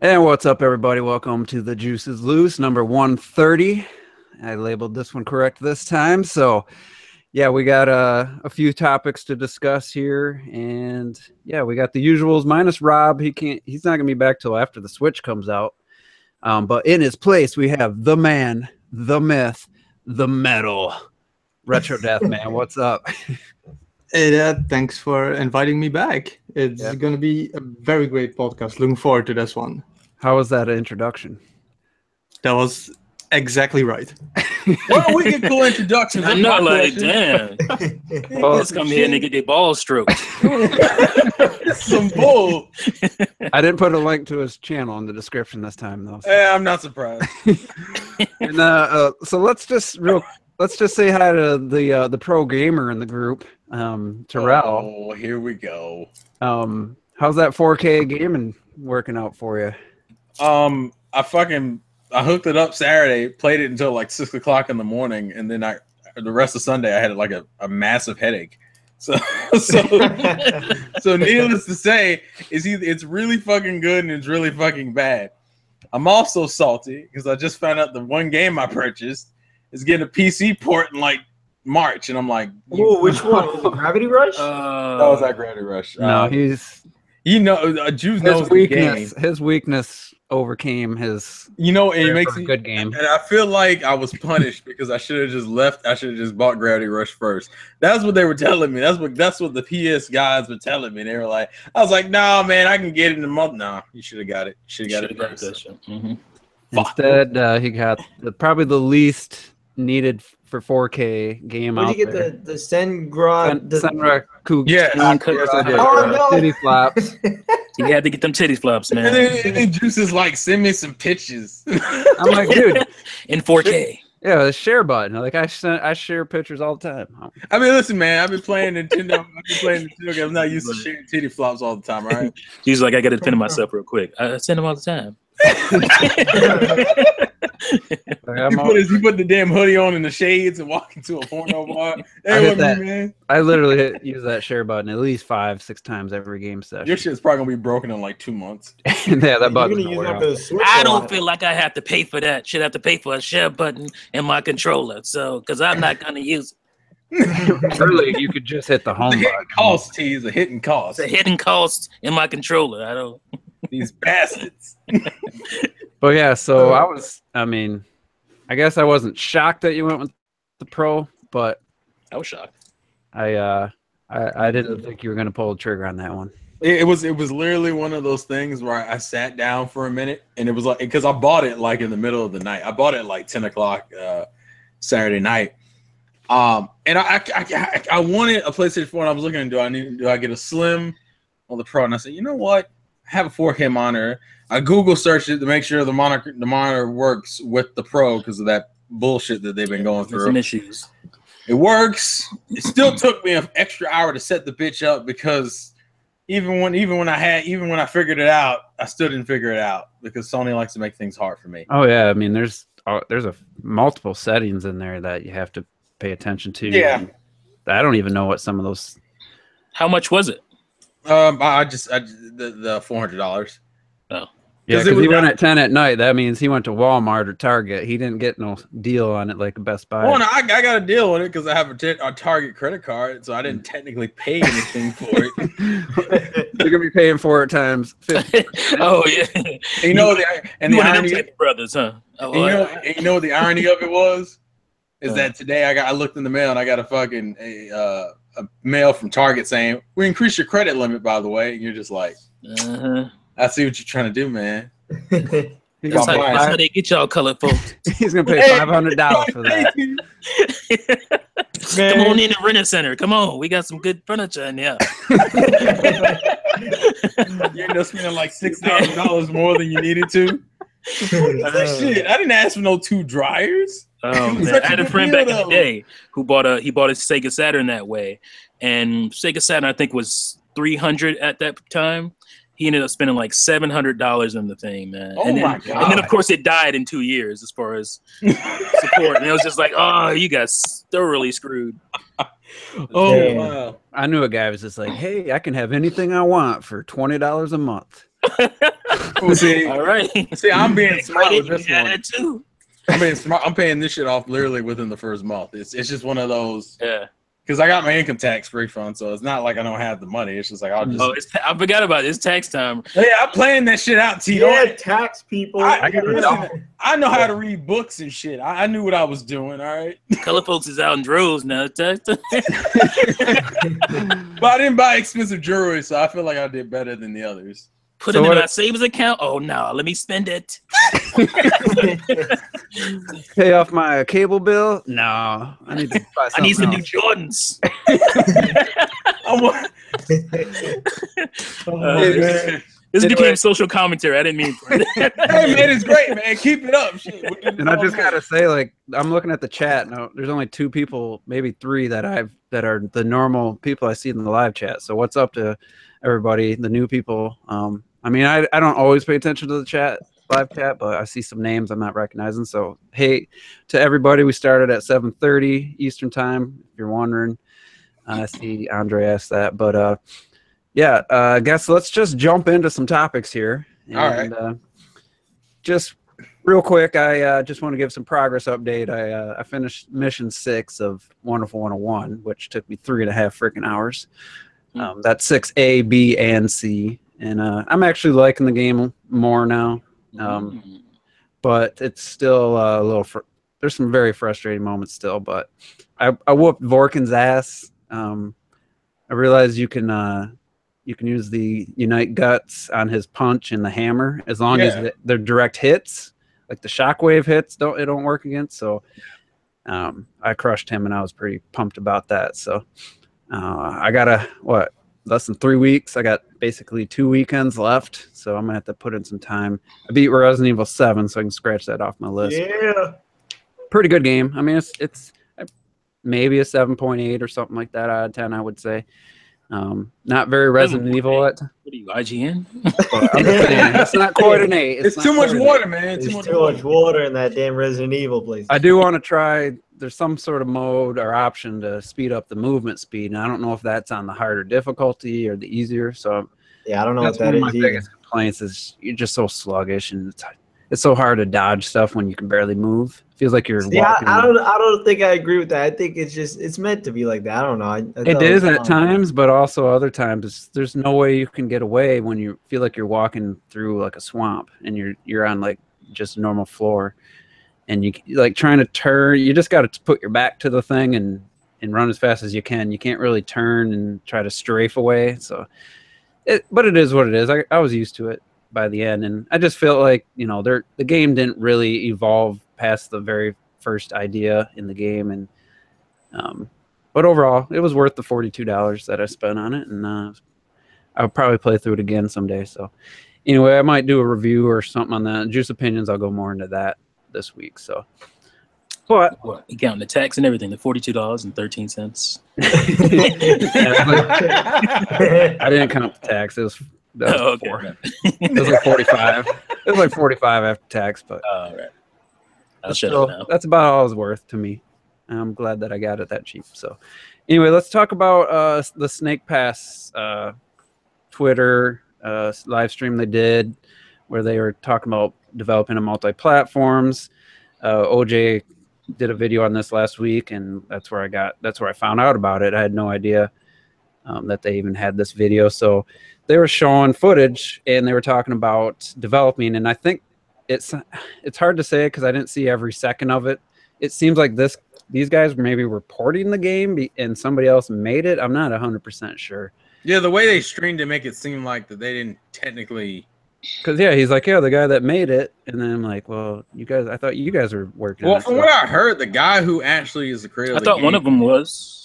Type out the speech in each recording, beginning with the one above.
And what's up, everybody? Welcome to the Juice is Loose, number 130. I labeled this one correct this time. So, yeah, we got a few topics to discuss here, and yeah, we got the usuals minus Rob. He's not gonna be back till after the Switch comes out. But in his place, we have the man, the myth, the metal, Retro Death Man. What's up? Hey, thanks for inviting me back. It's Yeah. going to be a very great podcast. Looking forward to this one. How was that introduction? That was exactly right. Well, we get cool introductions. I'm not like, damn. Well, Let's come here and they get their balls stroked. Some bull. I didn't put a link to his channel in the description this time, though. So. I'm not surprised. And so let's just say hi to the pro gamer in the group, Terrell. Oh, here we go. How's that 4K gaming working out for you? I hooked it up Saturday, played it until like 6 o'clock in the morning, and then the rest of Sunday I had like a massive headache. So needless to say, it's really fucking good and it's really fucking bad. I'm also salty because I just found out the one game I purchased is getting a PC port in like March, and I'm like, oh, which one? Was it Gravity Rush? that was that Gravity Rush. No, Juice knows the game. His weakness overcame his. It makes a good game. And I feel like I was punished because I should have just left. I should have just bought Gravity Rush first. That's what they were telling me. That's what the PS guys were telling me. They were like, I was like, nah, man, I can get it in a month. Nah, you should have got it. Should have got it first. Instead, he got probably the least needed for 4K game Where'd out you get there. the Sengra? Senraku. Yes, I did. Oh, no. Titty flops. You had to get them titty flops, man. And then Juice is like, send me some pictures. I'm like, dude, In 4K. yeah, the share button. Like I share pictures all the time. I mean, listen, man, I've been playing Nintendo. Games. I'm not used to sharing titty flops all the time, all right? He's like, I got to defend myself real quick. I send them all the time. He put the damn hoodie on in the shades and walk into a porno bar. Man. I literally use that share button at least 5-6 times every game session. Your shit's probably gonna be broken in like 2 months. Yeah, that button. I don't feel like I have to pay for that. Should have to pay for a share button and my controller. So, because I'm not gonna use it. Really, you could just hit the home button. Cost is a hidden cost. It's a hidden cost in my controller. I don't. These bastards. But yeah, so I guess I wasn't shocked that you went with the Pro, but I was shocked. I didn't think you were gonna pull the trigger on that one. It was literally one of those things where I sat down for a minute, and it was like, because I bought it like in the middle of the night. I bought it like 10 o'clock Saturday night. And I wanted a PlayStation 4, and I was looking, do I get a Slim or the Pro? And I said, you know what? I have a 4K monitor. I Google searched it to make sure the monitor works with the Pro because of that bullshit that they've been going through. Some issues. It works. It still took me an extra hour to set the bitch up because even when I figured it out, I still didn't figure it out because Sony likes to make things hard for me. Oh yeah, I mean there's multiple settings in there that you have to pay attention to. Yeah, I don't even know what some of those. How much was it? The $400. Oh. Yeah, because he went at 10 at night. That means he went to Walmart or Target. He didn't get no deal on it like a Best Buy. Well, no, I got a deal on it because I have a Target credit card, so I didn't technically pay anything for it. You're gonna be paying for it times 50. Oh yeah. And the irony, brothers, huh? You know what the irony of it was? Is that today I looked in the mail and I got a mail from Target saying, we increased your credit limit, by the way. And you're just like, I see what you're trying to do, man. That's how they get y'all colored folks. He's going to pay $500 for that. Come on in the Rent Center. Come on. We got some good furniture in here. You end up spending like $6,000 more than you needed to. Shit, I didn't ask for no 2 dryers. Man, I had a friend back in the day who bought a Sega Saturn that way, and Sega Saturn I think was $300 at that time. He ended up spending like $700 on the thing, man. My god! And then of course it died in 2 years as far as support, and it was just like, oh, you got thoroughly screwed. Wow! I knew a guy who was just like, hey, I can have anything I want for $20 a month. Oh, see, All right. see, I'm being smart Credit, with this you got one. it too. I'm being smart. I'm paying this shit off literally within the first month. It's just one of those. Yeah. Because I got my income tax refund, so it's not like I don't have the money. It's just like I'll just. Oh, I forgot about it. It's tax time. Yeah, I'm playing that shit out, T. Yeah, Don't- tax people. I got listen, I know how to read books and shit. I knew what I was doing. All right, Color folks is out in droves now. Tax time. but I didn't buy expensive jewelry, so I feel like I did better than the others. Put So it in what- my savings account. Oh no, let me spend it. Pay off my cable bill? No, I need to buy I need some something new else. Jordans. I want- This Anyway. became social commentary. I didn't mean for it. Hey man, it's great, man. Keep it up, shit. We'll do this And I all just night. gotta say, like, I'm looking at the chat now. There's only 2 people, maybe 3 that are the normal people I see in the live chat. So what's up to everybody, the new people? I mean, I don't always pay attention to the live chat, but I see some names I'm not recognizing. So hey, to everybody, we started at 7:30 Eastern time. If you're wondering, I see Andre asked that, but yeah, I guess let's just jump into some topics here. And, All right. Just real quick, I just want to give some progress update. I finished mission 6 of Wonderful 101, which took me 3.5 freaking hours. That's 6A, B, and C, and I'm actually liking the game more now. But it's still a little. There's some very frustrating moments still, but I whooped Vorkin's ass. I realized you can use the Unite Guts on his punch and the hammer as long as they're direct hits. Like the shockwave hits don't work against. So I crushed him, and I was pretty pumped about that. So I got less than 3 weeks. I got basically 2 weekends left, so I'm gonna have to put in some time. I beat Resident Evil 7, so I can scratch that off my list. Yeah. Pretty good game. I mean, it's maybe a 7.8 or something like that out of 10, I would say. Not very Resident Evil. What are you, IGN? I'm just saying, it's not quite an 8. It's not too much quite an 8. water, man. There's too much water in that damn Resident Evil place. I do want to try. There's some sort of mode or option to speed up the movement speed, and I don't know if that's on the harder difficulty or the easier. So Yeah, I don't know that's what that one of is my either. biggest complaints is you're just so sluggish, and it's so hard to dodge stuff when you can barely move. Feels like you're Yeah, walking. I don't think I agree with that. I think it's meant to be like that. I don't know. I It thought is was at fun. times, but also other times there's no way you can get away when you feel like you're walking through like a swamp and you're on like just a normal floor, and you like trying to turn. You just got to put your back to the thing and run as fast as you can. You can't really turn and try to strafe away. So, but it is what it is. I was used to it by the end, and I just felt like the game didn't really evolve past the very first idea in the game, and but overall it was worth the $42 that I spent on it, and I'll probably play through it again someday. So anyway, I might do a review or something on that. Juice Opinions, I'll go more into that this week. So but What? You counting the tax and everything, the $42.13. I didn't count the tax. It was Oh, okay. 4. It was like 45. It was like 45 after tax, but All right. I'll shut so up now. that's about all it's worth to me. I'm glad that I got it that cheap. So anyway, let's talk about the Snake Pass Twitter live stream they did where they were talking about developing a multi-platforms. OJ did a video on this last week, and that's where I found out about it. I had no idea that they even had this video. So they were showing footage and they were talking about developing, and I think it's hard to say because I didn't see every second of it. It seems like these guys were maybe reporting the game and somebody else made it. I'm not 100% sure. Yeah, the way they streamed it make it seem like that they didn't technically. Because he's like, the guy that made it, and then I'm like, well, I thought you guys were working. Well, on it. from what I heard, the guy who actually is the creator. I of the thought game, one of them was.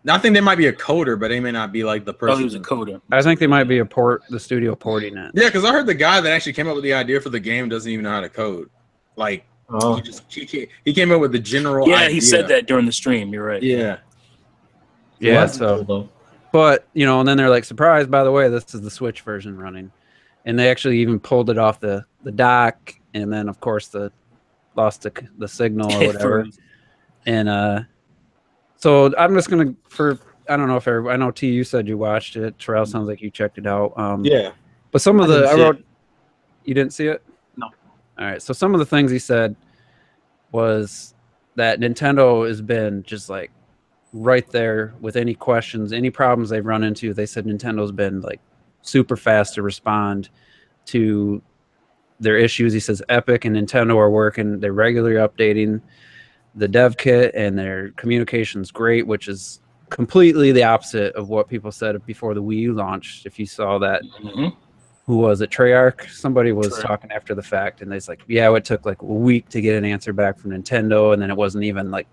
I think they might be a coder, but they may not be like the person. Oh, he was a coder. I think they might be the studio porting it. Yeah, because I heard the guy that actually came up with the idea for the game doesn't even know how to code. Like he came up with the general. Yeah, idea. he said that during the stream. You're right. Yeah. Yeah, That's so. cool, though. But and then they're like, surprise! By the way, this is the Switch version running, and they actually even pulled it off the dock, and then of course lost the signal or whatever. And so I'm just gonna I don't know if I know T, you said you watched it. Terrell sounds like you checked it out. Yeah. But some of the I wrote. You didn't see it? No. All right. So some of the things he said was that Nintendo has been just like right there with any questions, any problems they've run into. They said Nintendo's been like super fast to respond to their issues. He says Epic and Nintendo are working. They're regularly updating the dev kit, and their communication's great, which is completely the opposite of what people said before the Wii U launched. If you saw that, who was it? Treyarch? Somebody was talking after the fact, and they's like, yeah, it took like a week to get an answer back from Nintendo, and then it wasn't even like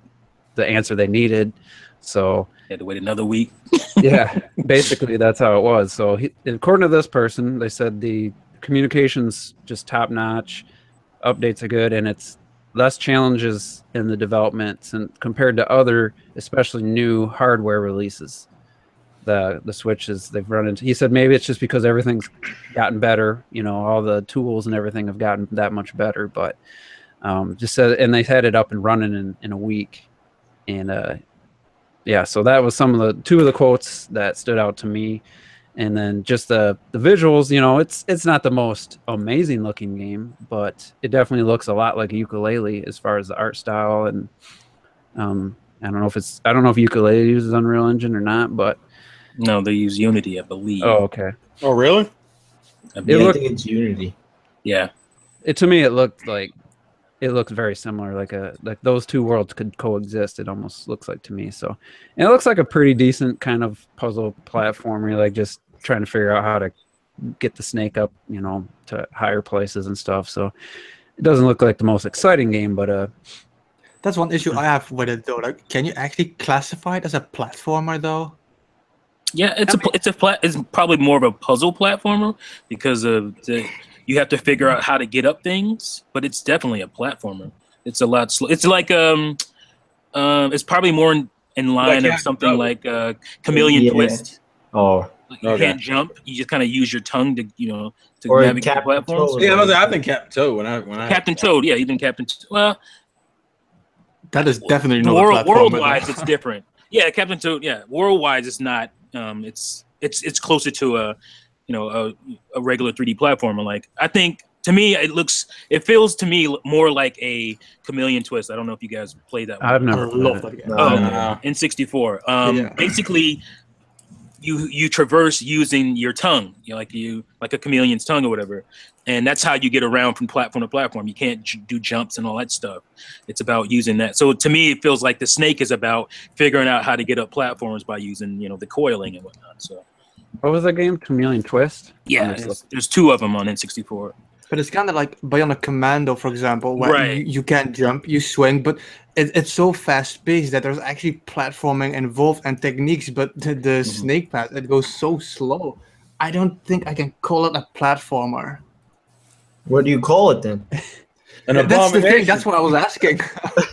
the answer they needed. So had to wait another week. Yeah, basically that's how it was. So according to this person, they said the communication's just top notch, updates are good, and it's less challenges in the development and compared to other, especially new hardware releases. The Switches they've run into. He said maybe it's just because everything's gotten better. You know, all the tools and everything have gotten that much better. But just said, and they had it up and running in a week, and yeah. So that was two of the quotes that stood out to me. And then just the visuals, you know, it's not the most amazing looking game, but it definitely looks a lot like a Yooka-Laylee as far as the art style. And I don't know if Yooka-Laylee uses Unreal Engine or not, but no, they use Unity, I believe. Oh, okay. Oh, really? I think it's Unity. Yeah. To me, it looked very similar. Like those two worlds could coexist. It almost looks like to me. So, and it looks like a pretty decent kind of puzzle platformer. Like just trying to figure out how to get the snake up, you know, to higher places and stuff. So, it doesn't look like the most exciting game, but that's one issue I have with it though. Like, can you actually classify it as a platformer though? Yeah, it's probably more of a puzzle platformer because of you have to figure out how to get up things, but it's definitely a platformer. It's a lot slow. It's like it's probably more in line of something like Chameleon Twist. Oh, like you can't jump. You just kind of use your tongue to or navigate the platforms. Yeah, I've been Captain Toad when I Captain Toad. Yeah, you've been Captain. Well, that is definitely not a platformer. Worldwide, it's different. Yeah, Captain Toad. Yeah, worldwide, it's not. It's closer to a regular 3D platformer. Like I think to me it feels to me more like a Chameleon Twist. I don't know if you guys played that one. I've never loved that game. N64. Basically you traverse using your tongue, like a chameleon's tongue or whatever, and that's how you get around from platform to platform. You can't do jumps and all that stuff. It's about using that. So to me, it feels like the snake is about figuring out how to get up platforms by using the coiling and whatnot. So what was that game? Chameleon Twist? Yeah, there's two of them on N64. But it's kind of like Bionic Commando, for example, where you can't jump, you swing, but it's so fast-paced that there's actually platforming involved and techniques, but the snake path, it goes so slow. I don't think I can call it a platformer. What do you call it then? That's the thing, that's what I was asking.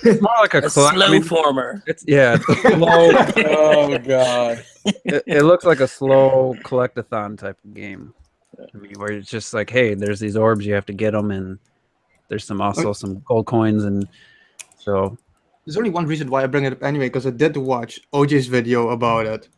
It's more like a slow former. It's a slow. Oh, God. It looks like a slow collect-a-thon type of game. I mean, where it's just like, hey, there's these orbs, you have to get them, and there's some gold coins, and so. There's only one reason why I bring it up anyway, because I did watch OJ's video about it,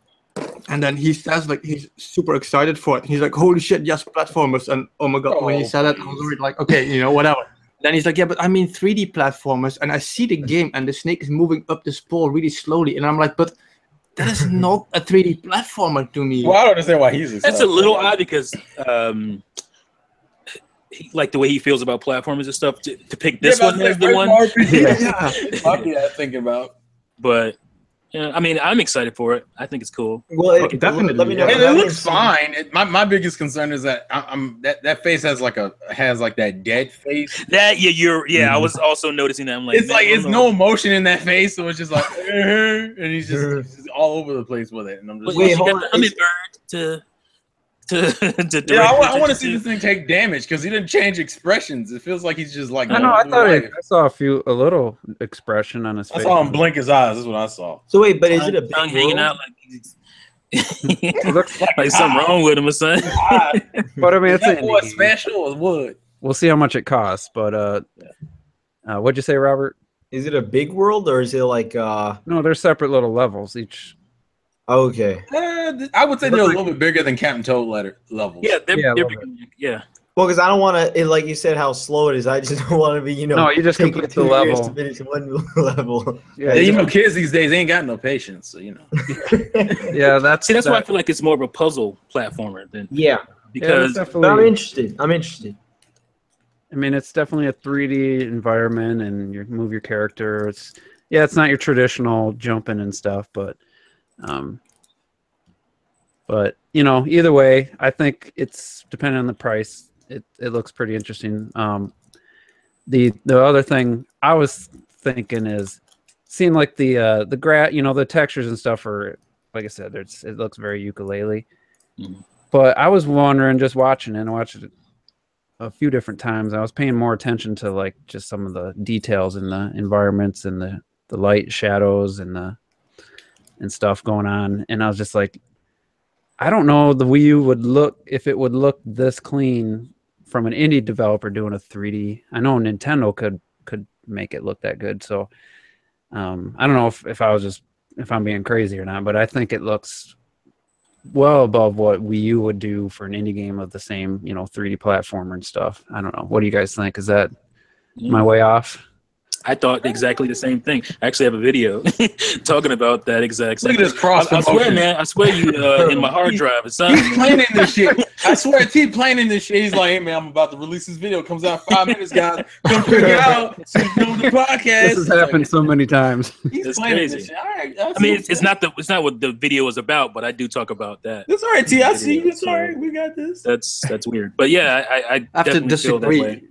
and then he says like he's super excited for it. He's like, holy shit, yes, platformers, and oh my god, when he said it, I was already like, okay, whatever. Then he's like, yeah, but I mean 3D platformers, and I see the game, and the snake is moving up this pole really slowly, and I'm like, but that is not a 3D platformer to me. Well, I don't understand why he's excited. That's a little odd because like the way he feels about platformers and stuff to pick this one as the one. Yeah, thinking about. But yeah, I mean, I'm excited for it. I think it's cool. Well, definitely. Let me know. It looks fine. My biggest concern is that that face has that dead face. I was also noticing that. I'm like, it's no emotion in that face, so it's just like, and he's just all over the place with it. And I'm just wait, hold on. I'm I want to see this thing take damage because he didn't change expressions. It feels like he's just like. I saw a little expression on his face. I saw him blink his eyes. That's what I saw. So wait, but is it a big tongue hanging out like he's it looks like something wrong with him or something? But I mean, it's what special or what? We'll see how much it costs. But what'd you say, Robert? Is it a big world or is it like No, they're separate little levels each. Okay. I would say they're a little bit bigger than Captain Toad levels. Yeah, they're Yeah, a little big, yeah. Well, because I don't want to, like you said, how slow it is. I just don't want to be, No, you just taking complete 2 the years to level. finish one level. Yeah, you know, kids these days ain't got no patience, so you know. Yeah, that's why I feel like it's more of a puzzle platformer than that's because definitely. But I'm interested. I mean, it's definitely a 3D environment, and you move your character. It's not your traditional jumping and stuff, but you know, either way, I think it's depending on the price. It looks pretty interesting. The other thing I was thinking is seeing like the you know, the textures and stuff are, like I said, it looks very ukulele. Mhm. But I was wondering, just watching it, and I watched it a few different times. I was paying more attention to like just some of the details in the environments and the light shadows and stuff going on. And I was just like, I don't know the Wii U if it would look this clean from an indie developer doing a 3D. I know Nintendo could make it look that good. So I don't know if I'm being crazy or not, but I think it looks well above what Wii U would do for an indie game of the same, you know, 3D platformer and stuff. I don't know. What do you guys think? Is that my way off? I thought exactly the same thing. I actually have a video talking about that exact same Look at this cross I swear, promotion. man. I swear you in my hard drive or something. He's planning this shit. I swear, T planning this shit. He's like, hey man, I'm about to release this video. It comes out in 5 minutes, guys. Come check it out. So you know the podcast. This has happened so many times. He's It's planning crazy. this shit. All right. I mean, it's not what the video is about, but I do talk about that. That's all right, T. I see you. It's So all right. We got this. That's weird. But yeah, I I have to definitely feel that way. disagree.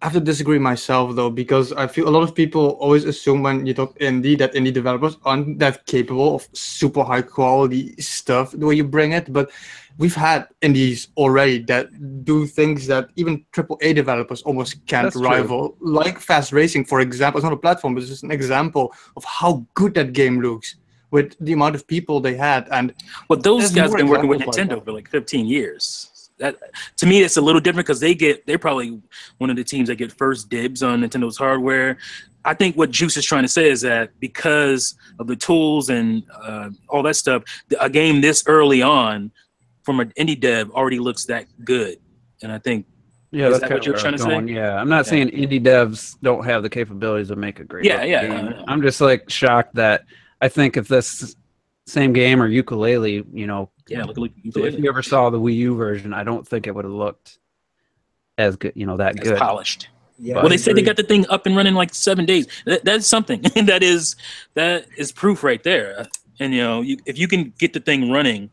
I have to disagree myself though, because I feel a lot of people always assume when you talk indie that indie developers aren't that capable of super high quality stuff the way you bring it. But we've had indies already that do things that even AAA developers almost can't That's true. rival. Like Fast Racing, for example. It's not a platform, but it's just an example of how good that game looks with the amount of people they had. And Well, those there's guys more been working with examples like Nintendo for like 15 years. That to me, it's a little different because they're probably one of the teams that get first dibs on Nintendo's hardware. I think what Juice is trying to say is that because of the tools and all that stuff, a game this early on from an indie dev already looks that good. And I think Yeah, Is that's that kind what of you're where I trying was to say? going. Yeah, I'm not saying indie devs don't have the capabilities to make a great Yeah, looking yeah, game. I know. I'm just like shocked that I think if this same game or ukulele, you know, yeah, look if you ever saw the Wii U version, I don't think it would have looked as good, you know, that as good. polished. Yeah, Well, I they said they agree. got the thing up and running in like 7 days. That's something. that is proof right there. And you know, if you can get the thing running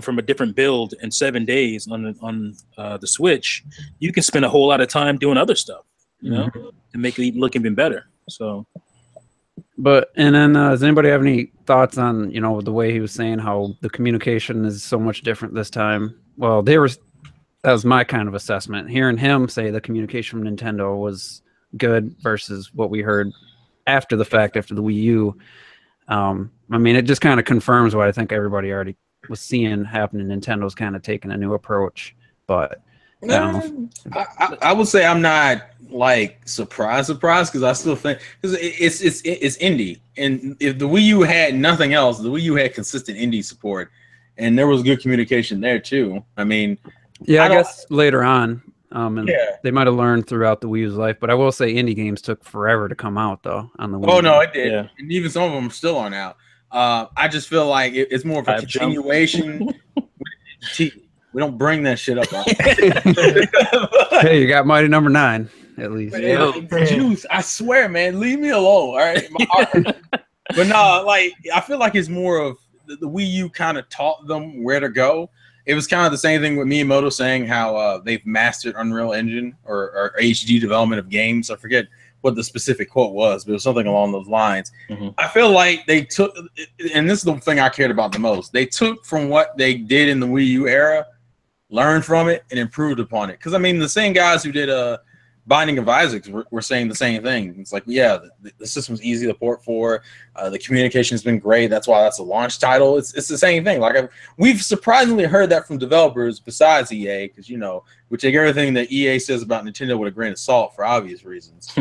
from a different build in 7 days on the Switch, you can spend a whole lot of time doing other stuff, you know, to make it look even better. So, But and then does anybody have any thoughts on, you know, the way he was saying how the communication is so much different this time? Well, that was my kind of assessment. Hearing him say the communication from Nintendo was good versus what we heard after the fact, after the Wii U. I mean, it just kind of confirms what I think everybody already was seeing happening. Nintendo's kind of taking a new approach, but I don't know. I would say I'm not like surprised because I still think because it's indie, and if the Wii U had nothing else, the Wii U had consistent indie support, and there was good communication there too. I mean, Yeah, I guess later on, and Yeah. they might have learned throughout the Wii U's life. But I will say, indie games took forever to come out though on the Wii. Oh U. no, it did, Yeah. and even some of them still aren't out. I just feel like it's more of a I've jumped. continuation. We don't bring that shit up. Hey, you got Mighty Number 9 at least. Yeah. Juice, I swear, man, leave me alone. All right, my heart. But no, like I feel like it's more of the Wii U kind of taught them where to go. It was kind of the same thing with Miyamoto saying how they've mastered Unreal Engine or HD development of games. I forget what the specific quote was, but it was something along those lines. Mm-hmm. I feel like they took, and this is the thing I cared about the most. They took from what they did in the Wii U era, learned from it, and improved upon it. Because I mean, the same guys who did Binding of Isaac were saying the same thing. It's like, yeah, the system's easy to port for. The communication's been great. That's why that's a launch title. It's the same thing. Like we've surprisingly heard that from developers besides EA, because you know we take everything that EA says about Nintendo with a grain of salt for obvious reasons.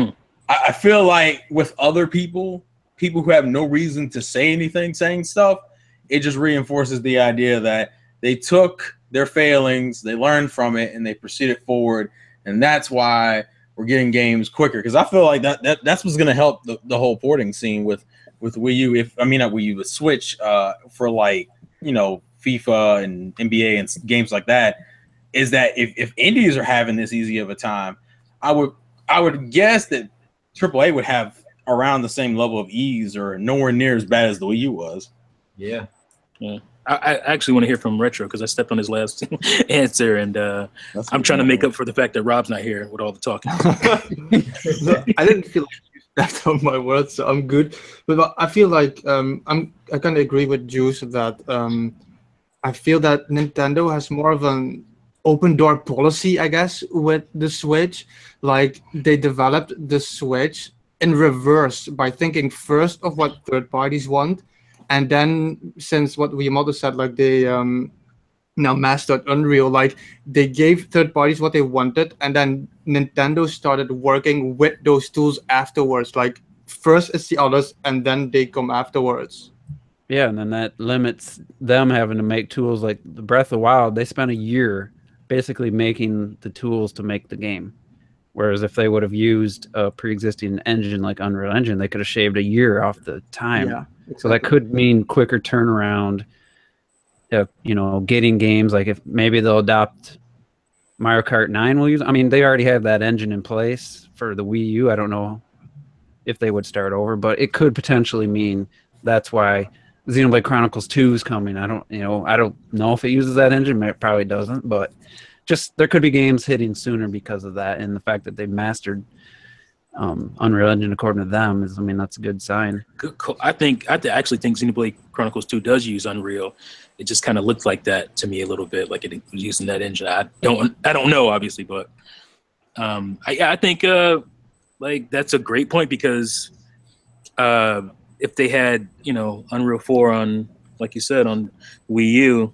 I feel like with other people who have no reason to say anything, saying stuff, it just reinforces the idea that they took their failings, they learned from it, and they proceeded forward. And that's why we're getting games quicker. Because I feel like that's what's going to help the whole porting scene with Wii U. Not Wii U, but Switch for like, FIFA and NBA and games like that. Is that if indies are having this easy of a time, I would guess that AAA would have around the same level of ease or nowhere near as bad as the Wii U was. Yeah. I actually want to hear from Retro because I stepped on his last answer, and I'm trying to make up for the fact that Rob's not here with all the talking. No, I didn't feel like you stepped on my words, so I'm good. But I feel like I kind of agree with Juice that I feel that Nintendo has more of an open door policy, I guess, with the Switch. Like they developed the Switch in reverse by thinking first of what third parties want. And then, since what Wiimoto said, like they now mastered Unreal, like they gave third parties what they wanted, and then Nintendo started working with those tools afterwards. Like first it's the others, and then they come afterwards. Yeah, and then that limits them having to make tools like the Breath of the Wild. They spent a year basically making the tools to make the game. Whereas if they would have used a pre-existing engine like Unreal Engine, they could have shaved a year off the time. Yeah, exactly. So that could mean quicker turnaround. Getting games like if maybe they'll adopt Mario Kart 9 will use. I mean, they already have that engine in place for the Wii U. I don't know if they would start over, but it could potentially mean that's why Xenoblade Chronicles 2 is coming. I don't know if it uses that engine. It probably doesn't, but just there could be games hitting sooner because of that, and the fact that they mastered Unreal Engine according to them is, that's a good sign. Cool. I actually think Xenoblade Chronicles 2 does use Unreal. It just kind of looked like that to me a little bit, like it was using that engine. I don't know, obviously, but I think like that's a great point because if they had Unreal 4 on, like you said, on Wii U,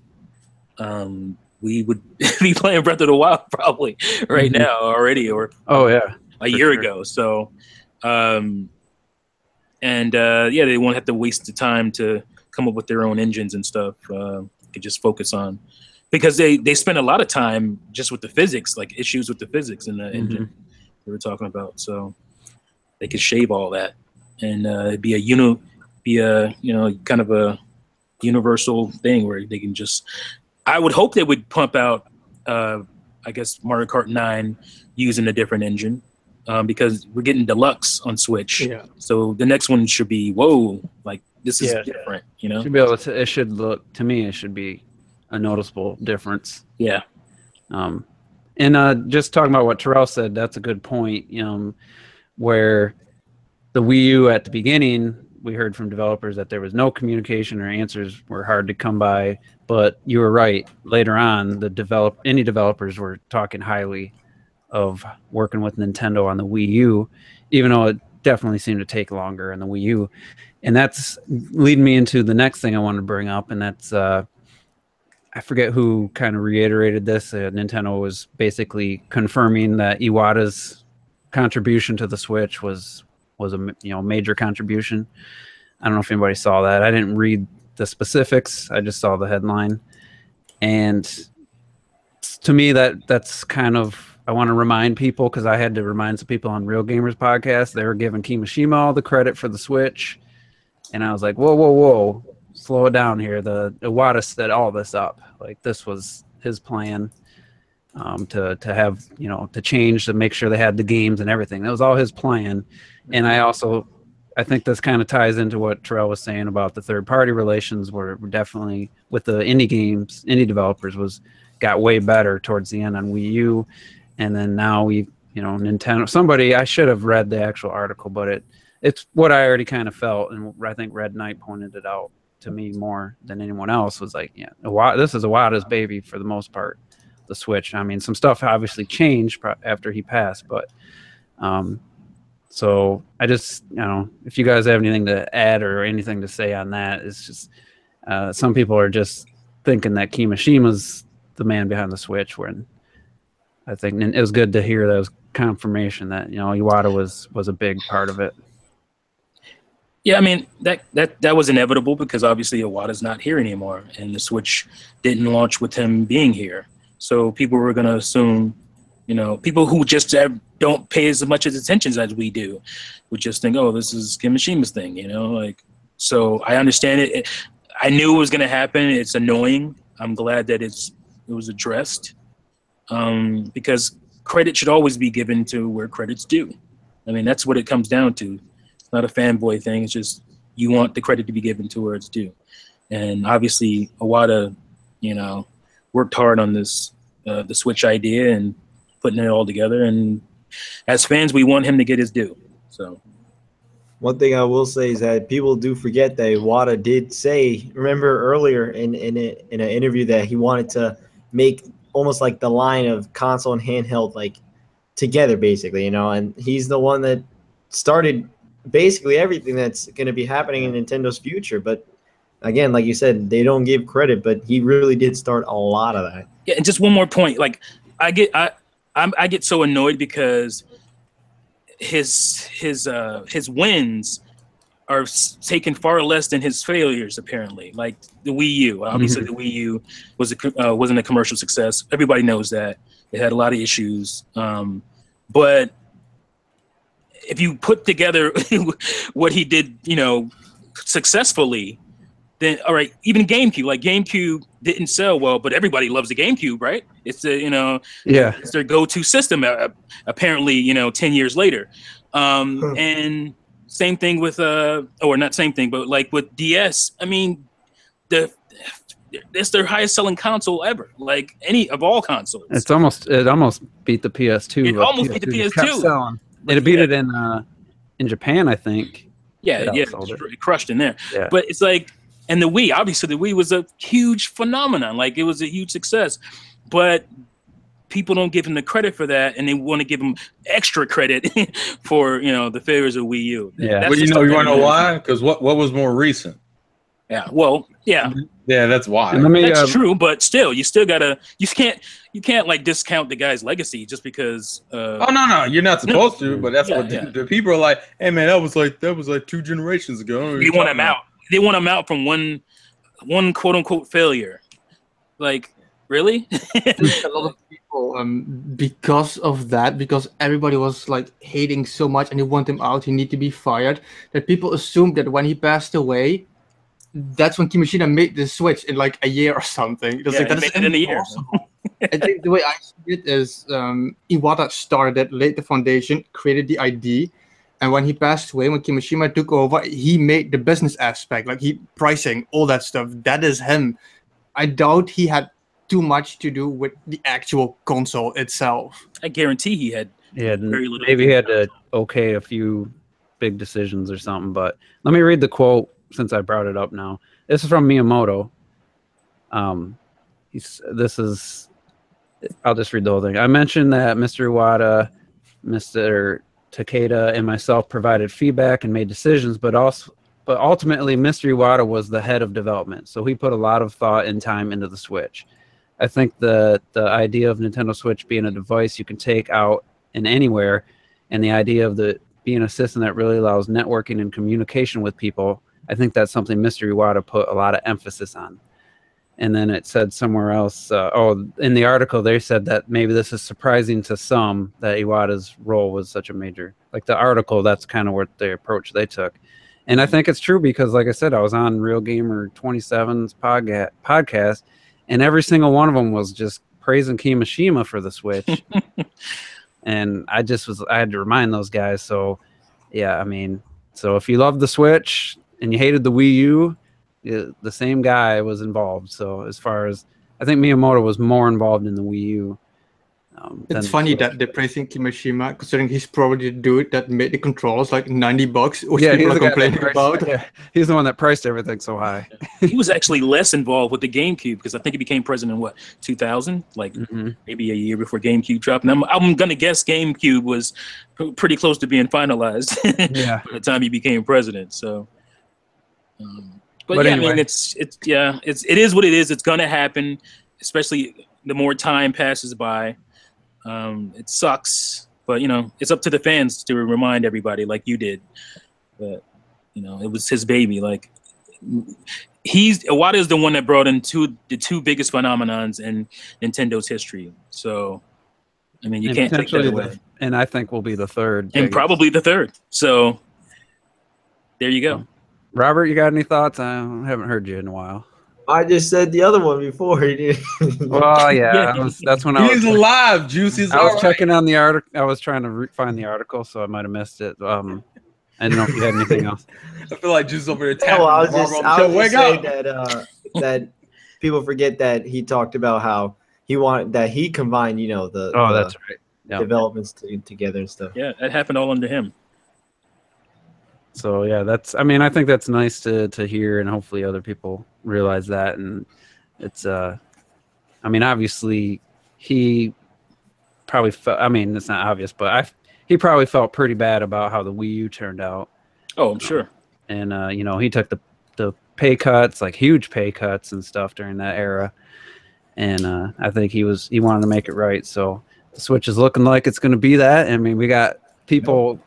we would be playing Breath of the Wild probably right now already, or a year ago. So, they won't have to waste the time to come up with their own engines and stuff. Could just focus on, because they spend a lot of time just with the physics, like issues with the physics in the engine they were talking about. So they could shave all that and be a kind of a universal thing where they can just. I would hope they would pump out, I guess, Mario Kart 9 using a different engine because we're getting deluxe on Switch. Yeah. So the next one should be, like this is different, Should be able to. It should look to me. It should be a noticeable difference. Yeah. And just talking about what Terrell said, that's a good point. Where the Wii U at the beginning, we heard from developers that there was no communication or answers were hard to come by. But you were right. Later on, any developers were talking highly of working with Nintendo on the Wii U, even though it definitely seemed to take longer on the Wii U. And that's leading me into the next thing I wanted to bring up, and that's I forget who kind of reiterated this. Nintendo was basically confirming that Iwata's contribution to the Switch was a major contribution. I don't know if anybody saw that. I didn't read the specifics. I just saw the headline, and to me that's kind of, I want to remind people, because I had to remind some people on Real Gamers podcast, they were giving Kimishima all the credit for the Switch, and I was like, whoa, slow it down here. The Iwata set all this up. Like this was his plan to have to change, to make sure they had the games and everything. That was all his plan. And I think this kind of ties into what Terrell was saying about the third-party relations, were definitely with the indie developers got way better towards the end on Wii U, and then now Nintendo. I should have read the actual article, but it's what I already kind of felt, and I think Red Knight pointed it out to me more than anyone else. Was like, this is Iwata's baby for the most part, the Switch. I mean, some stuff obviously changed after he passed, but. So I just, if you guys have anything to add or anything to say on that, it's just some people are just thinking that Kimishima's the man behind the Switch, when I think it was good to hear that was confirmation that Iwata was a big part of it. Yeah, I mean that was inevitable because obviously Iwata's not here anymore, and the Switch didn't launch with him being here. So people were gonna assume, people who just don't pay as much attention as we do, would just think, oh, this is Kimishima's thing, like. So I understand it. I knew it was gonna happen. It's annoying. I'm glad that it was addressed, because credit should always be given to where credit's due. I mean, that's what it comes down to. It's not a fanboy thing. It's just you want the credit to be given to where it's due. And obviously, Iwata, worked hard on this, the Switch idea and putting it all together. And as fans, we want him to get his due. So, one thing I will say is that people do forget that Iwata did say, remember earlier in an interview, that he wanted to make almost like the line of console and handheld like together, basically, and he's the one that started basically everything that's going to be happening in Nintendo's future. But again, like you said, they don't give credit, but he really did start a lot of that. Yeah, and just one more point. Like, I get so annoyed because his wins are taken far less than his failures. Apparently, like the Wii U. Obviously, the Wii U wasn't a commercial success. Everybody knows that. It had a lot of issues. But if you put together what he did, successfully, then all right. Even GameCube, like GameCube didn't sell well, but everybody loves the GameCube, right? It's it's their go-to system. Apparently, 10 years later, and same thing with or not same thing, but like with DS. I mean, it's their highest selling console ever, like any of all consoles. It almost beat the PS2. It almost beat the PS2. It beat it in Japan, I think. Yeah, it crushed in there. Yeah. But it's like, and the Wii, obviously the Wii was a huge phenomenon. Like, it was a huge success, but people don't give him the credit for that, and they want to give him extra credit for the failures of Wii U. Yeah, but you want to know why? Because what was more recent? Yeah, well, yeah, that's why. That's true, but still, you can't like discount the guy's legacy just because. Oh no, you're not supposed to. But that's what the people are like. Hey man, that was like 2 generations ago. They want him out. They want him out from one quote unquote failure. Like, really? A lot of people, because of that, because everybody was like hating so much and they want him out, he need to be fired, that people assumed that when he passed away, that's when Kimishima made the switch in like a year or something. It's like, that is impossible. I think the way I see it is, Iwata started it, laid the foundation, created the ID, and when he passed away, when Kimishima took over, he made the business aspect, like pricing, all that stuff. That is him. I doubt he had too much to do with the actual console itself. I guarantee he had very little. Maybe he had to okay a few big decisions or something. But let me read the quote since I brought it up now. This is from Miyamoto. I'll just read the whole thing. I mentioned that Mr. Iwata, Mr. Takeda, and myself provided feedback and made decisions, but ultimately Mr. Iwata was the head of development, so he put a lot of thought and time into the Switch. I think the idea of Nintendo Switch being a device you can take out and anywhere, and the idea of being a system that really allows networking and communication with people, I think that's something Mr. Iwata put a lot of emphasis on. And then it said somewhere else, in the article, they said that maybe this is surprising to some that Iwata's role was such a major, like the article, that's kind of what the approach they took. And I think it's true because, like I said, I was on Real Gamer 27's podcast, and every single one of them was just praising Kimishima for the Switch. And I had to remind those guys. So, yeah, I mean, so if you love the Switch and you hated the Wii U, the same guy was involved. So as far as, I think Miyamoto was more involved in the Wii U. It's funny that they're praising Kimishima, considering he's probably the dude that made the controllers like $90, which people are complaining about. Yeah, he's the one that priced everything so high. He was actually less involved with the GameCube because I think he became president in 2000, like maybe a year before GameCube dropped. And I'm gonna guess GameCube was pretty close to being finalized by the time he became president. So. But yeah, anyway. I mean, it is what it is. It's gonna happen, especially the more time passes by. It sucks, but it's up to the fans to remind everybody, like you did. But You know, it was his baby. Like Iwata is the one that brought in the two biggest phenomenons in Nintendo's history. So, I mean, you can't take that away. And I think will be the third. And probably the third. So, there you go. Robert, you got any thoughts? I haven't heard you in a while. I just said the other one before he did. Well, yeah, that's when he's alive. Juicy's. I was checking on the article. I was trying to find the article, so I might have missed it. I don't know if you had anything else. I feel like Juice over there tapping. I was just saying that people forget that he talked about how he combined, you know, that's right. Yeah. Developments together and stuff. Yeah, that happened all under him. So yeah, I think that's nice to hear, and hopefully other people realize that. And it's obviously he probably felt, it's not obvious, but he probably felt pretty bad about how the Wii U turned out. Oh, I'm sure. And he took the pay cuts, like huge pay cuts and stuff during that era. And I think he wanted to make it right. So the Switch is looking like it's going to be that. I mean, we got people.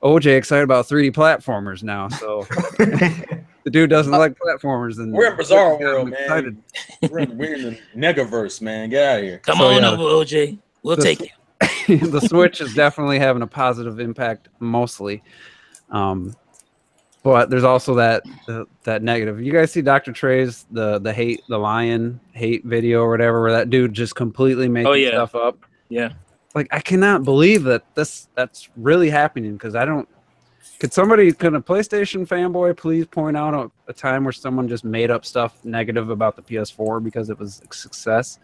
OJ excited about 3D platformers now, so the dude doesn't like platformers. And we're in Bizarro World, man. We're in the Negaverse, man. Get out of here. Come on over, OJ. We'll take you. The Switch is definitely having a positive impact, mostly. But there's also that negative. You guys see Dr. Trey's the lion hate video or whatever, where that dude just completely making stuff up. Yeah. Like, I cannot believe that's really happening, because could a PlayStation fanboy please point out a time where someone just made up stuff negative about the PS4 because it was a success?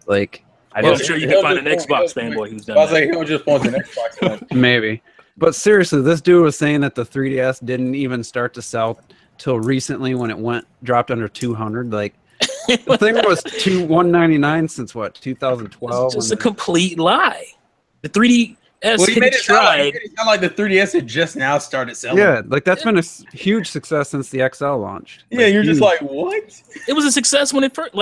Like, I'm sure you can find an Xbox fanboy who's done that. I was like, he'll just point to an Xbox. Maybe. But seriously, this dude was saying that the 3DS didn't even start to sell till recently when it dropped under 200. Like, the thing was $199 since what, 2012? It's just a complete lie. The 3DS he made it sound like the 3DS had just now started selling. Yeah, like that's been a huge success since the XL launched. Yeah, you're just like, what? It was a success when it first,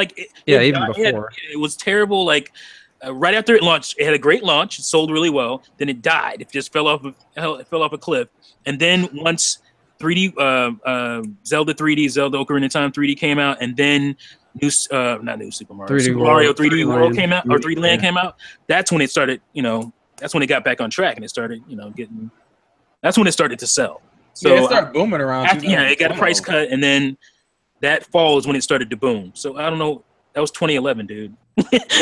even before. It was terrible. Like right after it launched, it had a great launch. It sold really well. Then it died. It just fell off a cliff. And then once 3D, Zelda 3D, Zelda Ocarina of Time 3D came out, and then not New Super Mario, Super Mario 3D World came out, or 3D Land came out. That's when it started, that's when it got back on track, and it started, that's when it started to sell. So it started booming around. It got a price cut, and then that fall is when it started to boom. So I don't know. That was 2011, dude.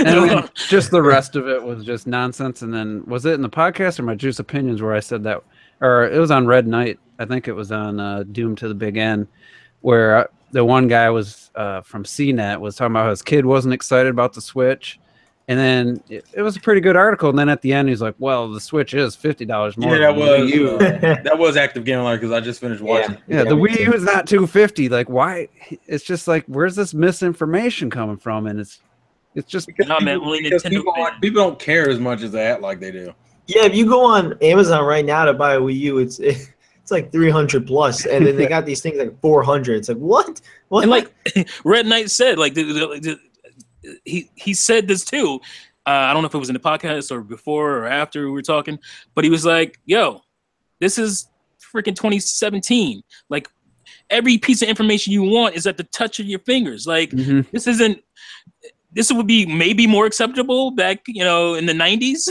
And just the rest of it was just nonsense. And then was it in the podcast or my Juice Opinions where I said that, or it was on Red Knight? I think it was on Doom to the Big End, where the one guy was from CNET was talking about how his kid wasn't excited about the Switch. And then it was a pretty good article. And then at the end, he's like, well, the Switch is $50 more. Yeah, that was Active Game Alert because I just finished watching. Yeah, the Wii U is not $250. Like, why? It's just like, where's this misinformation coming from? And it's just because people don't care as much as they act like they do. Yeah, if you go on Amazon right now to buy a Wii U, it's like 300 plus, and then they got these things like 400. It's like what? And like Red Knight said, like he said this too. I don't know if it was in the podcast or before or after we were talking, but he was like, "Yo, this is freaking 2017. Like every piece of information you want is at the touch of your fingers. Like this isn't." This would be maybe more acceptable back, in the 90s.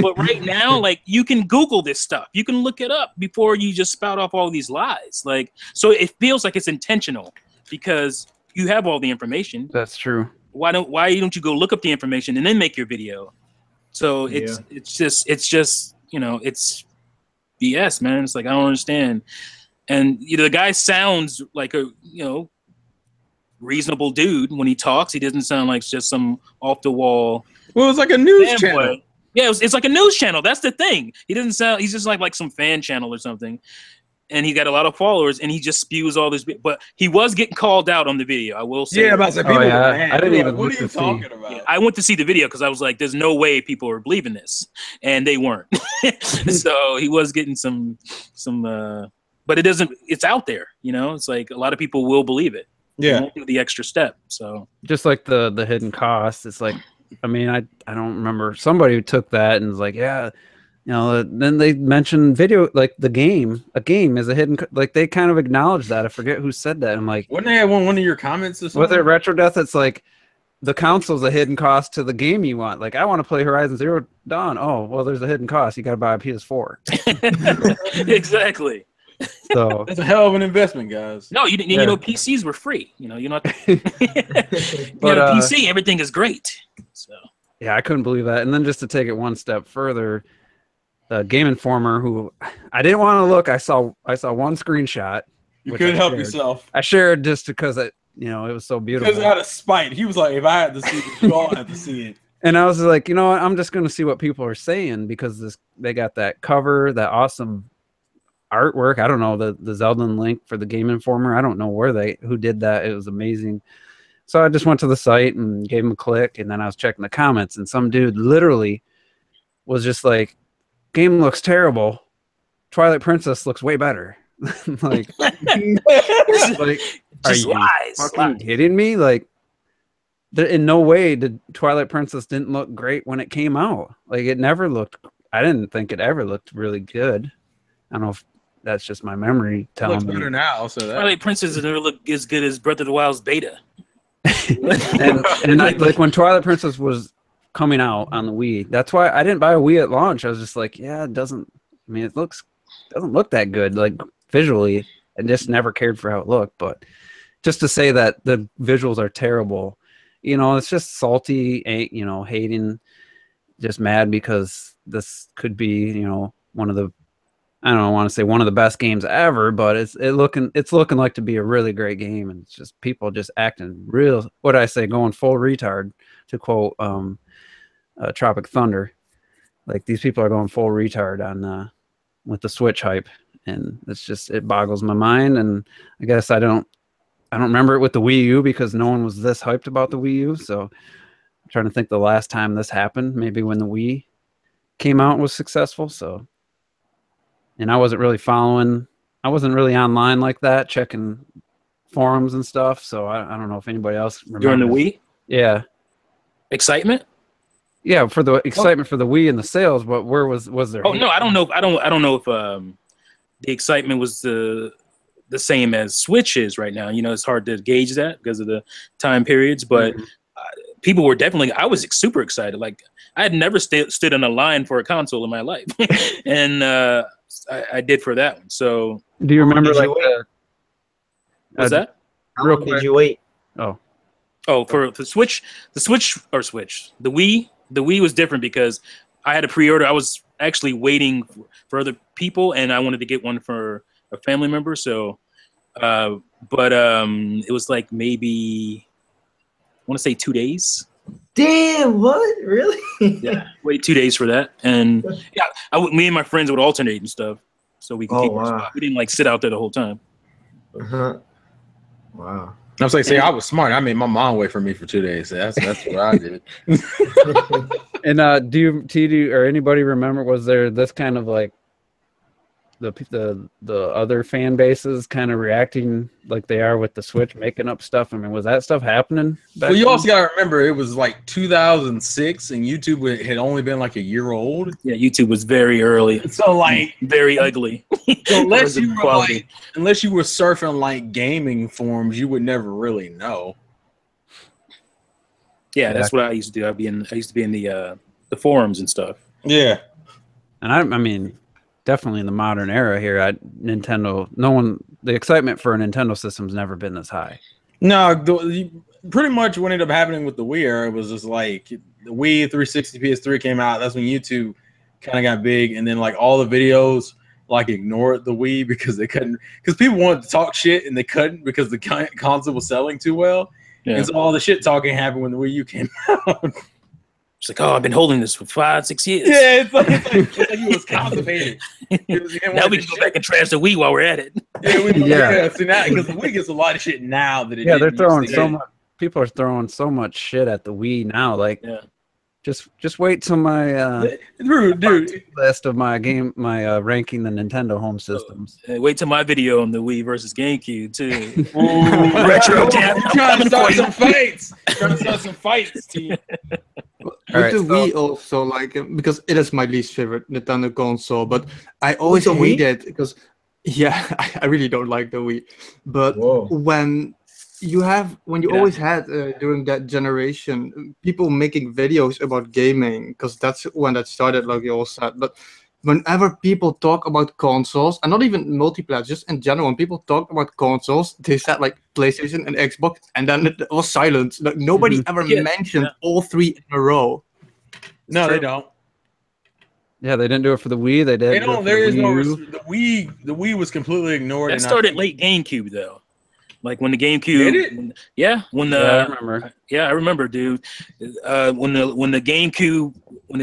But right now, like, you can Google this stuff. You can look it up before you just spout off all these lies. Like, so it feels like it's intentional because you have all the information. That's true. Why don't you go look up the information and then make your video? So it's just it's BS, man. It's like, I don't understand. And the guy sounds like a reasonable dude when he talks. He doesn't sound like just some off the wall. Well, it's like a news channel. Yeah, it's like a news channel. That's the thing. He doesn't sound. He's just like some fan channel or something. And he got a lot of followers, and he just spews all this. But he was getting called out on the video. I will say. Yeah, about the people. I didn't even. What are you talking about? Yeah, I went to see the video because I was like, "There's no way people are believing this," and they weren't. So he was getting some. But it doesn't. It's out there. It's like a lot of people will believe it. Yeah, won't do the extra step. So just like the hidden cost, it's like, I don't remember, somebody who took that and was like, yeah, You know, then they mentioned video, like a game is a hidden, like they kind of acknowledged that. I forget who said that. I'm like, Wouldn't they have one of your comments or something? was it Retro Death? It's like the console's a hidden cost to the game you want. Like, I want to play Horizon Zero Dawn. Oh, well, there's a hidden cost. You got to buy a PS4. Exactly. So That's a hell of an investment, guys. No, you Yeah. know, PCs were free. You know, you're not. But, You know, PC, everything is great. So yeah, I couldn't believe that. And then just to take it one step further, the Game Informer, who I didn't want to look, I saw one screenshot. You which couldn't I help shared. yourself. I shared just because it was so beautiful. Because out of spite, he was like, "If I had to see it, you all had to see it." And I was like, you know what? I'm just going to see what people are saying because they got that cover, that awesome artwork. I don't know the Zelda link for the Game Informer. I don't know who did that. It was amazing. So I just went to the site and gave him a click, and then I was checking the comments, and some dude literally was just like, "Game looks terrible. Twilight Princess looks way better." Like, are just you lies. fucking kidding me? Like, in no way did Twilight Princess didn't look great when it came out. Like, it never looked. I didn't think it ever looked really good. I don't know if that's just my memory It telling looks me. better now. So that Twilight Princess never look as good as Breath of the Wild's beta. and like when Twilight Princess was coming out on the Wii, that's why I didn't buy a Wii at launch. I was just like, yeah, it doesn't. I mean, it doesn't look that good, like visually. I just never cared for how it looked. But just to say that the visuals are terrible, it's just salty, hating, just mad because this could be, one of the, I don't want to say one of the best games ever, but it's looking like to be a really great game, and it's just people just acting real. What I say, going full retard, to quote Tropic Thunder. Like, these people are going full retard on with the Switch hype, and it boggles my mind. And I guess I don't remember it with the Wii U because no one was this hyped about the Wii U. So I'm trying to think the last time this happened, maybe when the Wii came out and was successful. So, and I wasn't really online like that, checking forums and stuff. So I don't know if anybody else remembers. During the Wii? Yeah. Excitement? Yeah, for the excitement for the Wii and the sales, but where was there? Oh no, I don't know. I don't know if the excitement was the same as Switch is right now. It's hard to gauge that because of the time periods, but people were definitely. I was super excited. Like, I had never stood in a line for a console in my life, and I did for that one. So, do you remember what's that? How long did you wait? Oh, for the Switch, the Wii. The Wii was different because I had a pre-order. I was actually waiting for other people, and I wanted to get one for a family member. So, but it was like maybe I want to say 2 days. Damn! What? Really? Yeah, wait 2 days for that, and yeah, me and my friends would alternate and stuff, so we could keep our spot. We didn't sit out there the whole time. Wow. I was like, I was smart. I made my mom wait for me for 2 days. That's what I did. And do you or anybody remember? Was there this kind of like the other fan bases kind of reacting like they are with the Switch, making up stuff? I mean, was that stuff happening? Well, you also got to remember it was like 2006, and YouTube had only been like a year old. Yeah, YouTube was very early, so like very ugly. So unless you were surfing like gaming forums, you would never really know. Yeah, that's what I used to do. I used to be in the forums and stuff. Yeah, and I mean, definitely in the modern era here at Nintendo, the excitement for a Nintendo system's never been this high. No, pretty much what ended up happening with the Wii era was just like the Wii, 360, PS3 came out. That's when YouTube kind of got big, and then like all the videos like ignored the Wii because they couldn't, because people wanted to talk shit and they couldn't because the console was selling too well. Yeah. And so all the shit talking happened when the Wii U came out. It's like, oh, I've been holding this for 5-6 years. Yeah, it's like he was constipated. Now we can go back and trash the Wii while we're at it. Yeah. So now, because the Wii gets a lot of shit now that it. Yeah, they're throwing so much. People are throwing so much shit at the Wii now. Like, just wait till my list of my ranking the Nintendo home systems. Wait till my video on the Wii versus GameCube too. Retro Tap. Trying to start some fights. Trying to start some fights, team. All With right, the so- Wii also, like, because it is my least favorite Nintendo console, but I always the hate Wii? it because, yeah, I really don't like the Wii. But Whoa. when you Get out always here. had during that generation people making videos about gaming, because that's when that started, like you all said. But whenever people talk about consoles, and not even multiplayer, just in general, when people talk about consoles, they said like PlayStation and Xbox, and then it was silent. Like nobody ever Yeah, mentioned yeah. all three in a row. No, true. they don't. yeah, they didn't do it for the Wii. They They did. don't. There is no the Wii was completely ignored. That and I started think- late GameCube though. Like when the Did GameCube, it? yeah, when the Yeah, I remember. yeah, I remember, dude. When the GameCube, when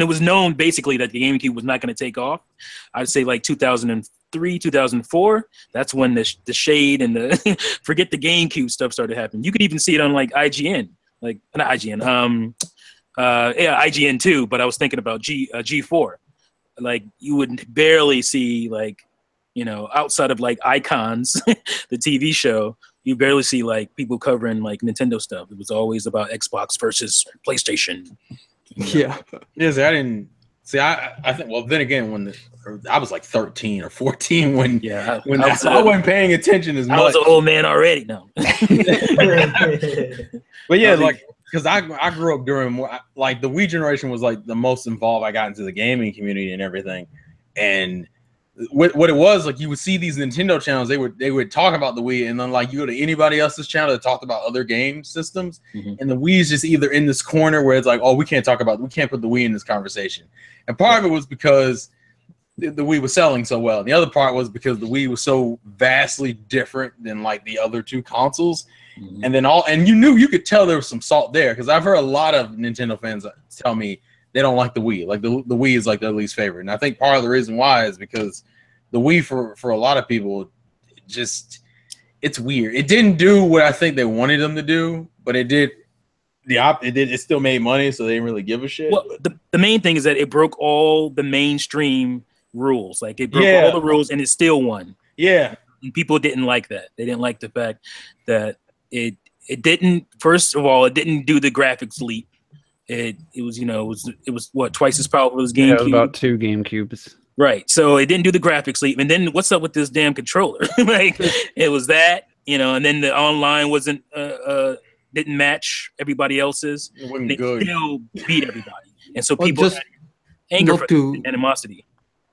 it was known basically that the GameCube was not going to take off, I'd say like 2003, 2004. That's when the shade and the forget the GameCube stuff started happening. You could even see it on like IGN, like not IGN, yeah, IGN too. But I was thinking about G4. Like you would barely see like, you know, outside of like Icons, the TV show, you barely see like people covering like Nintendo stuff. It was always about Xbox versus PlayStation. Yeah. Yes, I didn't see. I think. Well, then again, I was like 13 or 14 when Yeah, I wasn't paying attention as much. I was an old man already. No, But yeah, I think- like because I grew up during more like the Wii generation was like the most involved I got into the gaming community and everything, and what it was like you would see these Nintendo channels, they would talk about the Wii, and then like you go to anybody else's channel that talked about other game systems, and the Wii is just either in this corner where it's like, oh, we can't put the Wii in this conversation, and part of it was because the Wii was selling so well, and the other part was because the Wii was so vastly different than like the other two consoles. And then you could tell there was some salt there, because I've heard a lot of Nintendo fans tell me they don't like the Wii. Like the Wii is like their least favorite. And I think part of the reason why is because the Wii for a lot of people, it's weird. It didn't do what I think they wanted them to do, but it did it still made money, so they didn't really give a shit. well, the main thing is that it broke all the mainstream rules. Like it broke all the rules, and it still won. Yeah. And people didn't like that. They didn't like the fact that it didn't. First of all, it didn't do the graphics leap. It was what, twice as powerful as GameCube. Yeah, it was about 2 GameCubes. Right. So it didn't do the graphics leap. And then what's up with this damn controller? Like it was that, and then the online wasn't didn't match everybody else's. It wasn't They good. still beat everybody. And so Well, people just had anger not for to animosity.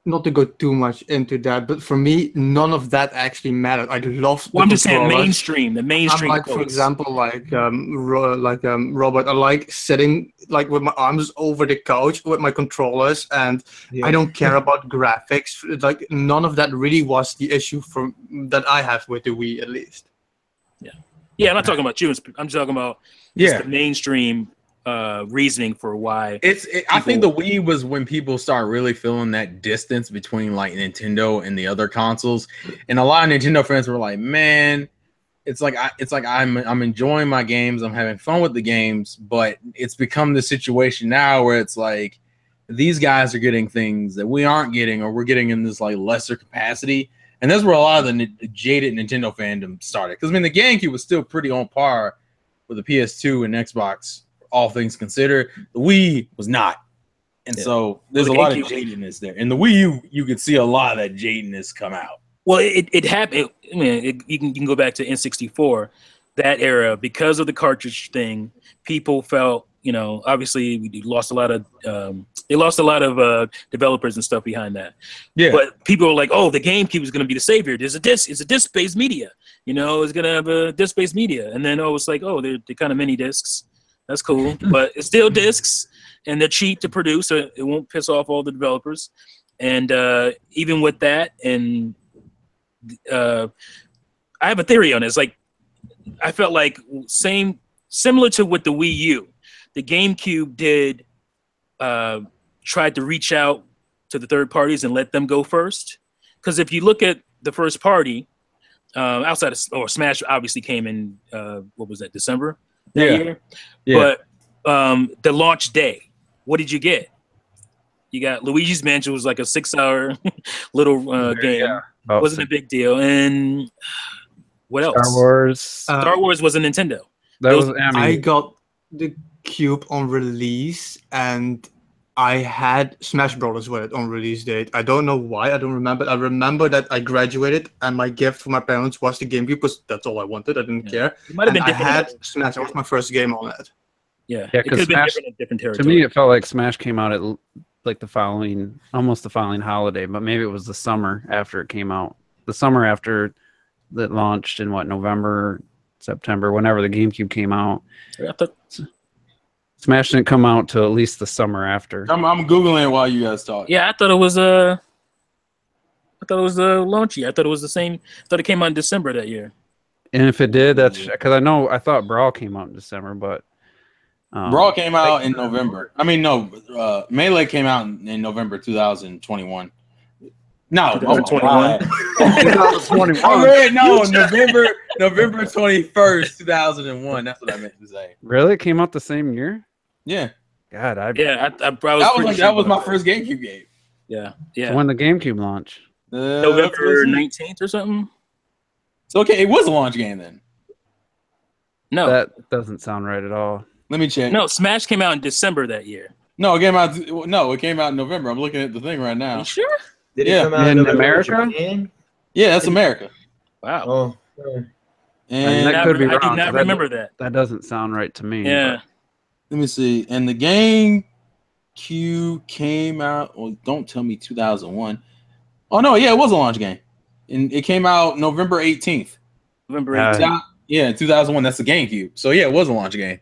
not to go too much into that, but for me, none of that actually mattered. I loved Well, the I'm just saying controllers. the I'm mainstream like, for folks. example, Robert. I like sitting like with my arms over the couch with my controllers, and Yeah. I don't care about graphics. Like none of that really was the issue that I have with the Wii, at least. Yeah, I'm not talking about you. I'm just talking about just the mainstream reasoning for why. I think the Wii was when people start really feeling that distance between like Nintendo and the other consoles, and a lot of Nintendo fans were like, "Man, it's like I'm enjoying my games, I'm having fun with the games, but it's become the situation now where it's like these guys are getting things that we aren't getting, or we're getting in this like lesser capacity." And that's where a lot of the jaded Nintendo fandom started. Because I mean, the GameCube was still pretty on par with the PS2 and Xbox, all things considered. The Wii was not, and so there's a lot of jadedness there. And the Wii U, you could see a lot of that jadedness come out. Well, it happened. I mean, you can go back to N64, that era, because of the cartridge thing. People felt, obviously we lost a lot of developers and stuff behind that. Yeah, but people were like, "Oh, the GameCube is going to be the savior. It's a disc-based media. It's going to have a disc-based media." And then it's like, "Oh, they're kind of mini discs. That's cool, but it's still discs, and they're cheap to produce, so it won't piss off all the developers." And even with that, and I have a theory on it. It's like I felt like similar to with the Wii U, the GameCube did tried to reach out to the third parties and let them go first. Because if you look at the first party, outside of Smash, obviously came in what was that, December that year? Yeah. But the launch day, what did you get? You got Luigi's Mansion, was like a 6-hour little game. Yeah. Wasn't a big deal. And what else? Star Wars. Star Wars was a Nintendo. That was. I mean, I got the GameCube on release, and I had Smash Brothers with it on release date. I don't know why. I don't remember. I remember that I graduated, and my gift for my parents was the GameCube because that's all I wanted. I didn't care. It might have been And I different. had Smash. That was my first game on it. Yeah, Yeah, it could 'cause have been Smash- different in different To territories. me, it felt like Smash came out at like almost the following holiday, but maybe it was the summer after it came out. The summer after that launched in November, September, whenever the GameCube came out. I thought, Smash didn't come out till at least the summer after. I'm googling it while you guys talk. yeah, I thought it was launchy. I thought it was the same. I thought it came out in December that year. And if it did, that's because I thought Brawl came out in December, but Brawl came out in November. I mean, no, Melee came out in November 2021. No, 2021. 2021. I read November 21st, 2001. That's what I meant to say. Really, it came out the same year? Yeah, God, I Yeah, I was that was my first GameCube game. Yeah, when the GameCube launched. November 19th or something. So okay, it was a launch game then. No, That doesn't sound right at all. Let me check. no, Smash came out in December that year. No, it came out. No, it came out in November. I'm looking at the thing right Are now. you sure? Did Yeah. it come out In November America? Japan? Yeah, that's America. Wow. Oh, And that could be I wrong, did 'cause not that- remember that. That doesn't sound right to me. Yeah. let me see. And the GameCube came out. Well, don't tell me 2001. Oh no, yeah, it was a launch game, and it came out November 18th. November Uh, 18th. Yeah, 2001. That's the GameCube. So yeah, it was a launch game.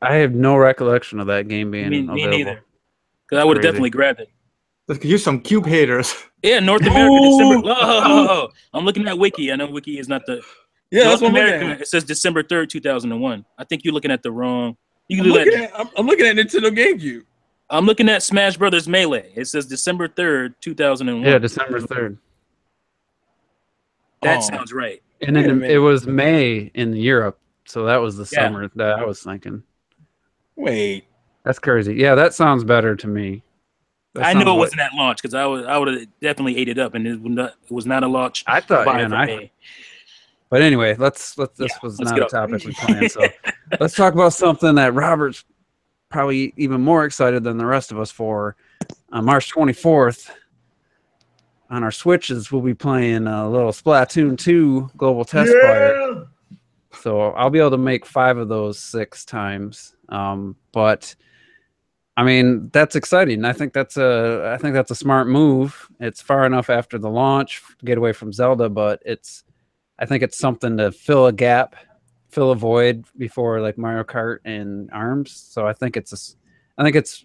I have no recollection of that game being Me available. neither. Because I would have Crazy. definitely grabbed it. Let's use some cube haters. Yeah, North America, Ooh. December. Oh, I'm looking at Wiki. I know Wiki is not the. Yeah, North that's what I'm looking America. at. It says December 3rd, 2001. I think you're looking at the wrong. You can I'm do looking, that. I'm looking at Nintendo GameCube. I'm looking at Smash Brothers Melee. It says December 3rd, 2001. Yeah, December 3rd. That Oh. sounds right. And Wait a then minute. it was May in Europe, so that was the Yeah. summer that I was thinking. Wait, That's crazy. Yeah, that sounds better to me. That I sounds knew it like- wasn't at launch because I would have definitely ate it up, and it was not a launch. I thought, buy yeah, for and me. but anyway, this was let's not get a off. topic we planned. So let's talk about something that Robert's probably even more excited than the rest of us for. On March 24th, on our Switches, we'll be playing a little Splatoon 2 Global Test Fire. So I'll be able to make 5 of those 6 times. But I mean, that's exciting. I think that's a smart move. It's far enough after the launch to get away from Zelda, but I think it's something to fill a gap, fill a void before like Mario Kart and ARMS. So I think it's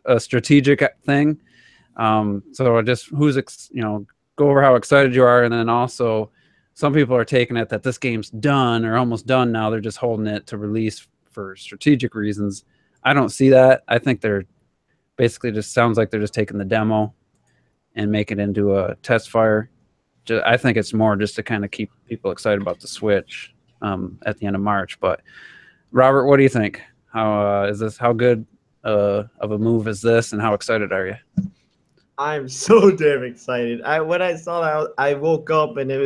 a strategic thing. So I just go over how excited you are, and then also some people are taking it that this game's done or almost done now. They're just holding it to release for strategic reasons. I don't see that. I think they're basically just sounds like they're just taking the demo and make it into a test fire. I think it's more just to kind of keep people excited about the Switch at the end of March. But Robert, what do you think? How good of a move is this, and how excited are you? I'm so damn excited. When I saw that, I woke up and it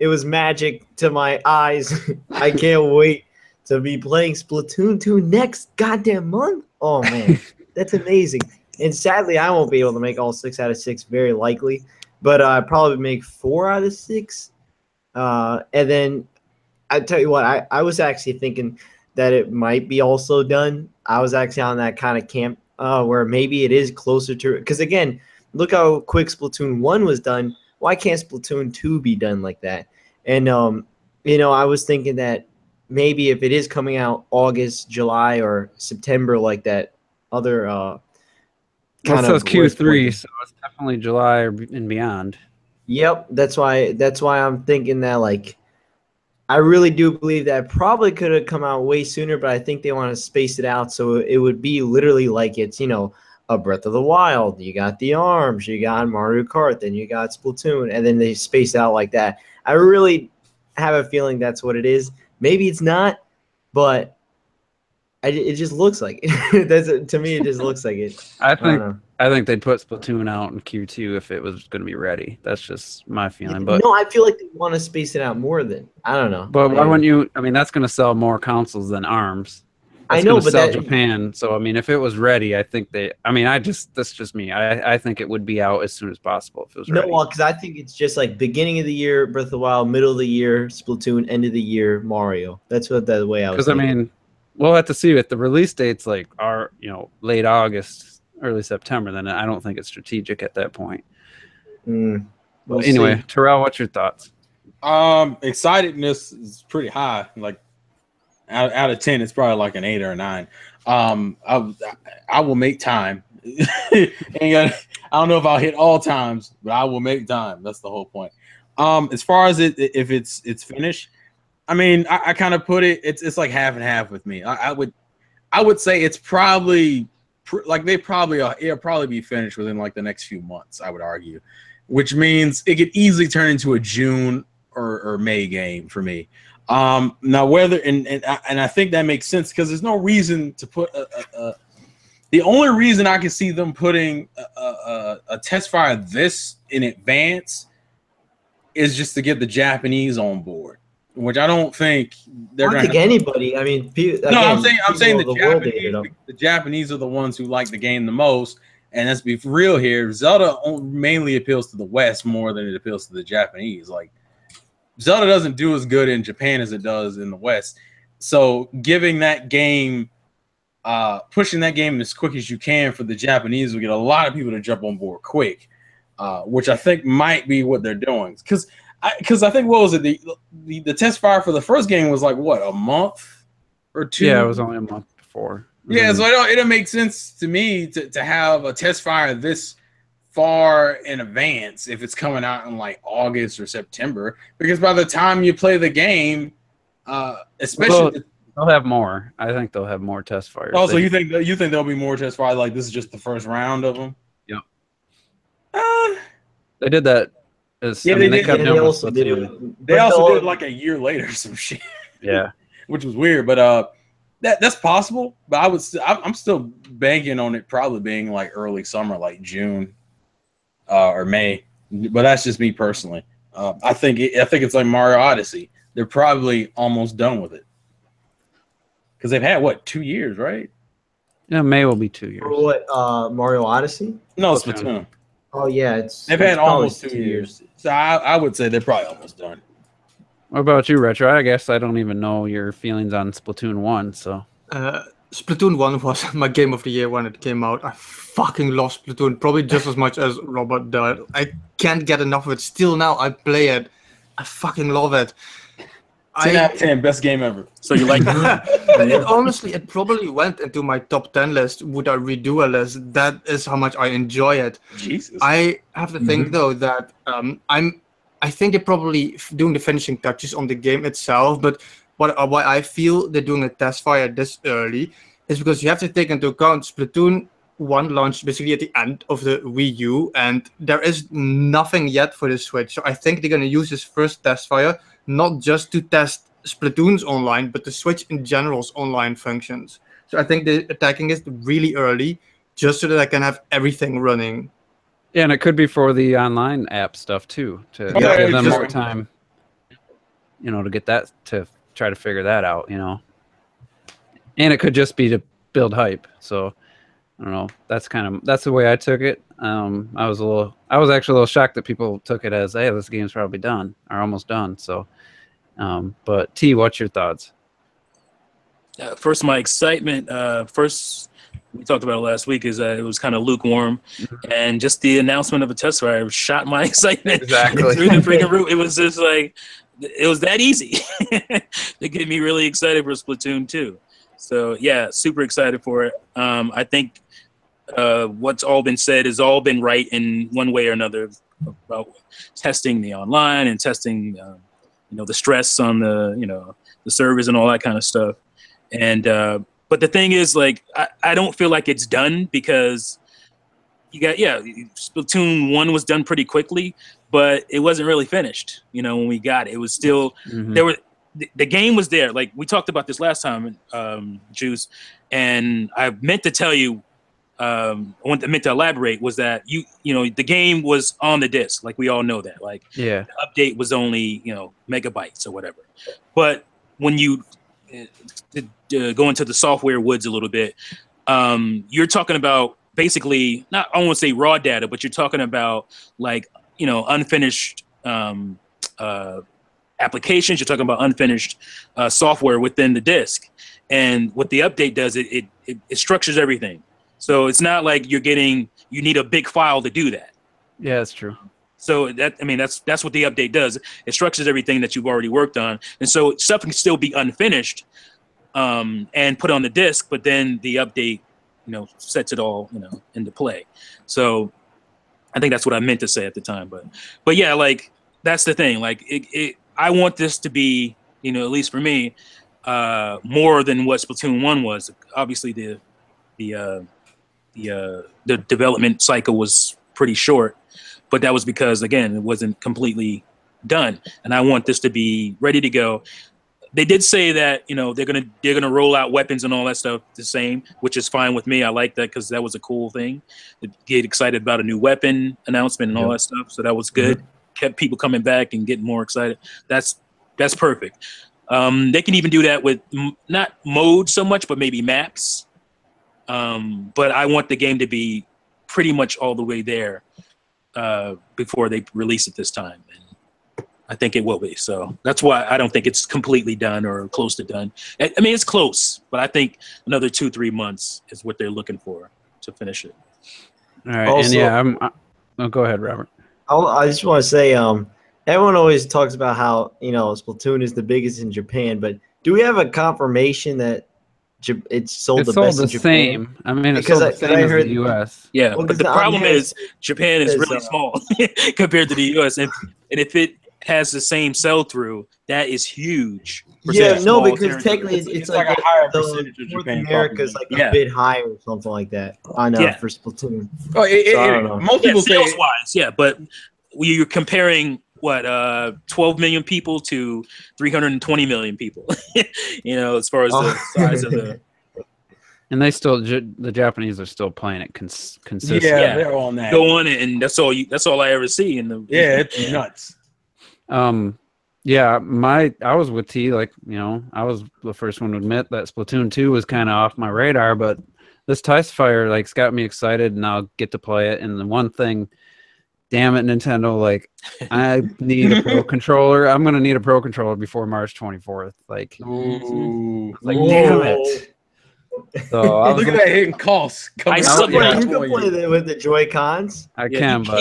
was magic to my eyes. I can't wait to be playing Splatoon 2 next goddamn month. Oh man, that's amazing. And sadly, I won't be able to make all 6 out of 6, very likely. But I probably make 4 out of 6. And then I tell you what, I was actually thinking that it might be also done. I was actually on that kind of camp where maybe it is closer to, because again, look how quick Splatoon 1 was done. Why can't Splatoon 2 be done like that? And I was thinking that maybe if it is coming out August, July, or September like that other It says Q3, so it's definitely July and beyond. Yep, that's why I'm thinking that, like, I really do believe that probably could have come out way sooner, but I think they want to space it out so it would be literally like it's, a Breath of the Wild. You got the ARMS, you got Mario Kart, then you got Splatoon, and then they space it out like that. I really have a feeling that's what it is. Maybe it's not, but it just looks like it. To me, it just looks like it. I think they'd put Splatoon out in Q2 if it was going to be ready. That's just my feeling. But no, I feel like they want to space it out more than, I don't know. But why wouldn't you? I mean, that's going to sell more consoles than ARMS. I that's know, going to but sell that Japan. So I mean, if it was ready, I think that's just me. I think it would be out as soon as possible if it was no, ready. well, because I think it's just like beginning of the year Breath of the Wild, middle of the year Splatoon, end of the year Mario. That's what the way I was Because I thinking. mean, we'll have to see if the release dates like are late August, early September. Then I don't think it's strategic at that point. We'll But anyway, see. Terrell, what's your thoughts? Excitedness is pretty high. Like out of 10, it's probably like an 8 or a 9. I will make time. I don't know if I'll hit all times, but I will make time. That's the whole point. As far as if it's finished, I mean, I kind of put it's like half and half with me. I would say it's probably like it'll probably be finished within like the next few months. I would argue, which means it could easily turn into a June or May game for me. Now whether and I think that makes sense because there's no reason to put the only reason I can see them putting a test fire this in advance is just to get the Japanese on board, which I don't think they're I don't think anybody. I mean, no, I'm saying the Japanese are the ones who like the game the most. And let's be real here, Zelda mainly appeals to the West more than it appeals to the Japanese. Like Zelda doesn't do as good in Japan as it does in the West. So giving that game, pushing that game as quick as you can for the Japanese will get a lot of people to jump on board quick, which I think might be what they're doing. Because I think what was it the test fire for the first game was like what, a month or 2? Yeah, it was only a month before. Yeah, so it makes sense to me to have a test fire this far in advance if it's coming out in like August or September, because by the time you play the game, especially they'll have more. I think they'll have more test fires. Also, you think there'll be more test fires? Like this is just the first round of them? Yep. They did that. Yeah, they did. They also did it. They also did it like a year later, some shit. Yeah, which was weird, but that's possible. But I'm still banking on it probably being like early summer, like June or May. But that's just me personally. I think it's like Mario Odyssey. They're probably almost done with it because they've had what 2 years, right? Yeah, May will be 2 years. For what? Mario Odyssey? No, Splatoon. Oh yeah, they've had almost 2 years. So I would say they're probably almost done. What about you, Retro? I guess I don't even know your feelings on Splatoon 1. So Splatoon 1 was my game of the year when it came out. I fucking love Splatoon, probably just as much as Robert did. I can't get enough of it. Still now, I play it. I fucking love it. 10 out of 10, best game ever. So you like honestly, it probably went into my top 10 list. Would I redo a list? That is how much I enjoy it. Jesus. I have to think though that I think they're probably doing the finishing touches on the game itself, but why I feel they're doing a test fire this early is because you have to take into account Splatoon 1 launched basically at the end of the Wii U, and there is nothing yet for the Switch. So I think they're going to use this first test fire not just to test Splatoon's online, but the Switch in general's online functions. So I think they're attacking it really early just so that I can have everything running. yeah, and it could be for the online app stuff too, to Yeah, give them just- more time, to get that, to try to figure that out, And it could just be to build hype. So I don't know. That's the way I took it. I was actually a little shocked that people took it as, hey, this game's probably done or almost done. So, but T, what's your thoughts? First, my excitement. First, we talked about it last week. Is that it was kind of lukewarm, and just the announcement of a test fire shot my excitement Exactly. through the freaking roof. It was just like it was that easy to get me really excited for Splatoon 2. So yeah, super excited for it. I think what's all been said has all been right in one way or another about testing the online and testing, the stress on the servers and all that kind of stuff. And but the thing is, like, I don't feel like it's done because Splatoon 1 was done pretty quickly, but it wasn't really finished. When we got it, it was still there were. The game was there. Like we talked about this last time, Juice, and I meant to tell you, I meant to elaborate was that the game was on the disc. Like we all know that. Like Yeah. the update was only megabytes or whatever. But when you go into the software woods a little bit, you're talking about basically not, I won't say raw data, but you're talking about like, you know, unfinished applications. You're talking about unfinished software within the disk. And what the update does, it structures everything. So it's not like you need a big file to do that. Yeah, that's true. So that's what the update does. It structures everything that you've already worked on. And so stuff can still be unfinished and put on the disk, but then the update, you know, sets it all, you know, into play. So I think that's what I meant to say at the time. But yeah, like that's the thing. Like I want this to be, you know, at least for me, more than what Splatoon 1 was. Obviously the development cycle was pretty short, but that was because, again, it wasn't completely done. And I want this to be ready to go. They did say that, you know, they're gonna roll out weapons and all that stuff the same, which is fine with me. I like that because that was a cool thing. To get excited about a new weapon announcement and all that stuff. So that was good. Kept people coming back and getting more excited. That's perfect. They can even do that with not mode so much, but maybe maps. But I want the game to be pretty much all the way there before they release it this time. And I think it will be. So that's why I don't think it's completely done or close to done. I mean, it's close, but I think another 2-3 months is what they're looking for to finish it. All right. Also- and yeah, oh, go ahead, Robert. I just want to say, everyone always talks about how, you know, Splatoon is the biggest in Japan, but do we have a confirmation that it's sold the best in Japan? Same. I mean, it's sold the same as the U.S. Yeah, Well, but the problem is Japan is really small compared to the U.S. And if it has the same sell-through, that is huge. Yeah, no, because territory. technically it's like a higher percentage of North Japan America's like a bit higher or something like that. I know for Splatoon. Oh, I don't know. Most people say sales-wise, yeah, but you're comparing 12 million people to 320 million people. You know, as far as the size of the. And they still, the Japanese are still playing it consistently. Yeah, they're on that. Go on, and that's all I ever see in the. Yeah, it's nuts. Yeah, I was with T. Like, you know, I was the first one to admit that Splatoon 2 was kind of off my radar, but this testfire like's got me excited, and I'll get to play it. And the one thing, damn it, Nintendo, like, I need a pro controller. I'm gonna need a pro controller before March 24th. Like, damn it. So I was look at that hidden cost. You can play with the Joy-Cons. I can, but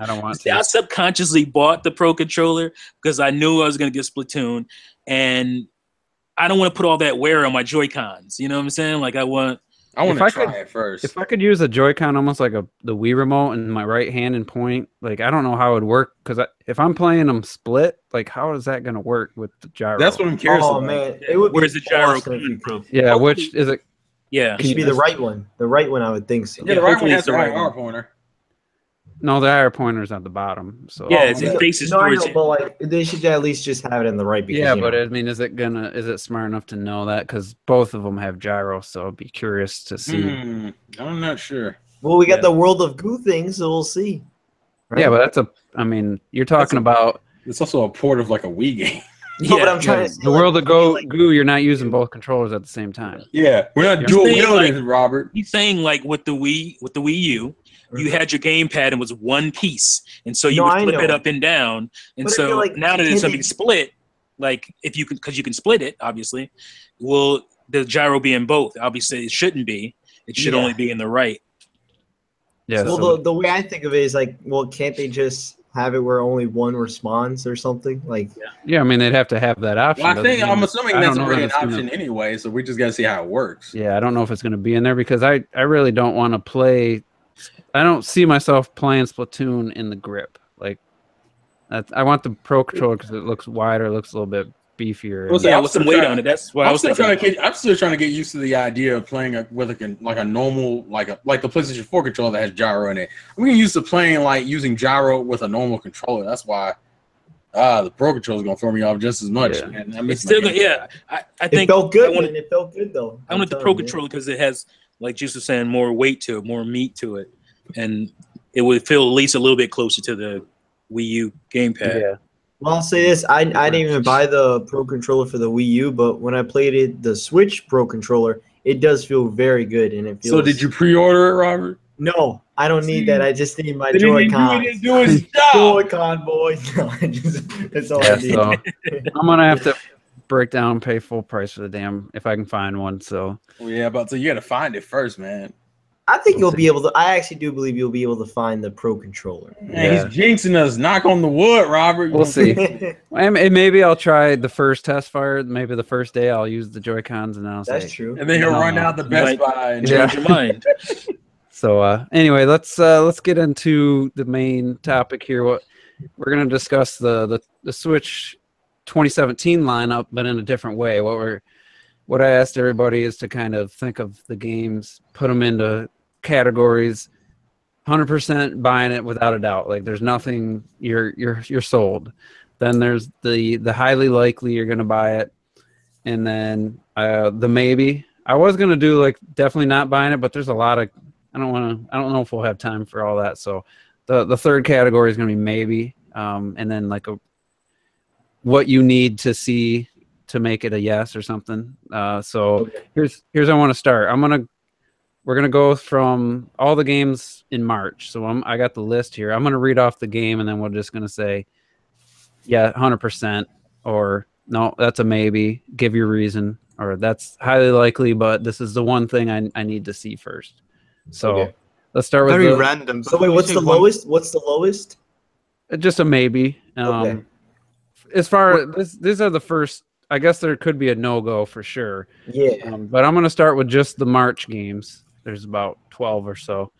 I don't want to. I subconsciously bought the Pro Controller because I knew I was going to get Splatoon, and I don't want to put all that wear on my Joy-Cons. You know what I'm saying? Like I want to try it first. If I could use a Joy-Con almost like the Wii remote in my right hand and point, like I don't know how it would work because if I'm playing them split, like how is that going to work with the gyro? That's what I'm curious about. Man, it would where's the gyro coming from? Yeah, which is it? Yeah, it should be the right one. The right one, I would think so. Yeah, the right one has the right arm pointer. No, the IR pointer's at the bottom. So yeah, it faces towards you. But like they should at least just have it in the right. Because, yeah, but I mean, is it smart enough to know that? Because both of them have gyro, so I'd be curious to see. I'm not sure. Well, we got the World of Goo thing, so we'll see. Right? Yeah, but I mean, you're talking about. It's also a port of like a Wii game. No, but I'm trying to the World of Goo, you're not using both controllers at the same time. Yeah, we're not dual wielding, Robert. He's saying like with the Wii U, you had your gamepad and was one piece, and so you would flip it up and down. And but so now that it's something split, like because you can split it, obviously, will the gyro be in both? Obviously, it shouldn't be. It should only be in the right. Yeah. Well, the way I think of it is like, well, can't they just have it where only one responds or something? Like, yeah, I mean, they'd have to have that option. Well, I'm assuming that's already an option anyway, so we just got to see how it works. Yeah, I don't know if it's going to be in there because I really don't want to play. I don't see myself playing Splatoon in the grip. Like, I want the Pro Controller because it looks wider, it looks a little bit beefier. Well, with some weight on it. That's why I'm still trying to get used to the idea of playing with a normal like the PlayStation 4 controller that has gyro in it. I'm getting used to playing like using gyro with a normal controller. That's why the Pro Controller is gonna throw me off just as much. Yeah. And it's still I think it felt good. It felt good though. I want the Pro Controller because it has, like Juice was saying, more weight to it, more meat to it, and it would feel at least a little bit closer to the Wii U gamepad. Yeah. Well, I'll say this: I didn't even buy the Pro controller for the Wii U, but when I played it, the Switch Pro controller, it does feel very good, and it feels. So did you pre-order it, Robert? No, I don't need that. I just need my Did he Joy-Cons. didn't do his job? Joy-Con boy. No, that's all I need. So I'm gonna have to break down, pay full price for the damn if I can find one. So Well, yeah, but so you got to find it first, man. I think you'll be able to. I actually do believe you'll be able to find the Pro controller. Man, he's jinxing us. Knock on the wood, Robert. We'll see. And maybe I'll try the first test fire. Maybe the first day I'll use the Joy-Cons, and then I'll say, That's true. And then he'll run out the Best Buy and change your mind. So anyway, let's get into the main topic here. What we're going to discuss the Switch 2017 lineup, but in a different way. What I asked everybody is to kind of think of the games, put them into categories. 100% buying it without a doubt. Like there's nothing you're sold. Then there's the highly likely you're going to buy it, and then the maybe. I was going to do like definitely not buying it, but there's a lot of I don't know if we'll have time for all that. So the third category is going to be maybe, and then like what you need to see to make it a yes or something. So here's I want to start. We're gonna go from all the games in March. So I got the list here. I'm gonna read off the game, and then we're just gonna say, yeah, 100%, or no, that's a maybe. Give your reason, or that's highly likely, but this is the one thing I need to see first. So let's start with very random. So wait, what's the lowest? What's the lowest? Just a maybe. As far as these are the first. I guess there could be a no-go for sure. Yeah. But I'm going to start with just the March games. There's about 12 or so.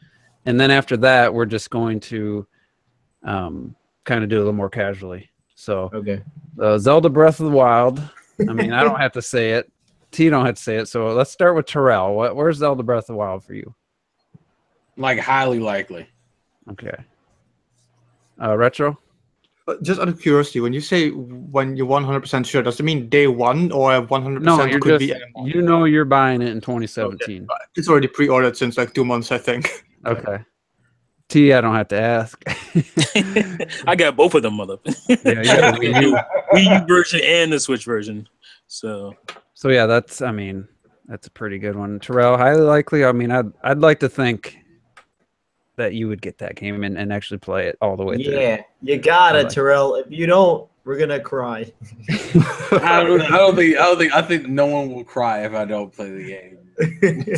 And then after that, we're just going to kind of do a little more casually. So Zelda Breath of the Wild. I mean, I don't have to say it. T don't have to say it. So let's start with Terrell. Where's Zelda Breath of the Wild for you? Like highly likely. Okay. Retro? Just out of curiosity, when you say when you're 100% sure, does it mean day one or 100% No, you're could just, be? you know you're buying it in 2017. Okay. It's already pre-ordered since like 2 months, I think. Okay. T, I don't have to ask. I got both of them, mother. Yeah, you got the Wii U version and the Switch version. So yeah, that's a pretty good one. Terrell, highly likely. I mean, I'd like to think that you would get that game and actually play it all the way through. Yeah, you gotta, Terrell. If you don't, we're gonna cry. I think no one will cry if I don't play the game.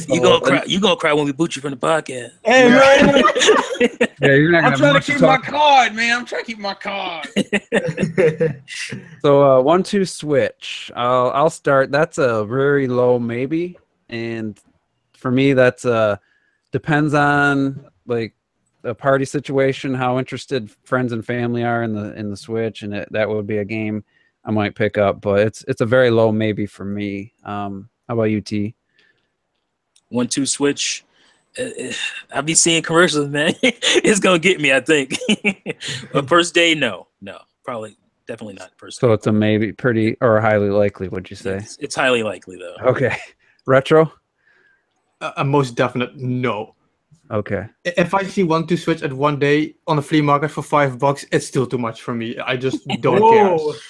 You gonna cry? You gonna cry when we boot you from the podcast? Hey, man. Yeah, you're not. I'm trying to keep my card, man. I'm trying to keep my card. So 1-2 Switch. I'll start. That's a very low maybe, and for me, that's depends on like a party situation, how interested friends and family are in the Switch, and that would be a game I might pick up, but it's a very low maybe for me. How about you, T? 1-2 Switch. I'll be seeing commercials, man. It's gonna get me, I think. But first day, no, probably definitely not first. So it's a maybe, pretty or highly likely. Would you say? It's highly likely though. Okay, Retro. A most definite no. Okay. If I see 1-2 Switch at one day on the flea market for $5, it's still too much for me. I just don't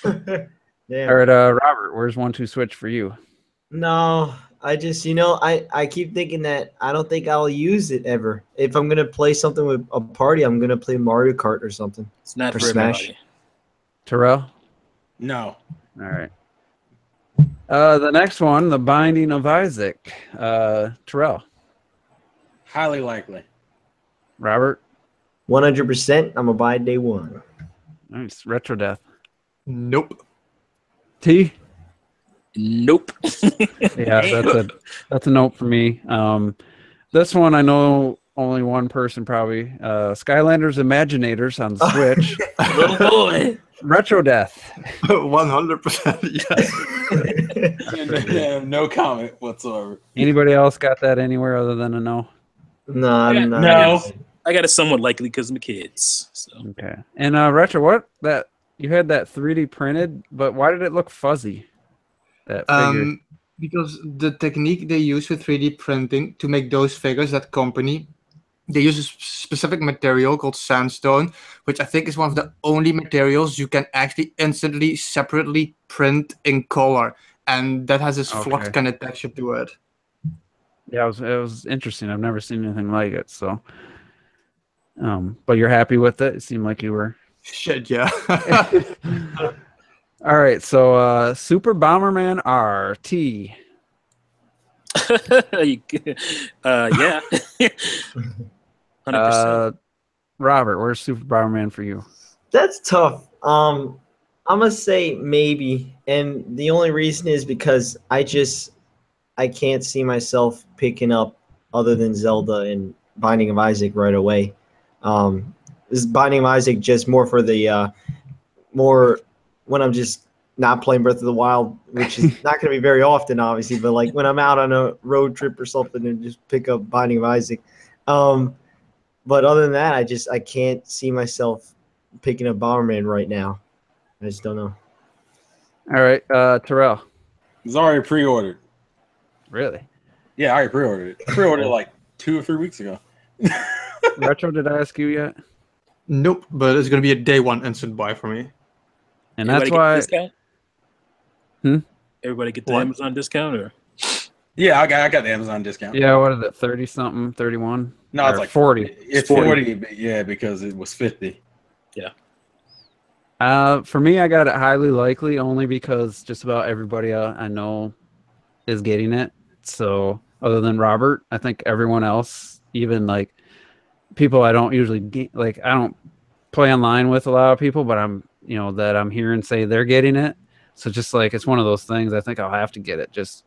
care. Damn. All right, Robert, where's 1-2 Switch for you? No, I just I keep thinking that I don't think I'll use it ever. If I'm gonna play something with a party, I'm gonna play Mario Kart or something. It's not or for Smash. everybody. Terrell. No. All right. The next one, The Binding of Isaac. Terrell. Highly likely. Robert. 100%. I'm gonna buy day one. Nice. Retro Death. Nope. T. Nope. Yeah, that's a nope for me. This one I know only one person probably. Skylanders Imaginators on the Switch. Little boy. Retro Death. 100%. Yes. No comment whatsoever. Anybody else got that anywhere other than a no? No, I'm not. No. I got it somewhat likely because of my kids. So. Okay. And Retro, what that you had that 3D printed, but why did it look fuzzy? That figure. Because the technique they use with 3D printing to make those figures, that company, they use a specific material called sandstone, which I think is one of the only materials you can actually instantly, separately print in color, and that has this flux Okay. kind of texture to it. Yeah, it was interesting. I've never seen anything like it. So, but you're happy with it? It seemed like you were. Shit, yeah. All right, so Super Bomberman RT. Yeah. 100%. Robert, where's Super Bomberman for you? That's tough. I'm gonna say maybe, and the only reason is because I can't see myself picking up other than Zelda and Binding of Isaac right away. Is Binding of Isaac just more for the more when I'm just not playing Breath of the Wild, which is not going to be very often, obviously, but like when I'm out on a road trip or something and just pick up Binding of Isaac. But other than that, I can't see myself picking up Bomberman right now. I just don't know. All right, Terrell. It's already pre-ordered. Really? Yeah, I already pre-ordered it. I pre-ordered it like 2 or 3 weeks ago. Retro, did I ask you yet? Nope, but it's gonna be a day one instant buy for me. And Everybody that's why. get the discount? Hmm? Everybody get the What? Amazon discount, or Yeah, I got the Amazon discount. Yeah, what is it? 30 something, 31? No, it's Or like 40. It's 40. 40, but yeah, because it was 50. For me, I got it highly likely only because just about everybody I know is getting it. So other than Robert, I think everyone else, even like people I don't usually like, I don't play online with a lot of people, but that I'm hearing say they're getting it. So just like it's one of those things. I think I'll have to get it. Just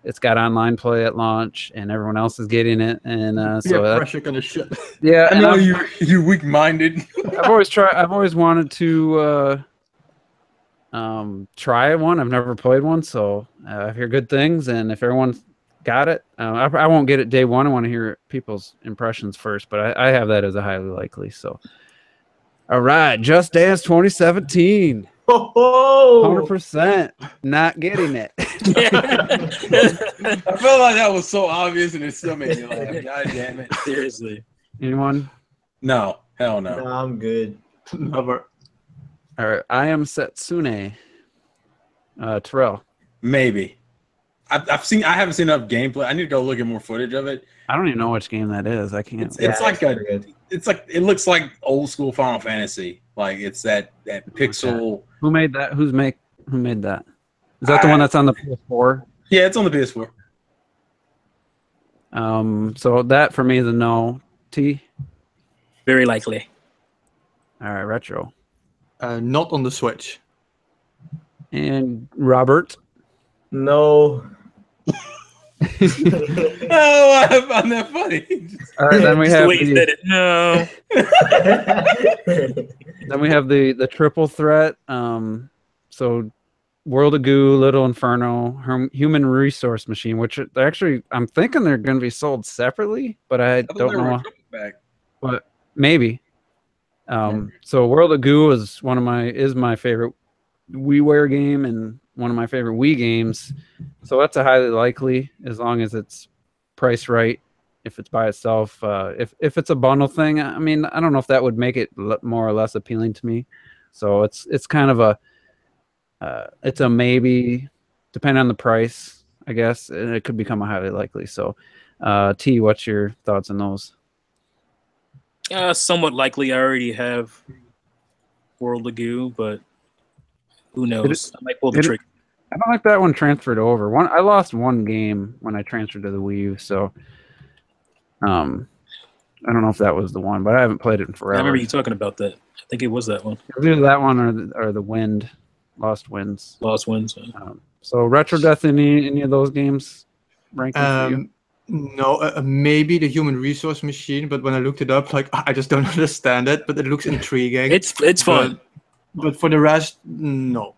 it's got online play at launch, and everyone else is getting it, and so Yeah, pressure kind of shit. yeah. I And know you weak-minded. I've always wanted to try one. I've never played one, so I hear good things. And if everyone's got it, I won't get it day one. I want to hear people's impressions first, but I have that as a highly likely. So, all right, Just Dance 2017, Oh, 100% not getting it. I felt like that was so obvious, and it still made me laugh. God damn it! seriously. Anyone? No, hell no. no, I'm good. Never. All right, I am Setsune. Terrell. Maybe. I haven't seen enough gameplay. I need to go look at more footage of it. I don't even know which game that is. I can't. It's like pretty good. it looks like old school Final Fantasy. Like it's that pixel. Who made that? Who made that? Is that the one that's on the PS4? Yeah, it's on the PS4. So that for me is a no. T. Very likely. All right, Retro. Not on the Switch. And Robert. No. Oh, I found that funny. All right, then we Just the have way he said it. No. then we have the triple threat. So World of Goo, Little Inferno, Human Resource Machine, which actually I'm thinking they're going to be sold separately, but I don't know. But maybe. So World of Goo is my favorite WiiWare game and one of my favorite Wii games. So that's a highly likely as long as it's priced right. If it's by itself, if it's a bundle thing, I mean, I don't know if that would make it more or less appealing to me. So it's kind of it's a maybe, depending on the price, I guess. And it could become a highly likely. So, T, what's your thoughts on those? Somewhat likely. I already have World of Goo, but who knows? I might pull the trick. I don't like that one transferred over. I lost one game when I transferred to the Wii U, so I don't know if that was the one, but I haven't played it in forever. I remember you talking about that. I think it was that one. It was either that one or the Wind, Lost Winds. Lost Winds. So Retro Death, any of those games ranking for you? No, maybe the Human Resource Machine, but when I looked it up, like I just don't understand it, but it looks intriguing. It's fun. But for the rest, no.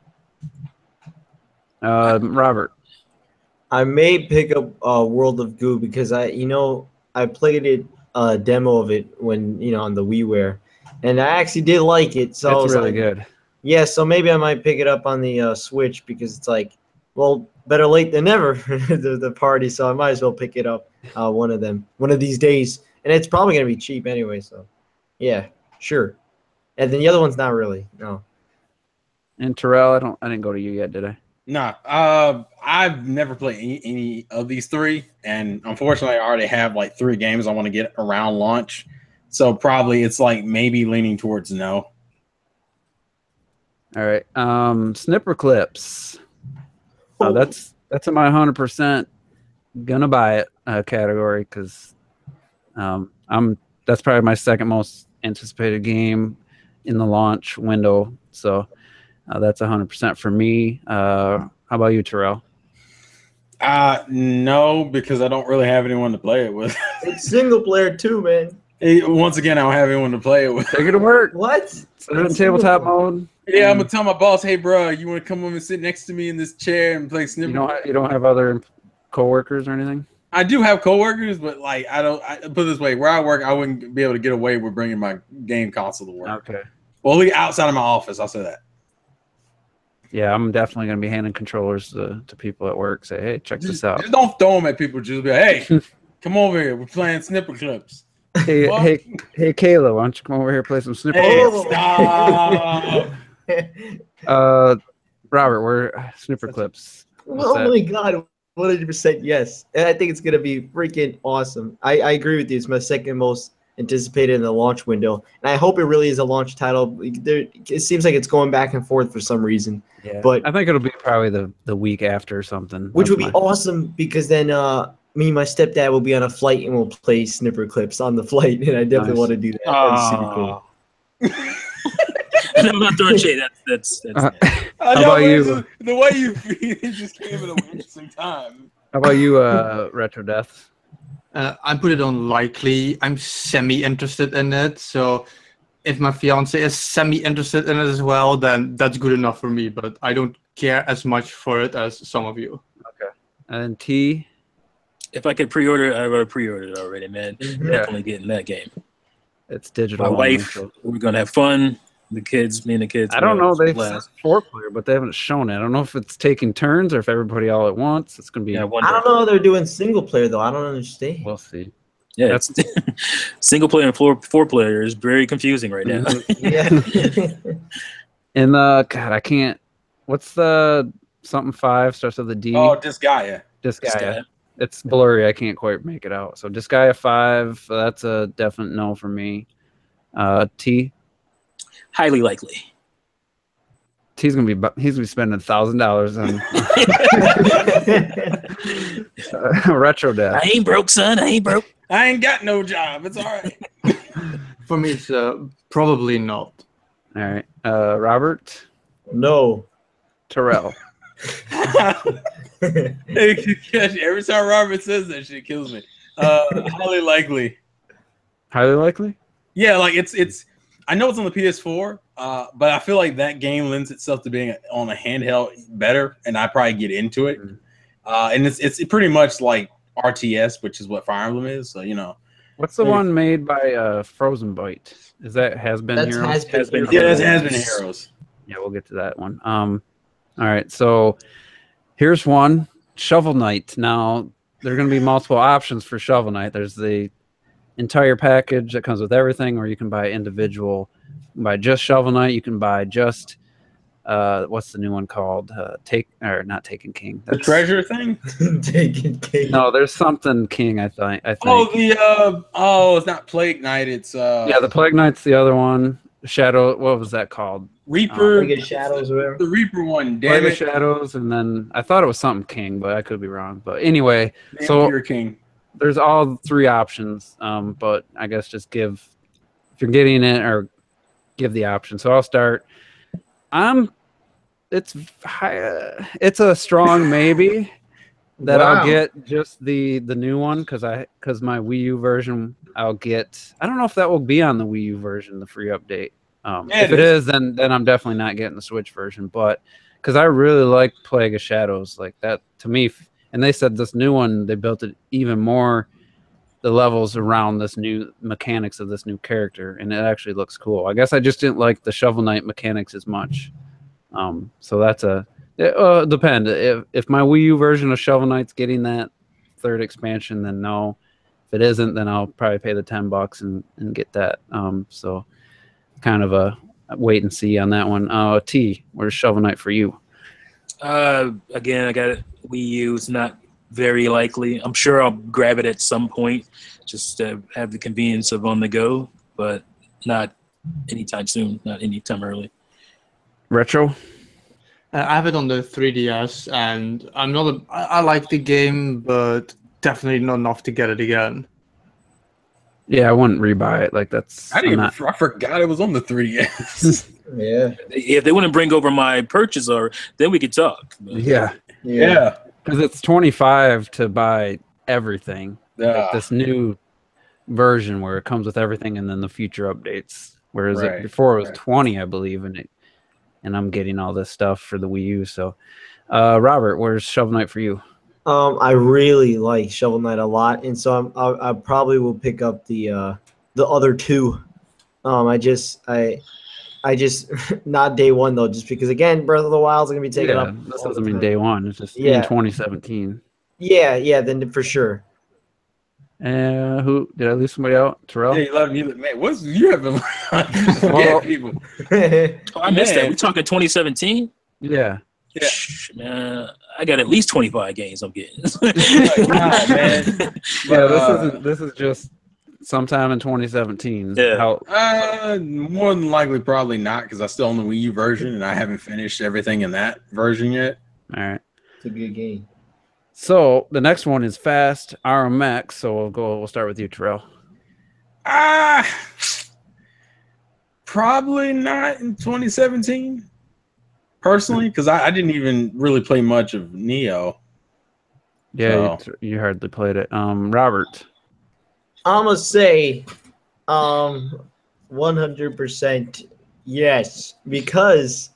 Robert. I may pick up World of Goo because I played it demo of it when on the WiiWare, and I actually did like it. So It's really good. Yeah, so maybe I might pick it up on the Switch because it's like, well, better late than never the party. So I might as well pick it up one of these days. and it's probably gonna be cheap anyway. So, yeah, sure. And then the other one's not really. No. And Terrell, I didn't go to you yet, did I? Nah, I've never played any of these three, and unfortunately, I already have like 3 games I want to get around launch. So probably it's like maybe leaning towards no. All right. Snipper clips. That's in my 100% gonna buy it category because that's probably my second most anticipated game in the launch window. So that's 100% for me. How about you, Terrell? No, because I don't really have anyone to play it with. It's single player too, man. Once again, I don't have anyone to play it with. Take it to work. What? Set it in tabletop mode. Yeah, I'm gonna tell my boss, hey, bro, you want to come over and sit next to me in this chair and play Snipper? You don't have other coworkers or anything? I do have coworkers, but like I put it this way, where I work, I wouldn't be able to get away with bringing my game console to work. Okay. Well, at least outside of my office, I'll say that. Yeah, I'm definitely going to be handing controllers to people at work. Say, hey, check this out. Just don't throw them at people. Just be like, hey, come over here. We're playing Snipper clips. Hey, hey, Kayla, why don't you come over here and play some Snipper Hey, clips? stop. Robert, we're Snipper clips. Oh my god, 100% yes. And I think it's gonna be freaking awesome. I agree with you. It's my second most anticipated in the launch window, and I hope it really is a launch title. It seems like it's going back and forth for some reason. Yeah, but I think it'll be probably the week after or something. Which would be awesome because then me and my stepdad will be on a flight and we'll play Snipper clips on the flight, and I definitely want to do that. That's super cool. I'm not throwing shade. That's how about you? The way you feel it just came at an interesting time. How about you, Retro Death? I put it on likely. I'm semi-interested in it, so if my fiance is semi-interested in it as well, then that's good enough for me. But I don't care as much for it as some of you. Okay. And T? If I could pre-order, I would have pre-ordered it already, man. Definitely getting that game. It's digital. My wife, we're gonna have fun. The kids, me and the kids. I don't know. They've said 4-player, but they haven't shown it. I don't know if it's taking turns or if everybody all at once. It's gonna be. I don't know. They're doing single player though. I don't understand. We'll see. Yeah, that's single player and 4-player is very confusing right now. Yeah. And God, I can't. What's the something 5 starts with a D? Oh, Disgaea. Disgaea. It's blurry. I can't quite make it out. So Disgaea 5. That's a definite no for me. T. Highly likely. He's gonna be spending $1,000 on Retro Death. I ain't broke, son. I ain't broke. I ain't got no job. It's all right. For me, it's probably not. All right, Robert. No. Terrell. Every time Robert says that, shit kills me. Highly likely. Highly likely. Yeah, like it's. I know it's on the PS4, but I feel like that game lends itself to being on a handheld better, and I probably get into it. And it's pretty much like RTS, which is what Fire Emblem is. So What's the one made by Frozen Byte? Is that Has Been Heroes? Yeah, it has been Heroes. Yeah, we'll get to that one. All right, so here's one, Shovel Knight. Now there are going to be multiple options for Shovel Knight. There's the entire package that comes with everything, or you can buy individual. You can buy just Shovel Knight. You can buy just what's the new one called? Not Taken King. The treasure thing. Taken King. No, there's something King. I think. Oh, it's not Plague Knight. It's yeah, the Plague Knight's the other one. Shadow. What was that called? Reaper. Shadows, whatever. The Reaper one. Damn Plague of it. Shadows, and then I thought it was something King, but I could be wrong. But anyway, Vampire King. There's all 3 options, but I guess just if you're getting it, or give the option. So I'll start. It's a strong maybe that I'll get just the new one because my Wii U version I'll get. I don't know if that will be on the Wii U version, the free update. If it is, then I'm definitely not getting the Switch version. But because I really like Plague of Shadows, like that to me. And they said this new one, they built it even more, the levels around this new mechanics of this new character, and it actually looks cool. I guess I just didn't like the Shovel Knight mechanics as much. So that's depend. If my Wii U version of Shovel Knight's getting that 3rd expansion, then no. it isn't, then I'll probably pay the $10 and get that. So kind of a wait and see on that one. T, where's Shovel Knight for you? Again, I got it. Wii U is not very likely. I'm sure I'll grab it at some point, just to have the convenience of on the go, but not anytime soon, not anytime early. Retro? I have it on the 3DS, and I'm not. I like the game, but definitely not enough to get it again. Yeah, I wouldn't rebuy it. Like that's. I forgot it was on the 3DS. Yeah. If they wouldn't bring over my purchase, or then we could talk. But, Yeah, because it's $25 to buy everything. Like this new version where it comes with everything and then the future updates. Whereas before it was 20, I believe, and I'm getting all this stuff for the Wii U. So, Robert, where's Shovel Knight for you? I really like Shovel Knight a lot, and so I probably will pick up the other two. I just not day one though, just because again, Breath of the Wild is gonna be taken up. This doesn't mean day one. It's just in 2017. Yeah, then for sure. Who did I lose somebody out? Terrell? Yeah, you love me, man. What's you having people? I missed that. We talking 2017? Yeah. Man, I got at least 25 games I'm getting. God, man. Yeah, this is just sometime in 2017. Yeah. More than likely, probably not, because I still own the Wii U version and I haven't finished everything in that version yet. All right. It's a good game. So the next one is Fast RMX. So we'll start with you, Terrell. Probably not in 2017. Personally, because I didn't even really play much of Neo. Yeah, so. You hardly played it. Robert. I'm gonna say 100% yes, because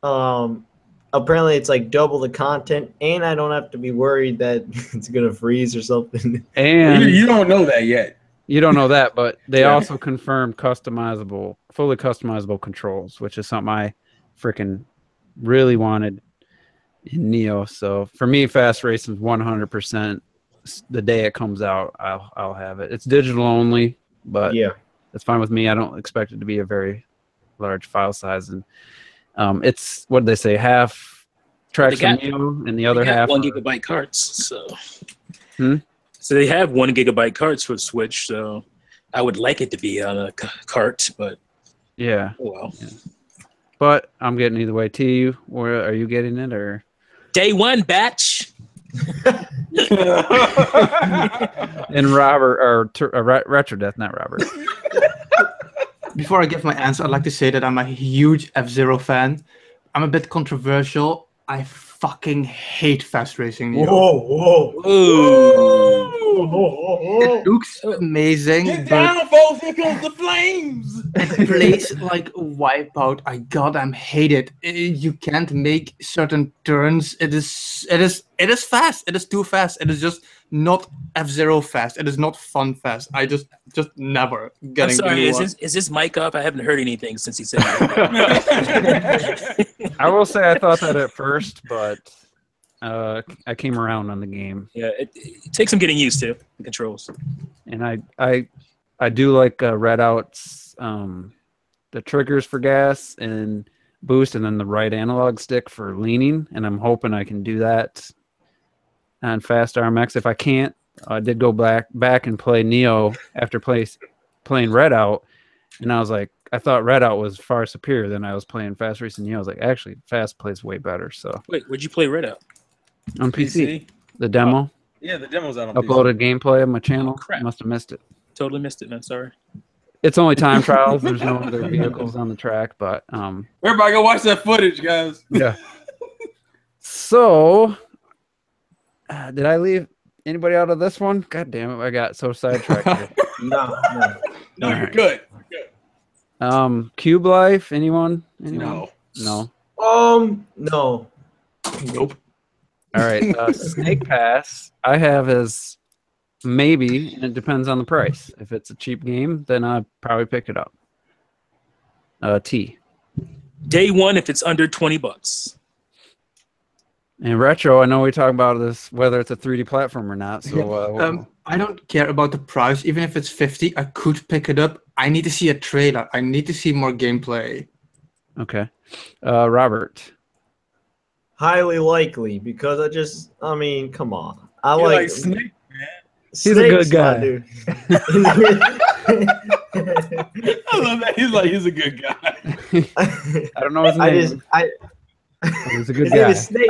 apparently it's like double the content, and I don't have to be worried that it's gonna freeze or something. And you don't know that yet. You don't know that, but they also confirmed fully customizable controls, which is something I freaking really wanted in Neo. So for me, Fast Racing is 100%. The day it comes out, I'll have it. It's digital only, but it's fine with me. I don't expect it to be a very large file size, and it's what did they say, half tracks from Neo and the other half 1 gigabyte carts. So they have 1 gigabyte carts for Switch. So I would like it to be on a cart, but yeah. Oh well. Yeah. But I'm getting either way. T, or are you getting it or day one batch? And Robert or Retro Death, not Robert. Before I give my answer, I'd like to say that I'm a huge F-Zero fan. I'm a bit controversial. I fucking hate fast racing. Whoa. It looks amazing. Get down, folks! Here comes the flames. It plays like Wipeout. I goddamn hate it. You can't make certain turns. It is fast. It is too fast. It is just not F-Zero fast. It is not fun fast. I just never getting. I'm sorry. Is this mic up? I haven't heard anything since he said that. I will say I thought that at first, but I came around on the game. Yeah, it takes some getting used to the controls. And I do like Redout's the triggers for gas and boost, and then the right analog stick for leaning. And I'm hoping I can do that on Fast RMX. If I can't, I did go back and play Neo after playing Redout, and I was like, I thought Redout was far superior than I was playing Fast Racing Neo. I was like, actually, Fast plays way better. So wait, where'd you play Redout? On PC. The demo. Yeah, the demo's out on Uploaded PC. gameplay on my channel. Oh, crap. Must have missed it. Totally missed it, man. Sorry. It's only time trials. There's no other vehicles on the track, but everybody go watch that footage, guys. Yeah. So, did I leave anybody out of this one? God damn it! I got so sidetracked here. No, you're good. Cube Life. Anyone? No. No. No. Nope. All right. Snake Pass. I have as maybe, and it depends on the price. If it's a cheap game, then I'd probably pick it up. T. Day one if it's under $20. And retro, I know we talk about this whether it's a 3D platform or not. So I don't care about the price, even if it's 50. I could pick it up. I need to see a trailer. I need to see more gameplay. okay, Robert. Highly likely, because I mean, come on. I You like Snake, man. He's a good guy. dude. I love that. He's a good guy. I don't know his name. He's a good His name guy. is Snake.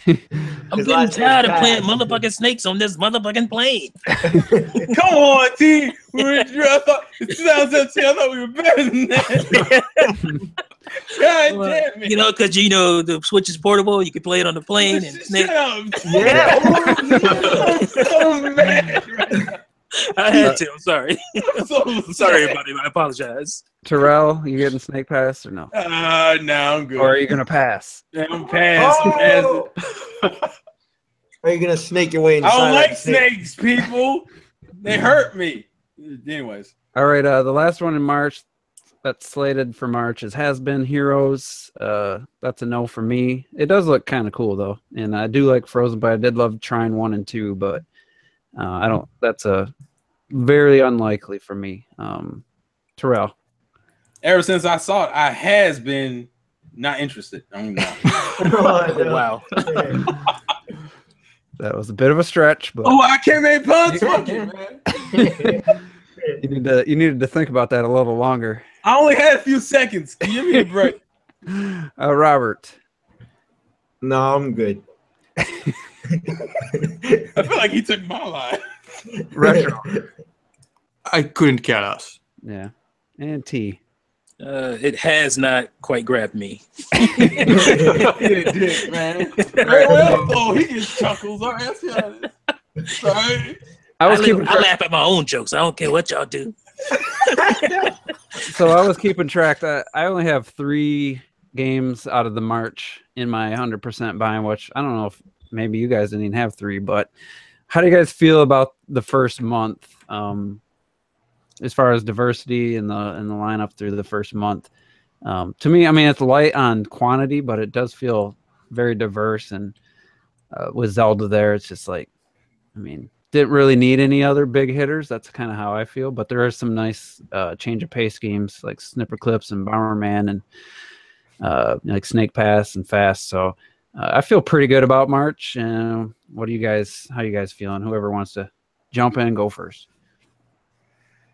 I'm His getting last tired of name's playing Pat. motherfucking snakes on this motherfucking plane. Come on, T. I thought it's 2017. I thought we were better than that. God damn it. You know, because the Switch is portable. You can play it on the plane. And snake. Shut up. Yeah. I'm so mad right now. I had to. I'm sorry. I'm so Sorry, sad. everybody. I apologize. Terrell, you getting Snake Pass or no? No, I'm good. Or are you gonna pass? I'm past. Oh! Are you gonna snake your way inside? I don't like that snake? snakes, people. They hurt me. Anyways, All right, the last one in March that's slated for March has been Heroes. That's a no for me. It does look kind of cool though, and I do like Frozen, but I did love trying 1 and 2, but I don't. That's a very unlikely for me. Terrell. ever since I saw it, I has been not interested. I'm not. Oh, no. Wow. That was a bit of a stretch, but Oh, I can't make puns. Fuck it, man. you needed to think about that a little longer. I only had a few seconds. Give me a break. Robert. No, I'm good. I feel like he took my line. Retro. I couldn't care less. Yeah. And T. It has not quite grabbed me. It did, man. Very well, though. He gets chuckles. All right, I see how it is. Sorry. I was I keeping laugh at my own jokes. I don't care what y'all do. So I was keeping track that I only have 3 games out of the March in my 100% buying, which I don't know if maybe you guys didn't even have 3, but how do you guys feel about the first month as far as diversity in the lineup through the first month? To me, I mean, it's light on quantity, but it does feel very diverse, and with Zelda there, it's just like, I mean, didn't really need any other big hitters. That's kind of how I feel. But there are some nice change of pace games like Snipper Clips and Bomberman and like Snake Pass and Fast. So I feel pretty good about March. How you guys feeling? Whoever wants to jump in, go first.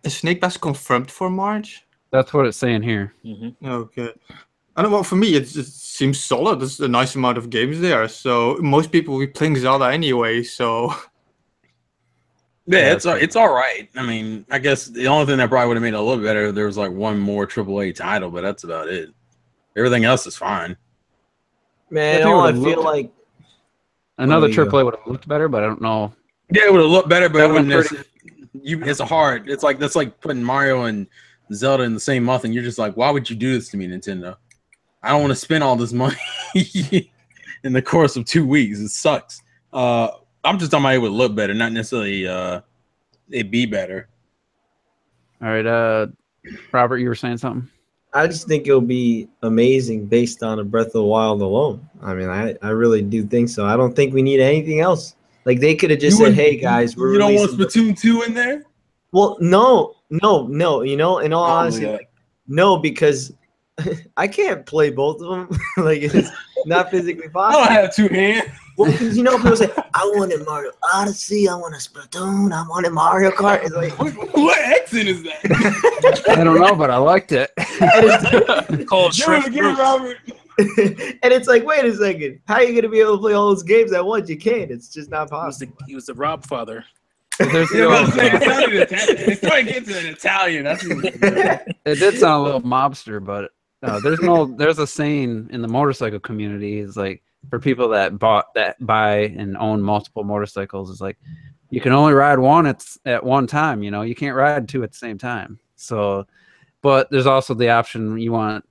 Is Snake Pass confirmed for March? That's what it's saying here. Mm-hmm. Okay. I don't know. For me, it seems solid. There's a nice amount of games there. So most people will be playing Zelda anyway. So Yeah, it's all right. I mean, I guess the only thing that probably would have made it a little better, there was like one more AAA title, but that's about it. Everything else is fine. Man, I all I think it feel would've like Another there you go. AAA would have looked better, but I don't know. Yeah, it would have looked better, but it That wouldn't went necessarily. It's hard. It's like that's like putting Mario and Zelda in the same month, and you're just like, why would you do this to me, Nintendo? I don't want to spend all this money in the course of 2 weeks. It sucks. I'm just talking about it would look better, not necessarily it be better. All right, Robert, you were saying something? I just think it'll be amazing based on a Breath of the Wild alone. I mean, I really do think so. I don't think we need anything else. Like they could have just said, "Hey guys, we're you don't want releasing Splatoon 2 in there." Well, no. You know, in all honesty, yeah. like, no, because I can't play both of them. Like it's not physically I possible. don't have 2 hands. Well, because people say, I wanted Mario Odyssey, I want a Splatoon, I wanted Mario Kart. It's like, What accent is that? I don't know, but I liked it. Called Do it Shrimp again, Fruit. Robert. and it's like, wait a second, how are you gonna be able to play all those games at once? You can't. It's just not possible. He was the Rob father. There's Yeah, no, but it started getting to an Italian. That's it did sound a little mobster, but there's a saying in the motorcycle community is like for people that buy and own multiple motorcycles is like you can only ride one at one time, you can't ride 2 at the same time. So but there's also the option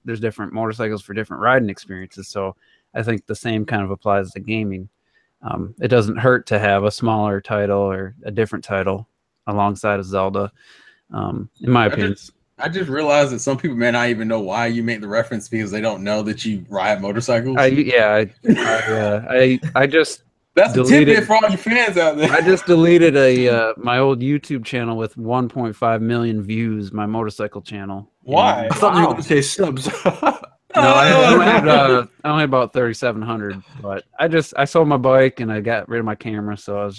there's different motorcycles for different riding experiences. So I think the same kind of applies to gaming. It doesn't hurt to have a smaller title or a different title alongside of Zelda, in my opinion. I just realized that some people may not even know why you make the reference because they don't know that you ride motorcycles. I just That's a deleted. tidbit for all you fans out there. I just deleted my old YouTube channel with 1.5 million views. My motorcycle channel. Why? I thought you were going to say subs. No, I only had about 3,700. But I sold my bike and I got rid of my camera, so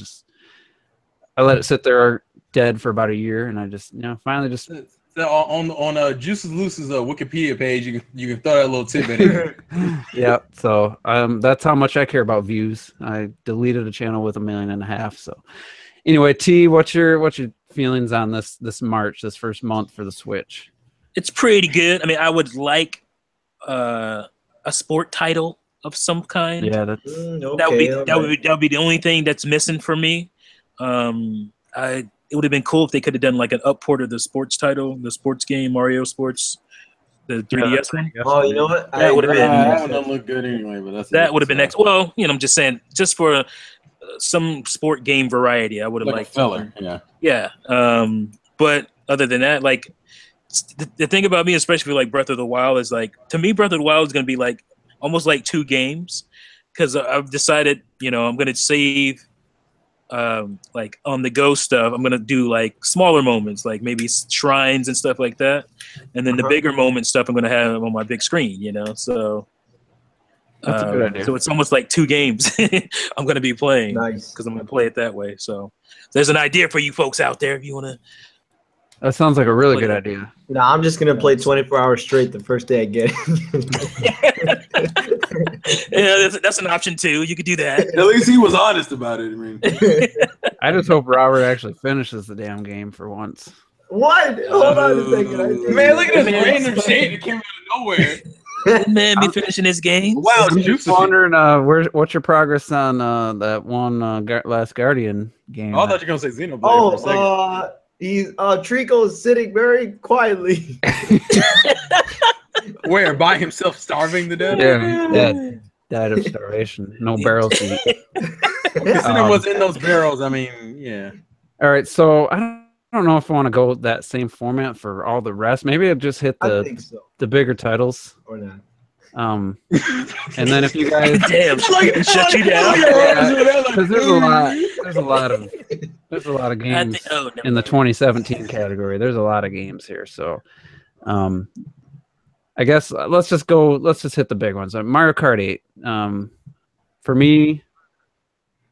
I let it sit there dead for about a year, and I just finally just. So on Juices Loose's Wikipedia page, you can throw that little tidbit in. Yeah, so that's how much I care about views. I deleted a channel with 1.5 million. So anyway, T, what's your feelings on this March, this first month for the Switch? It's pretty good. I mean, I would like a sport title of some kind. Yeah, that would be the only thing that's missing for me. It would have been cool if they could have done like an upport of the sports title, the sports game, Mario Sports, the 3DS one. Oh, you know what? That would have been. That would look good anyway, but that would have been next. Well, I'm just saying, just for some sport game variety, I would have liked. Filler, yeah. But other than that, like the thing about me, especially like Breath of the Wild, is like to me, Breath of the Wild is going to be like almost like 2 games because I've decided, I'm going to save. Like on the go stuff, I'm gonna do like smaller moments, like maybe shrines and stuff like that, and then the bigger moment stuff I'm gonna have on my big screen. So that's a good idea. So it's almost like 2 games I'm gonna be playing. Nice, because I'm gonna play it that way. So there's an idea for you folks out there if you wanna. That sounds like a really good idea. No, I'm just gonna play 24 hours straight the first day I get it. Yeah, that's an option too. You could do that. At least he was honest about it. I mean, I just hope Robert actually finishes the damn game for once. What? Hold on a second. Man, look at this random shit that came out of nowhere. Man, be finishing this game. Wow, I'm just wondering, what's your progress on that one Last Guardian game? Oh, I thought you were gonna say Xenoblade for a second. Trico's sitting very quietly. Where? By himself starving to death? Yeah, died of starvation. No barrel seat. Considering what's in those barrels, I mean, yeah. All right, so I don't know if I want to go with that same format for all the rest. Maybe I'll just hit the bigger titles. Or not. And then if you guys shut you down. Because there's a lot of games in the 2017 category. There's a lot of games here, so I guess let's just hit the big ones. Mario Kart 8. For me,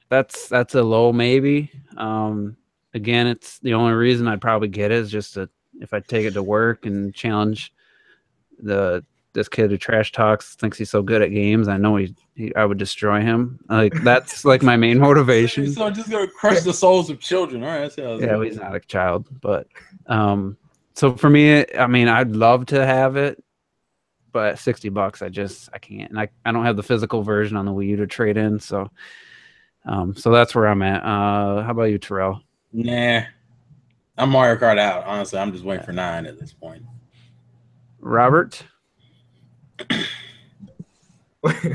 that's a low maybe. Again, it's the only reason I'd probably get it is just if I take it to work and challenge this kid who trash talks, thinks he's so good at games. I know I would destroy him. Like that's like my main motivation. So I'm just gonna crush the souls of children. All right, yeah, he's not a child, but so for me, I mean, I'd love to have it, but at $60, I can't, and I don't have the physical version on the Wii U to trade in. So that's where I'm at. How about you, Terrell? Nah, I'm Mario Kart out. Honestly, I'm just waiting for 9 at this point. Robert? Did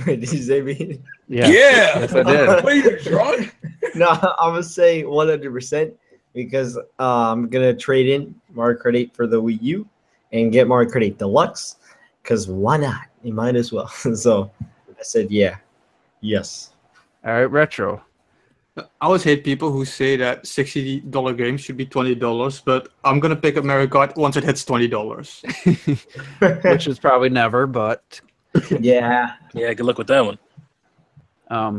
you say me? Yeah. Yes, I did. Wait, you're drunk? No, I'm gonna say 100% because I'm gonna trade in Mario Kart 8 for the Wii U and get Mario Kart 8 Deluxe. Because why not? You might as well. So I said, yes. All right, Retro. I always hate people who say that $60 games should be $20, but I'm gonna pick up Mario Kart once it hits $20. Which is probably never, but yeah. Good luck with that one.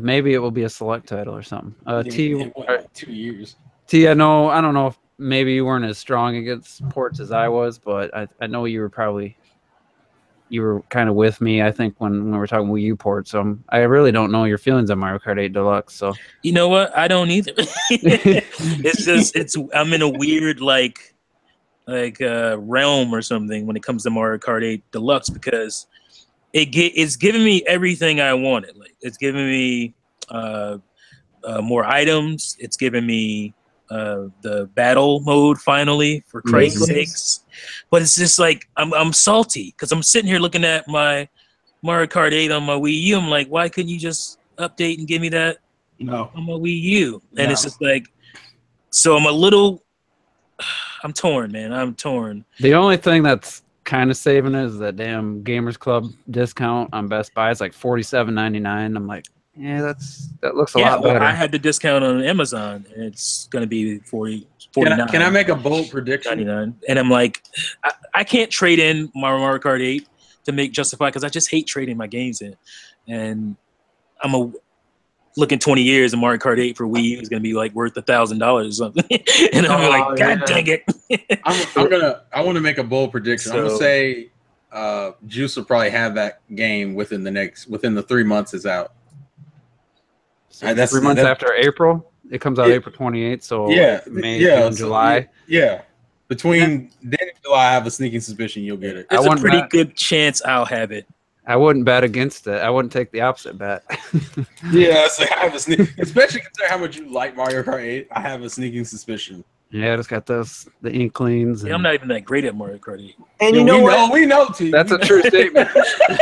Maybe it will be a select title or something. T, 2 years. T, I don't know if maybe you weren't as strong against ports as I was, but I know you were kind of with me, I think, when we were talking Wii U ports. So I really don't know your feelings on Mario Kart 8 Deluxe. So you know what? I don't either. I'm in a weird like realm or something when it comes to Mario Kart 8 Deluxe because it's giving me everything I wanted. Like it's giving me more items. It's giving me the battle mode finally, for Christ's sakes. But it's just like I'm salty because I'm sitting here looking at my Mario Kart 8 on my Wii U. I'm like, why couldn't you just update and give me that on my Wii U? And it's just like, so I'm a little I'm torn, man. I'm torn. The only thing that's kind of saving it is that damn Gamers Club discount on Best Buy. It's like $47.99. I'm like, yeah, that looks a lot well, better. I had the discount on Amazon, and it's going to be 49. Can I make a bold prediction? 99. And I'm like, I can't trade in my Mario Kart 8 to make Justify because I just hate trading my games in. And I'm looking 20 years and Mario Kart 8 for Wii U is going to be like worth $1,000 or something. And I'm like, God dang it. I want to make a bold prediction. I'm going to say Juice will probably have that game within the 3 months it's out. That's 3 months after April. It comes out April 28th, so May, June, July. Yeah. Between then and July, I have a sneaking suspicion you'll get it. There's a pretty good chance I'll have it. I wouldn't bet against it. I wouldn't take the opposite bet. Yeah, so I have especially considering how much you like Mario Kart 8, I have a sneaking suspicion. Yeah, I just got the inklings. Yeah, I'm not even that great at Mario Kart 8. And you know what? We know, T. That's a true statement.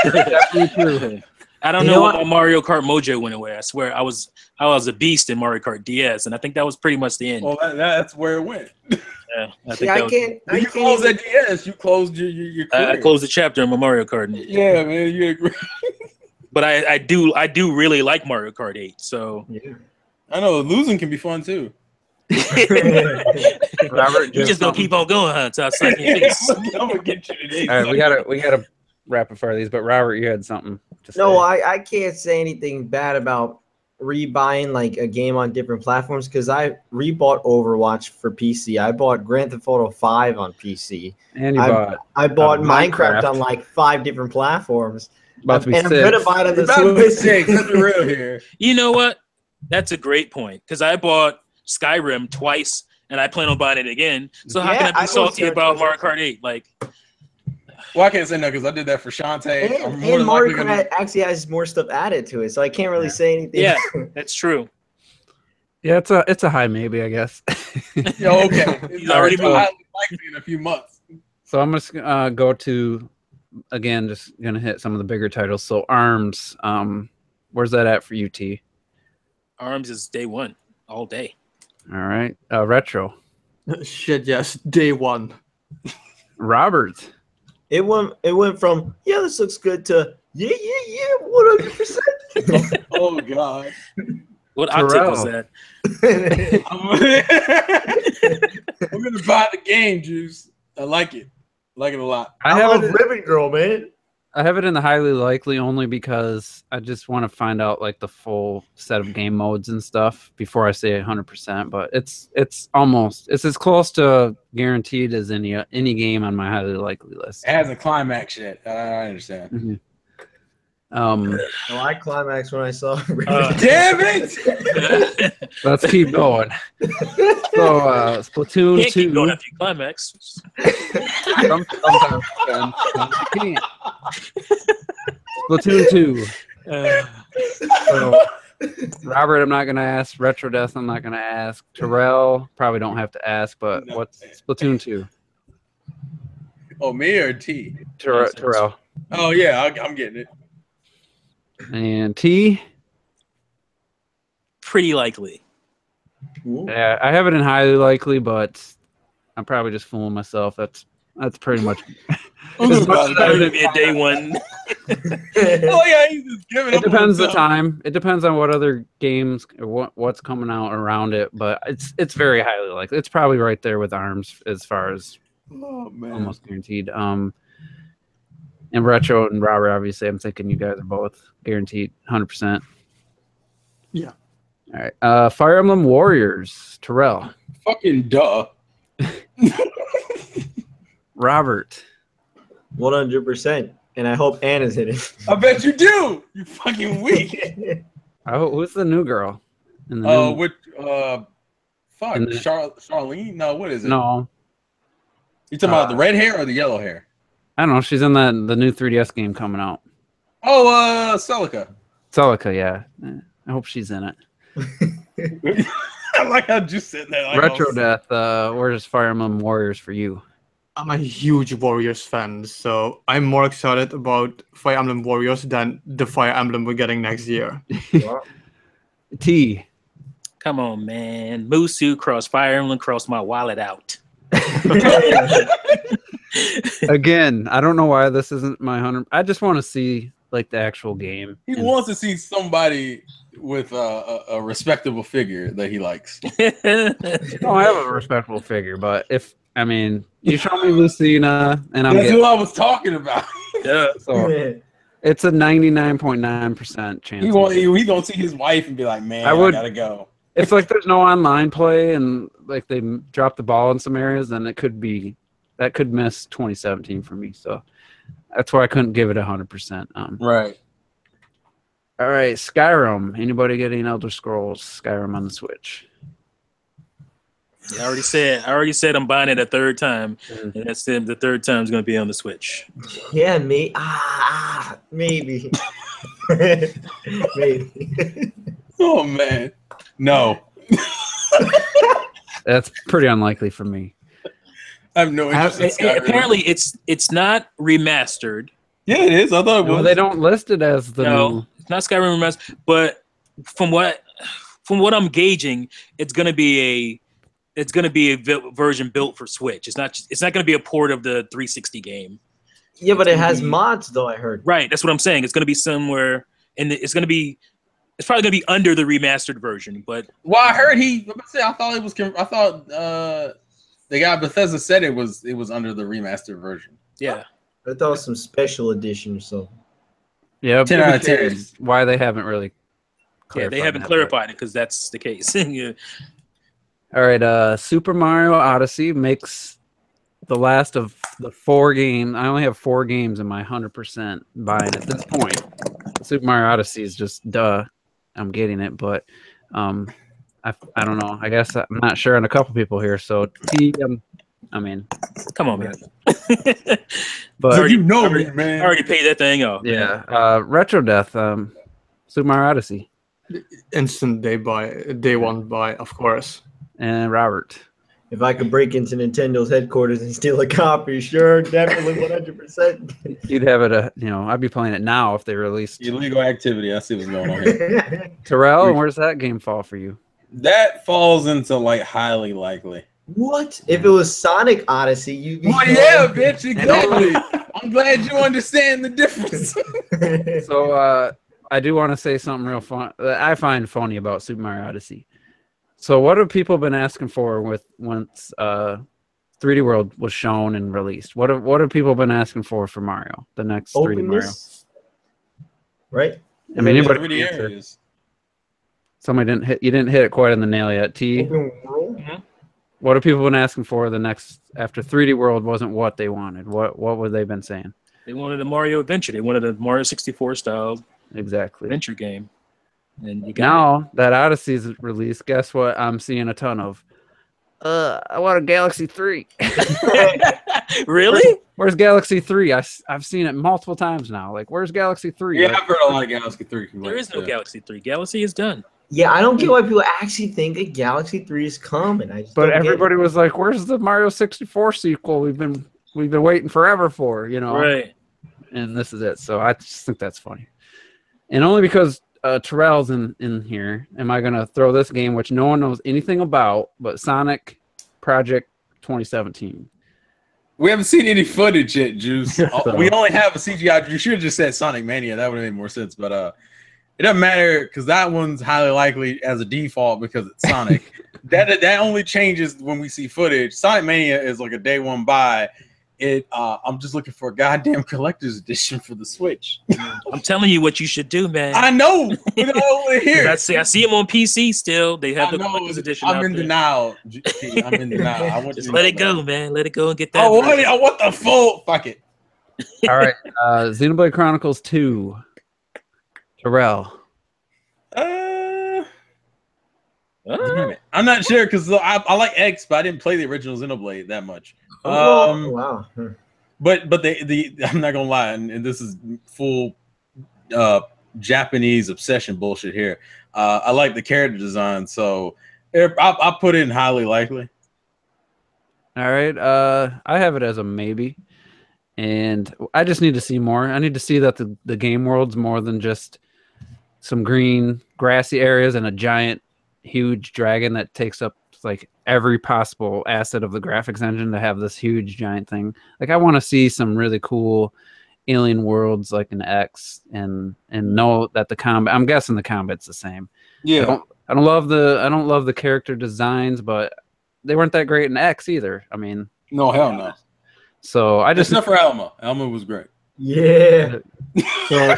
Definitely true. I don't know why Mario Kart Mojo went away. I swear I was a beast in Mario Kart DS, and I think that was pretty much the end. Well, that's where it went. Yeah, I think you closed that DS. You closed your career. I closed the chapter on my Mario Kart. Yeah, man, you agree. But I do really like Mario Kart 8. So I know losing can be fun too. Robert, you just gonna keep on going, huh? Until I slap your face. I'm gonna get you today. All right, we gotta rapid fire these. But Robert, you had something to say. No, I can't say anything bad about rebuying like a game on different platforms because I rebought Overwatch for PC. I bought Grand Theft Auto 5 on PC. And I bought Minecraft on like 5 different platforms. And I'm gonna buy it on the Switch. Let's be real here. You know what? That's a great point because I bought Skyrim twice and I plan on buying it again. So how can I be salty about Mario Kart 8? Like, well, I can't say no because I did that for Shantae. And Mario Kart actually has more stuff added to it, so I can't really say anything. Yeah, that's true. Yeah, it's a high maybe, I guess. Yeah, okay. He's already likely in a few months. So I'm just go to again, just gonna hit some of the bigger titles. So ARMS, where's that at for you, T? ARMS is day 1, all day. All right, Retro. Shit, yes, day 1. Robert. It went from this looks good to 100%. Oh God. What octave was that? I'm gonna buy the game, Juice. I like it. I like it a lot. I love Ribbon Girl, man. I have it in the highly likely only because I just want to find out like the full set of game modes and stuff before I say 100%. But it's as close to guaranteed as any game on my highly likely list. It has a climax yet. I understand. Mm-hmm. I climaxed when I saw damn it! Let's keep going. So Splatoon 2. Keep going after you climax. Sometimes you can't. Splatoon 2. So, Robert, I'm not gonna ask. Retro Death, I'm not gonna ask. Terrell, probably don't have to ask. But what's Splatoon 2? Oh, me or T? Terrell. Oh yeah, I'm getting it. And T? Pretty likely. Yeah, I have it in highly likely, but I'm probably just fooling myself. That's pretty much. It's better to be a day 1. Oh yeah, he's just giving It depends the time. It depends on what other games or what's coming out around it, but it's very highly likely. It's probably right there with ARMS as far as almost guaranteed. And Retro and Robert, obviously, I'm thinking you guys are both guaranteed 100%. Yeah. All right. Fire Emblem Warriors, Terrell. Fucking duh. Robert. 100%. And I hope Anna's in it. I bet you do. You fucking weak. Oh, who's the new girl? Charlene? No, what is it? No. You talking about the red hair or the yellow hair? I don't know. She's in the new 3DS game coming out. Oh, Celica. Celica, yeah. I hope she's in it. I like how you said that. Like Retro Death, where's Fire Emblem Warriors for you? I'm a huge Warriors fan, so I'm more excited about Fire Emblem Warriors than the Fire Emblem we're getting next year. T. Come on, man. Musu cross Fire Emblem cross my wallet out. Again, I don't know why this isn't my 100. I just want to see like the actual game. He wants to see somebody with a respectable figure that he likes. I don't have a respectable figure, but if I mean, you show me Lucina, and I'm That's getting, who I was talking about. Yeah. so it's a 99.9% chance. He gonna see his wife and be like, "Man, I gotta go." If like there's no online play and like they drop the ball in some areas, then that could miss 2017 for me. So that's why I couldn't give it 100%. Right. All right, Skyrim. Anybody getting Elder Scrolls Skyrim on the Switch? Yeah, I already said I'm buying it a third time, and that's the third time is going to be on the Switch. Yeah, maybe. Maybe. Maybe. Oh man, no. That's pretty unlikely for me. I have no interest in Skyrim. Apparently, it's not remastered. Yeah, it is. I thought it was. Well, they don't list it as the new. It's not Skyrim remastered. But from what I'm gauging, it's going to be a version built for Switch. It's not going to be a port of the 360 game. Yeah, but it has mods, though. I heard. Right, that's what I'm saying. It's going to be somewhere, and it's probably going to be under the remastered version. But well, I heard I thought it was. I thought the guy Bethesda said it was under the remastered version. Yeah, I thought it was some special edition or something. Yeah, 10 out of 10. Why they haven't really. Yeah, they haven't clarified it because that's the case. Yeah. All right, Super Mario Odyssey makes the last of the 4 games. I only have 4 games in my 100% buying at this point. Super Mario Odyssey is just duh. I'm getting it, but I don't know. I guess I'm not sure on a couple people here. So I mean, come on, man. But So you know me, man. I already paid that thing off. Yeah, Retro Death, Super Mario Odyssey, Instant day one buy, of course. and Robert. If I could break into Nintendo's headquarters and steal a copy, sure, definitely 100%. You'd have it. I'd be playing it now if they released Illegal activity. I see what's going on here. Terrell. Where's that game fall for you? That falls into like highly likely. What? If it was Sonic Odyssey, you'd be. Oh yeah, bitch! Exactly. I'm glad you understand the difference. So I do want to say something real fun that I find funny about Super Mario Odyssey. So what have people been asking for once 3D World was shown and released? What have people been asking for Mario? The next 3D Mario. Right? I mean, anybody. 3D areas. Somebody you didn't hit it quite on the nail yet. T. Open world? Mhm. What have people been asking for the next after 3D World wasn't what they wanted? What would they been saying? They wanted a Mario adventure. They wanted a Mario 64 style Exactly. adventure game. And you got Now that Odyssey's released, guess what? I'm seeing a ton of. I want a Galaxy 3. it. Really? Where's Galaxy 3? I've seen it multiple times now. Like, where's Galaxy 3? Yeah, Like, I've heard a lot of Galaxy 3. There is no Galaxy 3. Galaxy is done. Yeah, I don't get why people actually think a Galaxy 3 is coming. I just but don't get everybody it. was like, "Where's the Mario 64 sequel? We've been waiting forever for, Right. And this is it." So I just think that's funny, and only because Terrell's in here, am I gonna throw this game, which no one knows anything about, but Sonic Project 2017. We haven't seen any footage yet, Juice. We only have a CGI. You should have just said Sonic Mania. That would have made more sense. But it doesn't matter because that one's highly likely as a default because it's Sonic. that only changes when we see footage. Sonic Mania is like a day one buy. I'm just looking for a goddamn collector's edition for the Switch. I'm telling you what you should do, man. I know. We're over here. I see them on PC still. They have the I know. collector's edition. I'm in denial. I'm in denial. I want Just you to let know it go, that. man. Let it go and get that. I want the full. Fuck it. All right, Xenoblade Chronicles 2. Terrell. Damn it. I'm not sure because I like X, but I didn't play the original Xenoblade that much. Wow. But I'm not gonna lie, and this is full Japanese obsession bullshit here. I like the character design, so I'll put it in highly likely. All right, I have it as a maybe, and I just need to see more. I need to see that the game world's more than just some green grassy areas and a giant huge dragon that takes up like every possible asset of the graphics engine to have this huge giant thing. Like I want to see some really cool alien worlds like an X and know that the combat, I'm guessing the combat's the same. Yeah. I don't love the character designs, but they weren't that great in X either. I mean, No, hell no. so I just Except for Elma. Elma was great. Yeah. so,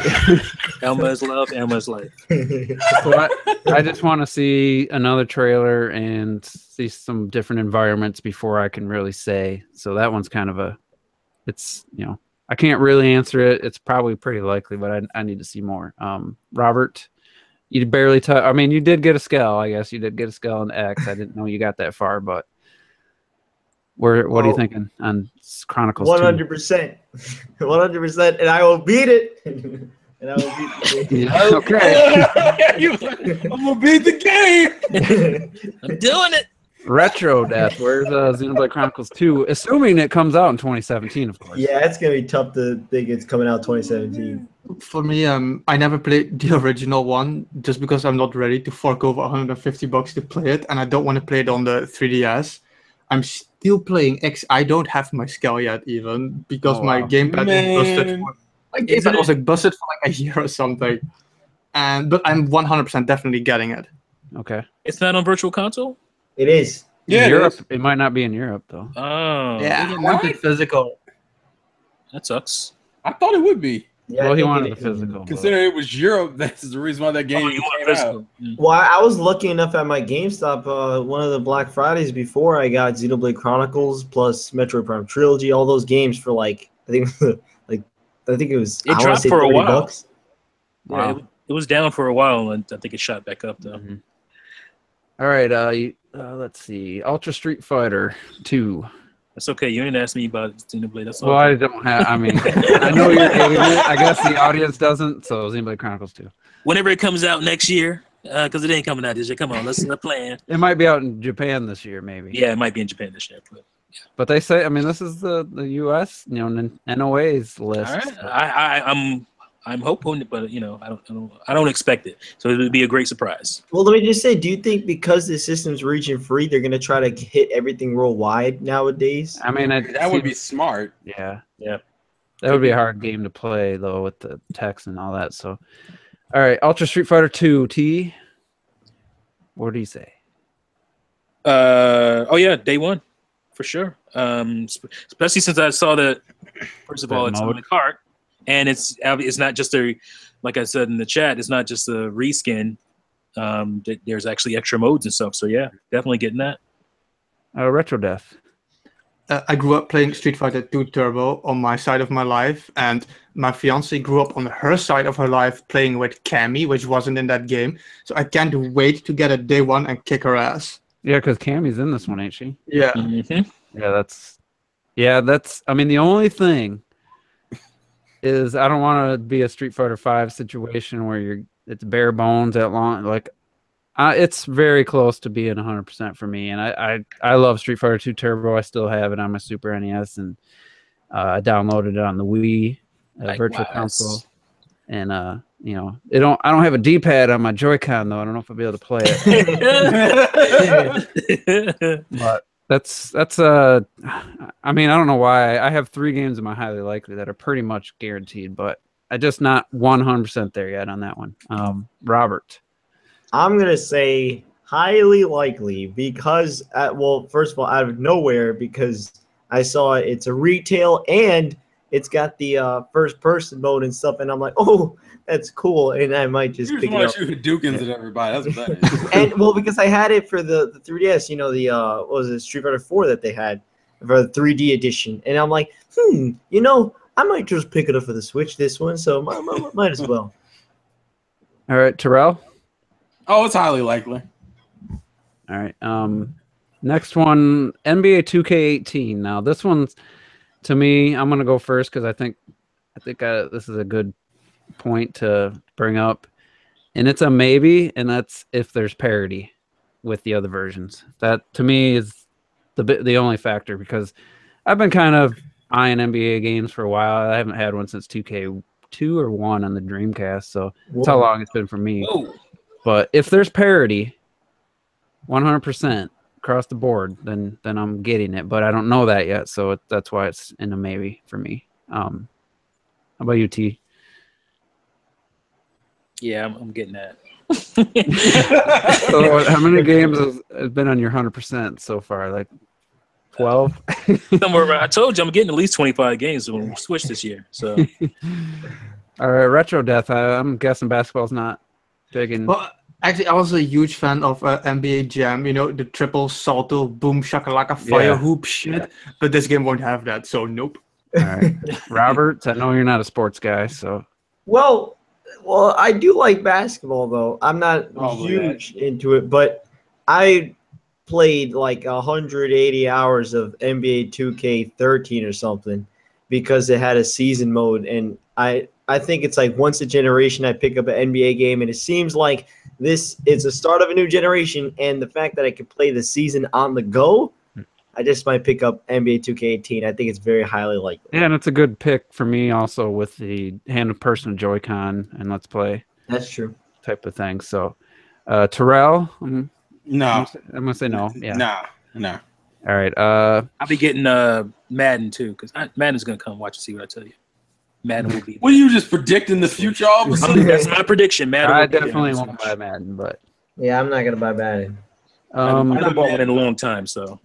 Elma is love, Elma is life. so I just want to see another trailer and see some different environments before I can really say. So that one's kind of it's, you know, I can't really answer it. It's probably pretty likely, but I need to see more. Robert, you barely I mean, you did get a scale, I guess. You did get a scale in X. I didn't know you got that far, but what are you thinking on Chronicles 100%. 100%, and I will beat it. And I will beat the game. Yeah, okay. I'm gonna beat the game. I'm doing it. Retro Death. Where's Xenoblade Chronicles 2? Assuming it comes out in 2017, of course. Yeah, it's gonna be tough to think it's coming out 2017. For me, I never played the original one just because I'm not ready to fork over $150 to play it, and I don't want to play it on the 3DS. I'm still playing X. I don't have my scale yet, even because my gamepad was busted. My gamepad was like busted for like a year or something, but I'm 100% definitely getting it. Okay. It's not on Virtual Console? It is. Yeah, Europe. It might not be in Europe though. Oh. Yeah, I want it physical. That sucks. I thought it would be. Yeah, Well, I he think wanted it the is. physical. Considering it was Europe, that's the reason why that game You want came out. physical. Well, I was lucky enough at my GameStop one of the Black Fridays before I got Xenoblade Chronicles plus Metroid Prime Trilogy, all those games for like I think it was It dropped for a while. $30. Yeah, it was down for a while, and I think it shot back up though. Mhm. All right. Let's see. Ultra Street Fighter 2. That's okay. You didn't ask me about Xenoblade. That's all. Well, I don't have. I mean, I know you're getting it. I guess the audience doesn't. So Xenoblade Chronicles 2. Whenever it comes out next year, because it ain't coming out this year. Come on, let's plan. It might be out in Japan this year, maybe. Yeah, it might be in Japan this year. But they say, I mean, this is the U.S. NOA's list. All right, I'm hoping, but I don't expect it. So it would be a great surprise. Well, let me just say, do you think because the system's region free, they're gonna try to hit everything worldwide nowadays? I mean, That would be smart. Yeah. Yeah. That would be a hard game to play though with the text and all that. So, all right, Ultra Street Fighter 2. T. What do you say? Oh yeah, day one, for sure. Especially since I saw that. First of all, it's on the cart, and it's not just like I said in the chat, it's not just a reskin. There's actually extra modes and stuff. So yeah, definitely getting that. Retro Death. I grew up playing Street Fighter 2 Turbo on my side of my life, and my fiance grew up on her side of her life playing with Cammy, which wasn't in that game. So I can't wait to get it day one and kick her ass. Yeah, because Cammy's in this one, ain't she? Yeah. Mm-hmm. Yeah, that's. I mean, the only thing is I don't want to be a Street Fighter 5 situation where it's bare bones at long. Like, it's very close to being 100% for me, and I love Street Fighter 2 Turbo. I still have it on my Super NES, and I downloaded it on the Wii Virtual Console, and I don't have a D-pad on my Joy-Con though. I don't know if I'll be able to play it. But that's I mean, I don't know why. I have 3 games in my highly likely that are pretty much guaranteed, but I just not 100% there yet on that one. Robert. I'm going to say highly likely because, first of all, out of nowhere, because I saw it's a retail and it's got the first-person mode and stuff, and I'm like, oh, that's cool, and I might just pick it up. You shoot Dukins at everybody. That's what that is. And, because I had it for the 3DS, what was it, Street Fighter 4 that they had for the 3D edition, and I'm like, I might just pick it up for the Switch, this one, so might as well. All right, Terrell. Oh, it's highly likely. All right. Next one, NBA 2K18. Now, this one's, to me, I'm going to go first because I think this is a good point to bring up. And it's a maybe, and that's if there's parity with the other versions. That, to me, is the only factor because I've been kind of eyeing NBA games for a while. I haven't had one since 2K2 or 1 on the Dreamcast, so that's how long it's been for me. Whoa. But if there's parity, 100%, across the board, then I'm getting it. But I don't know that yet, so that's why it's in a maybe for me. How about you, T? Yeah, I'm getting that. So how many games has been on your 100% so far? Like 12? Somewhere around, I told you I'm getting at least 25 games when we switch this year. So All right, Retro Death. I'm guessing basketball's not big in. Well, actually, I was a huge fan of NBA Jam. You know, the triple salto, boom shakalaka, fire Yeah. hoop shit. But this game won't have that, so nope. All right, Robert. I know you're not a sports guy, so Well, I do like basketball though. I'm not Probably huge into it, but I played like 180 hours of NBA 2K13 or something because it had a season mode, and I think it's like once a generation I pick up an NBA game, and it seems like this is the start of a new generation, and the fact that I can play the season on the go, I just might pick up NBA 2K18. I think it's very highly likely. yeah, and it's a good pick for me also with the hand of person Joy-Con and Let's Play That's true. type of thing. So, Terrell, No, I'm gonna say no. Yeah. no. All right. I'll be getting Madden too, because Madden's gonna come. Watch and see what I tell you. Madden will be. What are you just predicting the future all of a sudden? That's my prediction. Madden. I will be definitely there. won't buy Madden, but Yeah, I'm not gonna buy Madden. I haven't bought one in a long time, so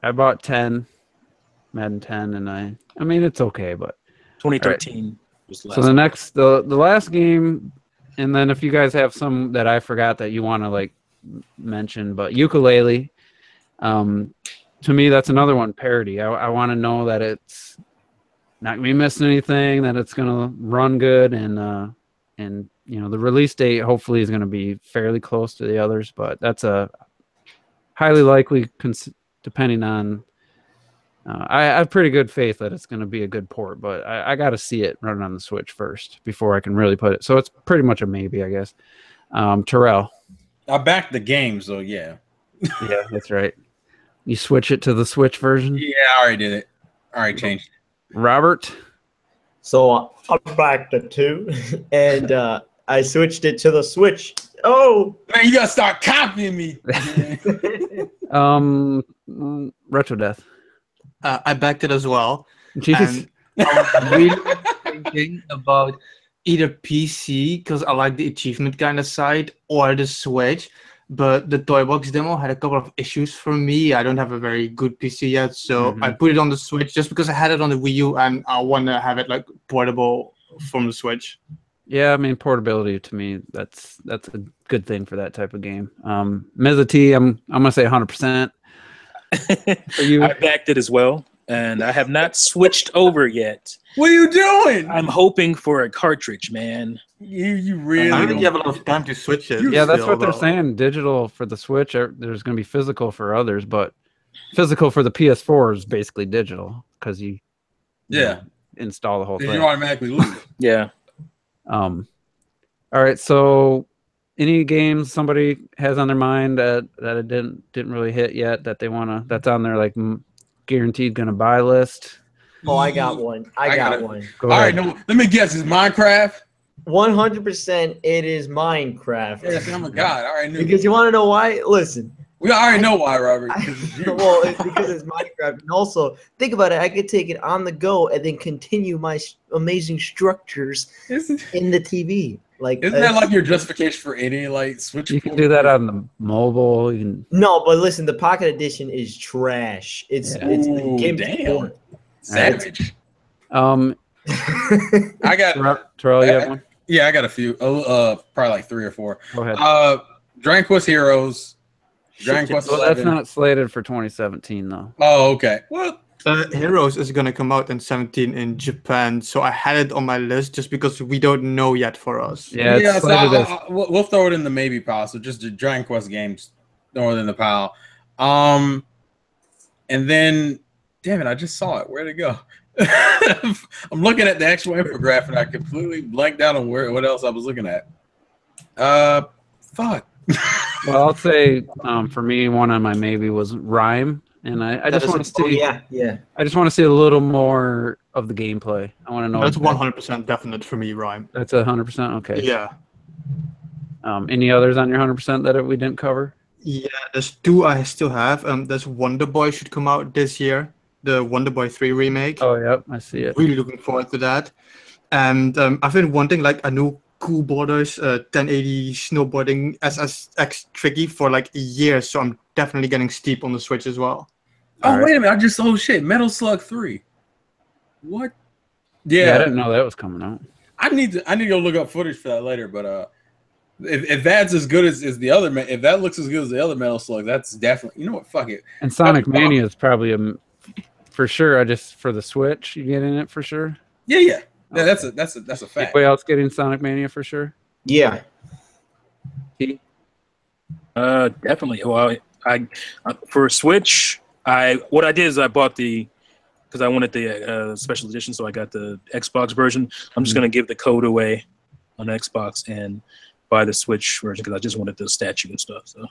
I bought 10, Madden 10, and I mean it's okay, but 2013 was the last. so the last game, and then if you guys have some that I forgot that you want to like mention, but ukulele, to me that's another one parody. I want to know that it's not gonna be missing anything, that it's gonna run good, and you know the release date hopefully is gonna be fairly close to the others, but that's a highly likely depending on. I have pretty good faith that it's going to be a good port, but I got to see it running on the Switch first before I can really put it. So it's pretty much a maybe, I guess. Terrell. I backed the game, so yeah. Yeah, that's right. You switch it to the Switch version? Yeah, I already did it. I already changed it. Robert? So I backed it too, and I switched it to the Switch. Oh, Man, you gotta start copying me. Retro Death. I backed it as well. Jeez. And I was really thinking about either PC, because I like the achievement kind of side, or the Switch. But the Toy Box demo had a couple of issues for me. I don't have a very good PC yet, so I put it on the Switch just because I had it on the Wii U and I want to have it like portable from the Switch. Yeah, I mean portability to me that's a good thing for that type of game. Meza T, I'm gonna say 100%. For you, I backed it as well, and I have not switched over yet. What are you doing? I'm hoping for a cartridge, man. You really I don't think don't. you have a lot of time to switch it. yeah, that's still, what they're though. saying. Digital for the Switch, there's going to be physical for others, but physical for the PS4 is basically digital because you Yeah. install the whole Then thing. you automatically lose. Yeah. All right. So, any games somebody has on their mind that it didn't really hit yet that they wanna that's on their like guaranteed gonna buy list? oh, I got one. I got it. one. Go All right, ahead. no, let me guess. Is Minecraft? 100%. It is Minecraft. Yes, oh my God. All right, knew. Because you want to know why? Listen. We already know why, Robert. Well, it's because it's Minecraft, and also think about it. I could take it on the go and then continue my amazing structures in the TV. Like, Isn't that like your justification for any like Switch? You can do that on the mobile. You can, no, but listen, the Pocket Edition is trash. It's Ooh, the game. damn. Savage. I got Terrell, you have one? Yeah, I got a few. Probably like 3 or 4. Go ahead. Dragon Quest Heroes. Dragon Quest Well, 11. that's not slated for 2017 though. Oh, okay. Well, Heroes is gonna come out in 17 in Japan, so I had it on my list just because we don't know yet for us. Yeah, it's so slated as we'll throw it in the maybe pile. So just the Dragon Quest games, throw it in the pile. And then, damn it, I just saw it. Where'd it go? I'm looking at the actual infographic and I completely blanked out on what else I was looking at. Fuck. well, I'll say for me, one on my maybe was Rhyme, and I just want to see. Yeah. I just want to see a little more of the gameplay. I want to know. That's 100% definite for me, Rhyme. That's 100%. Okay. Yeah. Any others on your 100% that we didn't cover? Yeah, there's two I still have. There's Wonder Boy should come out this year, the Wonder Boy 3 remake. Oh, yep, I see it. Really looking forward to that. And I've been wanting like a new Cool Borders 1080 snowboarding SSX tricky for like a year, so I'm definitely getting Steep on the Switch as well. Oh, wait a minute! I just shit. Metal Slug 3. What? Yeah, I didn't know that was coming out. I need to go look up footage for that later. But if that's as good as the other, if that looks as good as the other Metal Slug, that's definitely, you know what? Fuck it. And Sonic Mania is probably for sure. I just for the Switch, you get in it for sure. Yeah. Yeah, that's a fact. Anybody else getting Sonic Mania for sure? Yeah. Definitely. Well, I for Switch, what I did is I bought because I wanted the special edition, so I got the Xbox version. I'm just gonna give the code away on Xbox and buy the Switch version because I just wanted the statue and stuff. So.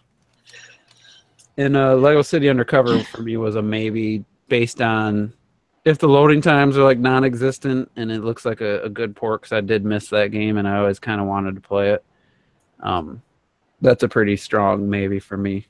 And Lego City Undercover for me was a maybe based on if the loading times are like non-existent and it looks like a good port because I did miss that game and I always kind of wanted to play it. That's a pretty strong maybe for me.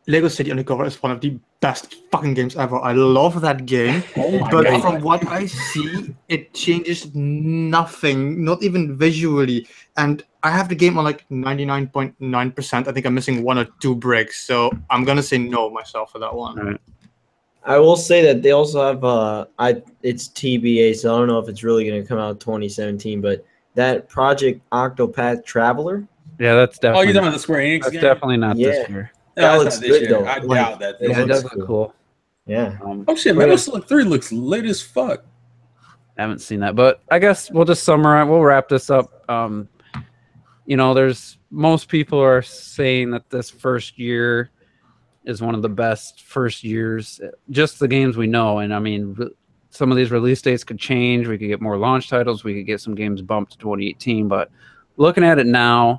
Lego City Undercover is one of the best fucking games ever. I love that game. But from what I see, it changes nothing, not even visually. And I have the game on like 99.9%. I think I'm missing 1 or 2 bricks. So I'm going to say no myself for that one. Right. I will say that they also have it's TBA, so I don't know if it's really going to come out in 2017, but that Project Octopath Traveler. Yeah, that's definitely. Oh, you're talking about the Square Enix game? Definitely not this year. That looks good though. I doubt that. Yeah, it does look cool. Yeah. Oh shit, Metal Slug 3 looks lit as fuck. I haven't seen that, but I guess we'll just summarize. We'll wrap this up. You know, there's most people are saying that this first year is one of the best first years, just the games we know. And I mean, some of these release dates could change. We could get more launch titles. We could get some games bumped to 2018. But looking at it now,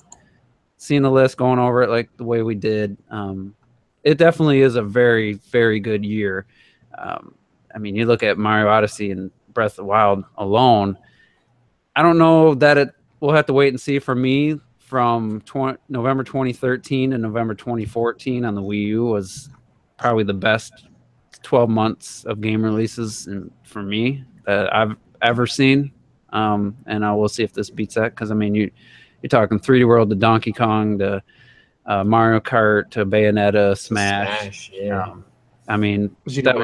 seeing the list, going over it like the way we did, it definitely is a very, very good year. I mean, you look at Mario Odyssey and Breath of the Wild alone. I don't know that we'll have to wait and see. For me, from November 2013 to November 2014 on the Wii U was probably the best 12 months of game releases for me that I've ever seen. And I will see if this beats that, because I mean, you're talking 3D World to Donkey Kong to Mario Kart to Bayonetta, Smash. Yeah. I mean, Xenoblade. that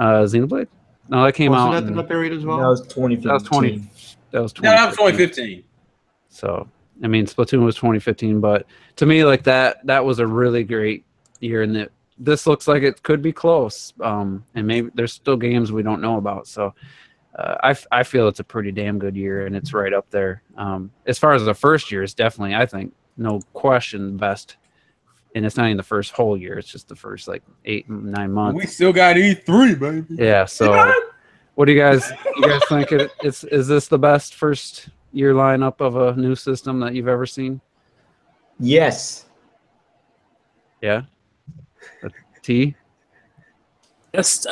was Xenoblade. No, that came out. Wasn't that the period as well? That was 2015. That was 20. No, that was 2015. So I mean, Splatoon was 2015, but to me, like that was a really great year, and this looks like it could be close. And maybe there's still games we don't know about. So I feel it's a pretty damn good year, and it's right up there. As far as the first year, it's definitely, I think, no question, best. And it's not even the first whole year; it's just the first like 8-9 months. We still got E3, baby. Yeah. So, what do you guys think? Is this the best first year lineup of a new system that you've ever seen? Yes. Yeah. T. Yes.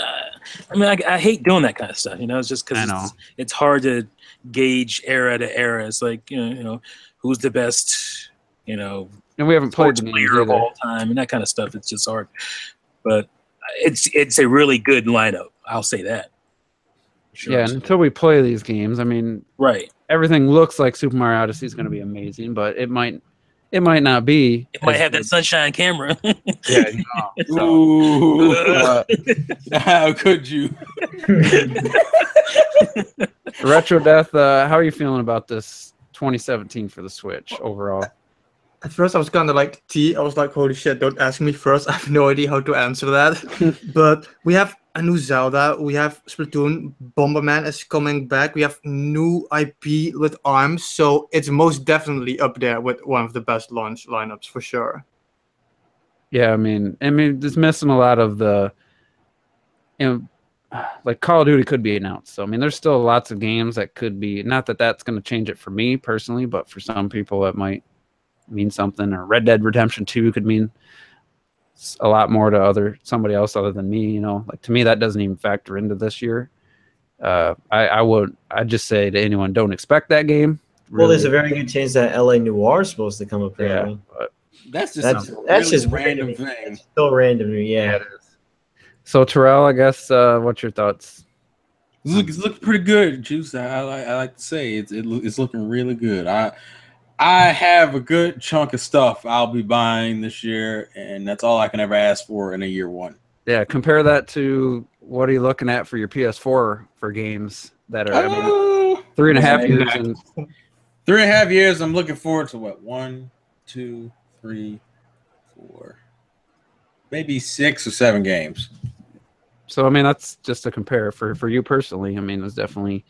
I mean, I hate doing that kind of stuff. You know, it's just because it's hard to gauge era to era. It's like you know who's the best. You know. And we haven't played the player of all time and that kind of stuff. It's just hard, but it's a really good lineup. I'll say that. Sure. Yeah, until we play these games, I mean, right? Everything looks like Super Mario Odyssey is going to be amazing, but it might not be. It might have that sunshine camera. Yeah. Ooh. How could you? Retro Death. How are you feeling about this 2017 for the Switch overall? At first, I was kind of like I was like, holy shit, don't ask me first. I have no idea how to answer that. But we have a new Zelda. We have Splatoon. Bomberman is coming back. We have new IP with ARMS. So it's most definitely up there with one of the best launch lineups for sure. Yeah, I mean, it's missing a lot of the, like Call of Duty could be announced. So, I mean, there's still lots of games that could be, not that that's going to change it for me personally, but for some people that might mean something. Or Red Dead Redemption 2 could mean a lot more to somebody else other than me. You know, like to me, that doesn't even factor into this year. I'd just say to anyone, don't expect that game. Well, there's a really. very good chance that LA Noir is supposed to come apparently. But That's just That's a that's really just random random. thing. That's so random to me. yeah, Yeah. it is. So Terrell, I guess what's your thoughts? It's looking pretty good, Juice. I like to say it's looking really good. I have a good chunk of stuff I'll be buying this year, and that's all I can ever ask for in a year one. Yeah, compare that to what are you looking at for your PS4 for games that are, I mean, 3.5 years and 3.5 years. I'm looking forward to what? 1, 2, 3, 4, maybe 6 or 7 games. so I mean that's just to compare for you personally. I mean, it's definitely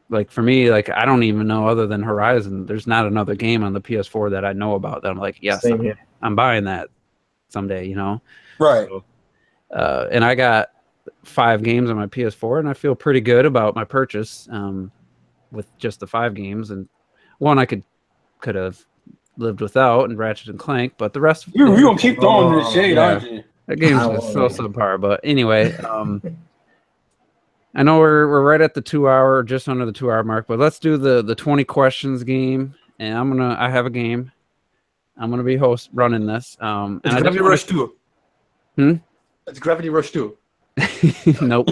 like for me, like I don't even know other than Horizon. There's not another game on the PS4 that I know about that I'm like, yes, Same here. I'm buying that someday, you know. Right. So, and I got 5 games on my PS4, and I feel pretty good about my purchase with just the 5 games. And one I could have lived without, and Ratchet and Clank, but the rest You gonna keep throwing this shade, yeah. aren't you? that game's I just won't. so subpar. But anyway, I know we're right at the 2 hour, just under the 2 hour mark, but let's do the 20 questions game. And I have a game. I'm gonna be running this. And It's I just Gravity Rush 2. Hmm? It's Gravity Rush 2. Nope.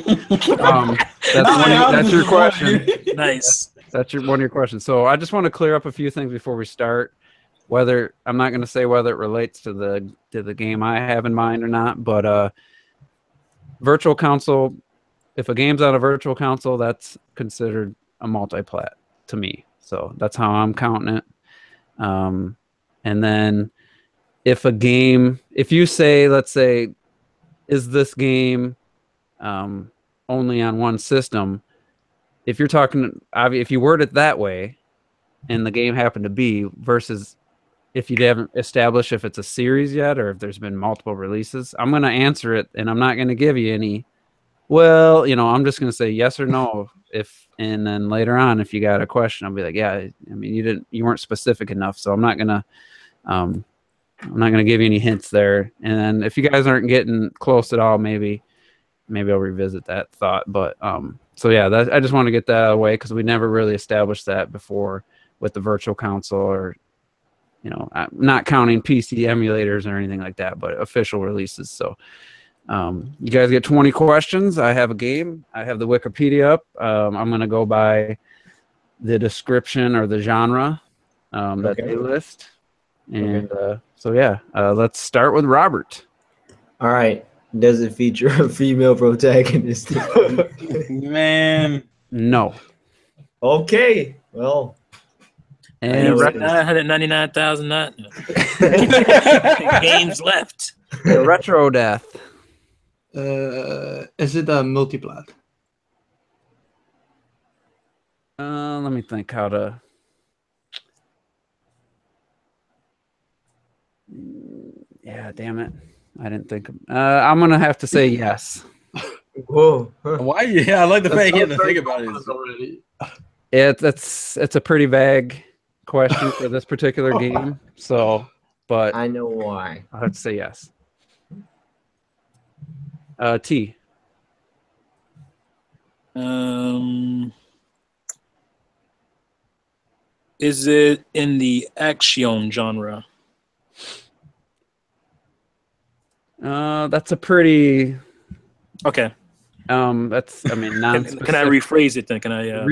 That's your question. Nice. That's one of your questions. So I just want to clear up a few things before we start. Whether I'm not going to say whether it relates to the game I have in mind or not, but virtual console. If a game's on a virtual console, that's considered a multi-plat to me. So that's how I'm counting it. And then if you say, let's say, is this game only on one system? If you're talking, if you word it that way, and the game happened to be versus if you haven't established if it's a series yet or if there's been multiple releases, I'm going to answer it and I'm not going to give you any. Well, I'm just going to say yes or no. And then later on, if you got a question, I'll be like, yeah. I mean, you weren't specific enough, so I'm not going to give you any hints there. And then if you guys aren't getting close at all, maybe I'll revisit that thought. But so yeah, I just want to get that out of the way because we never really established that before with the virtual console, or I'm not counting PC emulators or anything like that, but official releases. So you guys get 20 questions. I have a game. I have the Wikipedia up. I'm going to go by the description or the genre that they list. And so yeah, let's start with Robert. All right. Does it feature a female protagonist? Man. No. Okay. Well, And 999,000 games left. Retro Death. Is it a multiplat? Let me think how to. Yeah, damn it. I didn't think. I'm going to have to say yes. whoa. Why? Yeah, I like the fact you had to think about it. Already. It's a pretty vague question for this particular game. So, but I know why. I'll have to say yes. T. Is it in the action genre? That's a pretty. Okay. That's. I mean, non-specific. Can I rephrase it then? Can I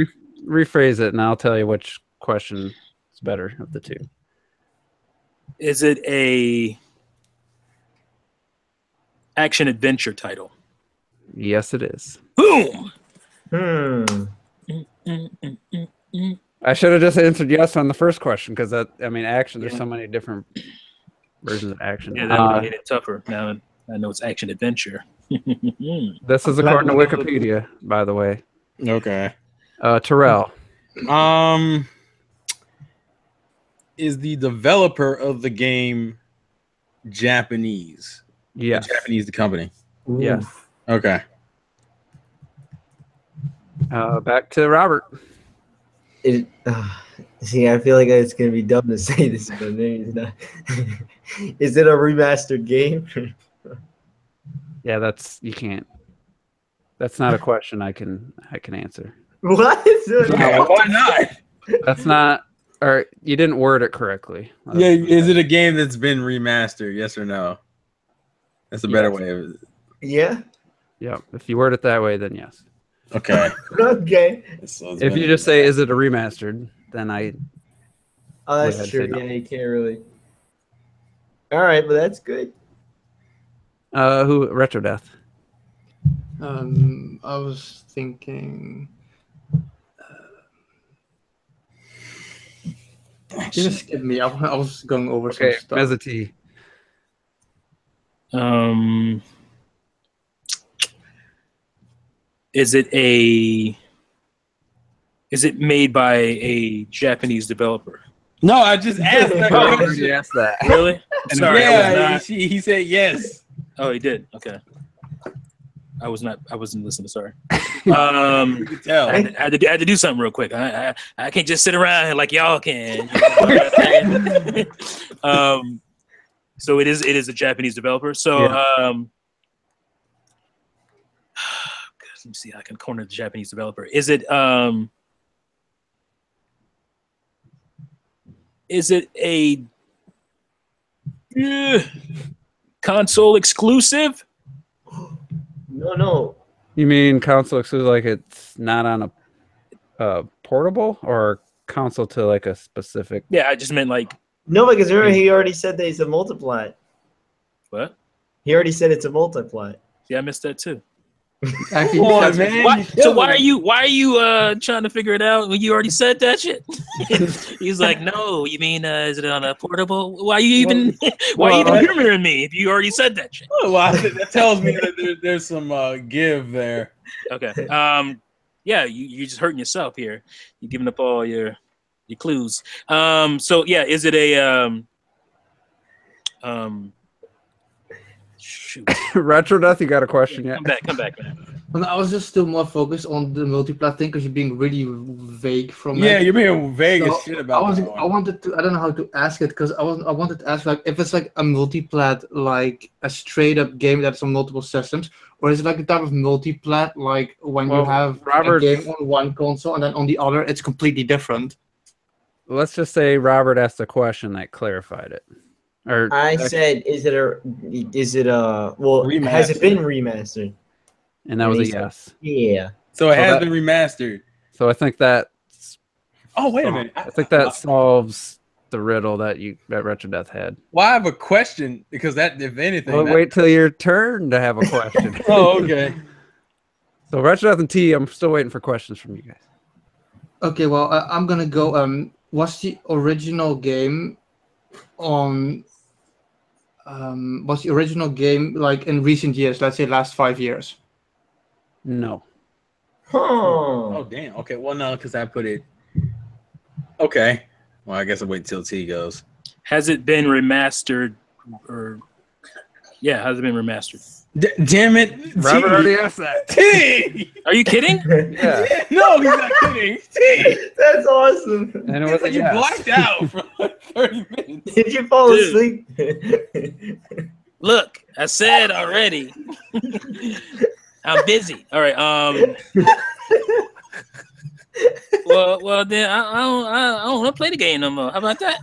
rephrase it, and I'll tell you which question is better of the two. Is it a action adventure title? Yes, it is. Boom. I should have just answered yes on the first question because action. There's so many different versions of action. Yeah, that made it tougher. Now I know it's action adventure. This is according to Wikipedia, by the way. Okay. Terrell. Is the developer of the game Japanese? Yes. Japanese, the company. Yes. Okay. Back to Robert. See, I feel like it's gonna be dumb to say this, but maybe it's not. Is it a remastered game? Yeah, you can't. That's not a question I can answer. What? Yeah, why not? That's not, or you didn't word it correctly. Yeah, is it a game that's been remastered? Yes or no? That's a better way of it. Yeah. Yeah, if you word it that way, then yes. Okay. Okay. So If you just say, "Is it a remastered?" then I. Oh, Go that's ahead, true. say no. Yeah, you can't really. All right, but that's good. Who Retro Death? I was thinking. You just skip me. I was going over Okay, some stuff. Mezza-T. Is it made by a Japanese developer? No, I just asked that I question. already asked that. Really? Sorry, I was Yeah, not. he said yes. Oh, he did. Okay. I wasn't listening. Sorry. You can tell. I had to do something real quick. I can't just sit around like y'all can. So it is a Japanese developer. So let me see. I can corner the Japanese developer. Is it a console exclusive? No. You mean console exclusive, like it's not on a portable, or console to like a specific? Yeah, I just meant like No, because remember he already said that it's a multiplat. what? He already said it's a multiplat. Yeah, I missed that too. Actually, Come on, that's- man. So why are you trying to figure it out when you already said that shit? He's like, no, you mean is it on a portable? Why are you even humoring me if you already said that shit? Well, that tells me that there's some give there. Okay. Yeah, you're just hurting yourself here. You're giving up all your clues. So yeah, is it a shoot. Retro Death, you got a question yet? Come back, man. Well, I was just still more focused on the multiplat thing because you're being really vague from Yeah, it. you're being vague as So, shit about that I one. wanted to. I don't know how to ask it because I wanted to ask like if it's like a multiplat, like a straight up game that's on multiple systems, or is it like a type of multiplat like when you have a game on one console and then on the other it's completely different. Let's just say Robert asked a question that clarified it. Or I said, has it been remastered? And that was a he said, yes. Yeah. So it has been remastered. So I think that. Oh, wait a minute. I think that solves the riddle that Retro Death had. Well, I have a question because that, if anything. Well, wait till your turn to have a question. Oh, okay. So Retro Death and T, I'm still waiting for questions from you guys. Okay, well, I'm gonna go. Was the original game on? Was the original game like in recent years? Let's say last 5 years. No. Oh, damn. Okay, well, no, because I put it. Okay. Well, I guess I'll wait till T goes. Has it been remastered? Has it been remastered? Damn it. Robert already asked that. T! Are you kidding? Yeah. No, he's not kidding. T! That's awesome. And it was a You yes. blacked out for like 30 minutes. Did you fall Dude. asleep? Look, I said already. I'm busy. All right. Well, then I don't want to play the game no more. How about that?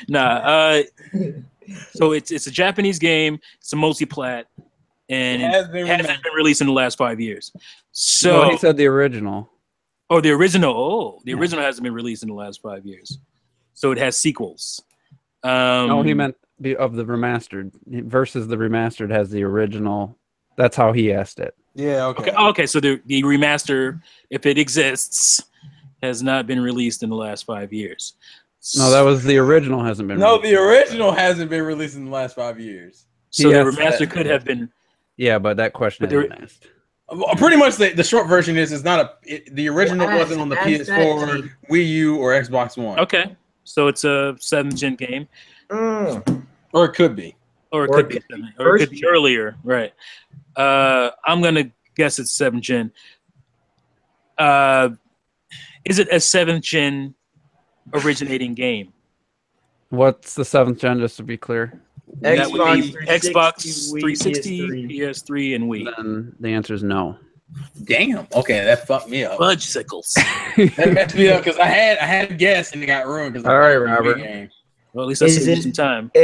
Nah. So it's a Japanese game. It's a multi-plat, and it hasn't been released in the last 5 years. So No, he said the original. Oh, the original. Oh, the original hasn't been released in the last 5 years. So it has sequels. No, he meant of the remastered versus the remastered has the original. That's how he asked it. Yeah, okay. Okay, so the remaster, if it exists, has not been released in the last 5 years. No, that was the original hasn't been No, released. the original hasn't been released in the last 5 years. So He the asked remaster that. could have been. Yeah, but that question But hasn't been asked. Pretty much the short version is it's not the original wasn't on the PS4, Wii U, or Xbox One. Okay, so it's a 7th gen game. Or it could be. Or it could be earlier, right? I'm gonna guess it's 7th gen. Is it a 7th gen originating game? What's the 7th gen, just to be clear? That would be Xbox Xbox 360, PS3, and Wii. Then the answer is no. Damn. Okay, that fucked me up. Fudgesicles. That messed me up because I had a guess and it got ruined. All right, Robert. Well, at least I saved you some time. How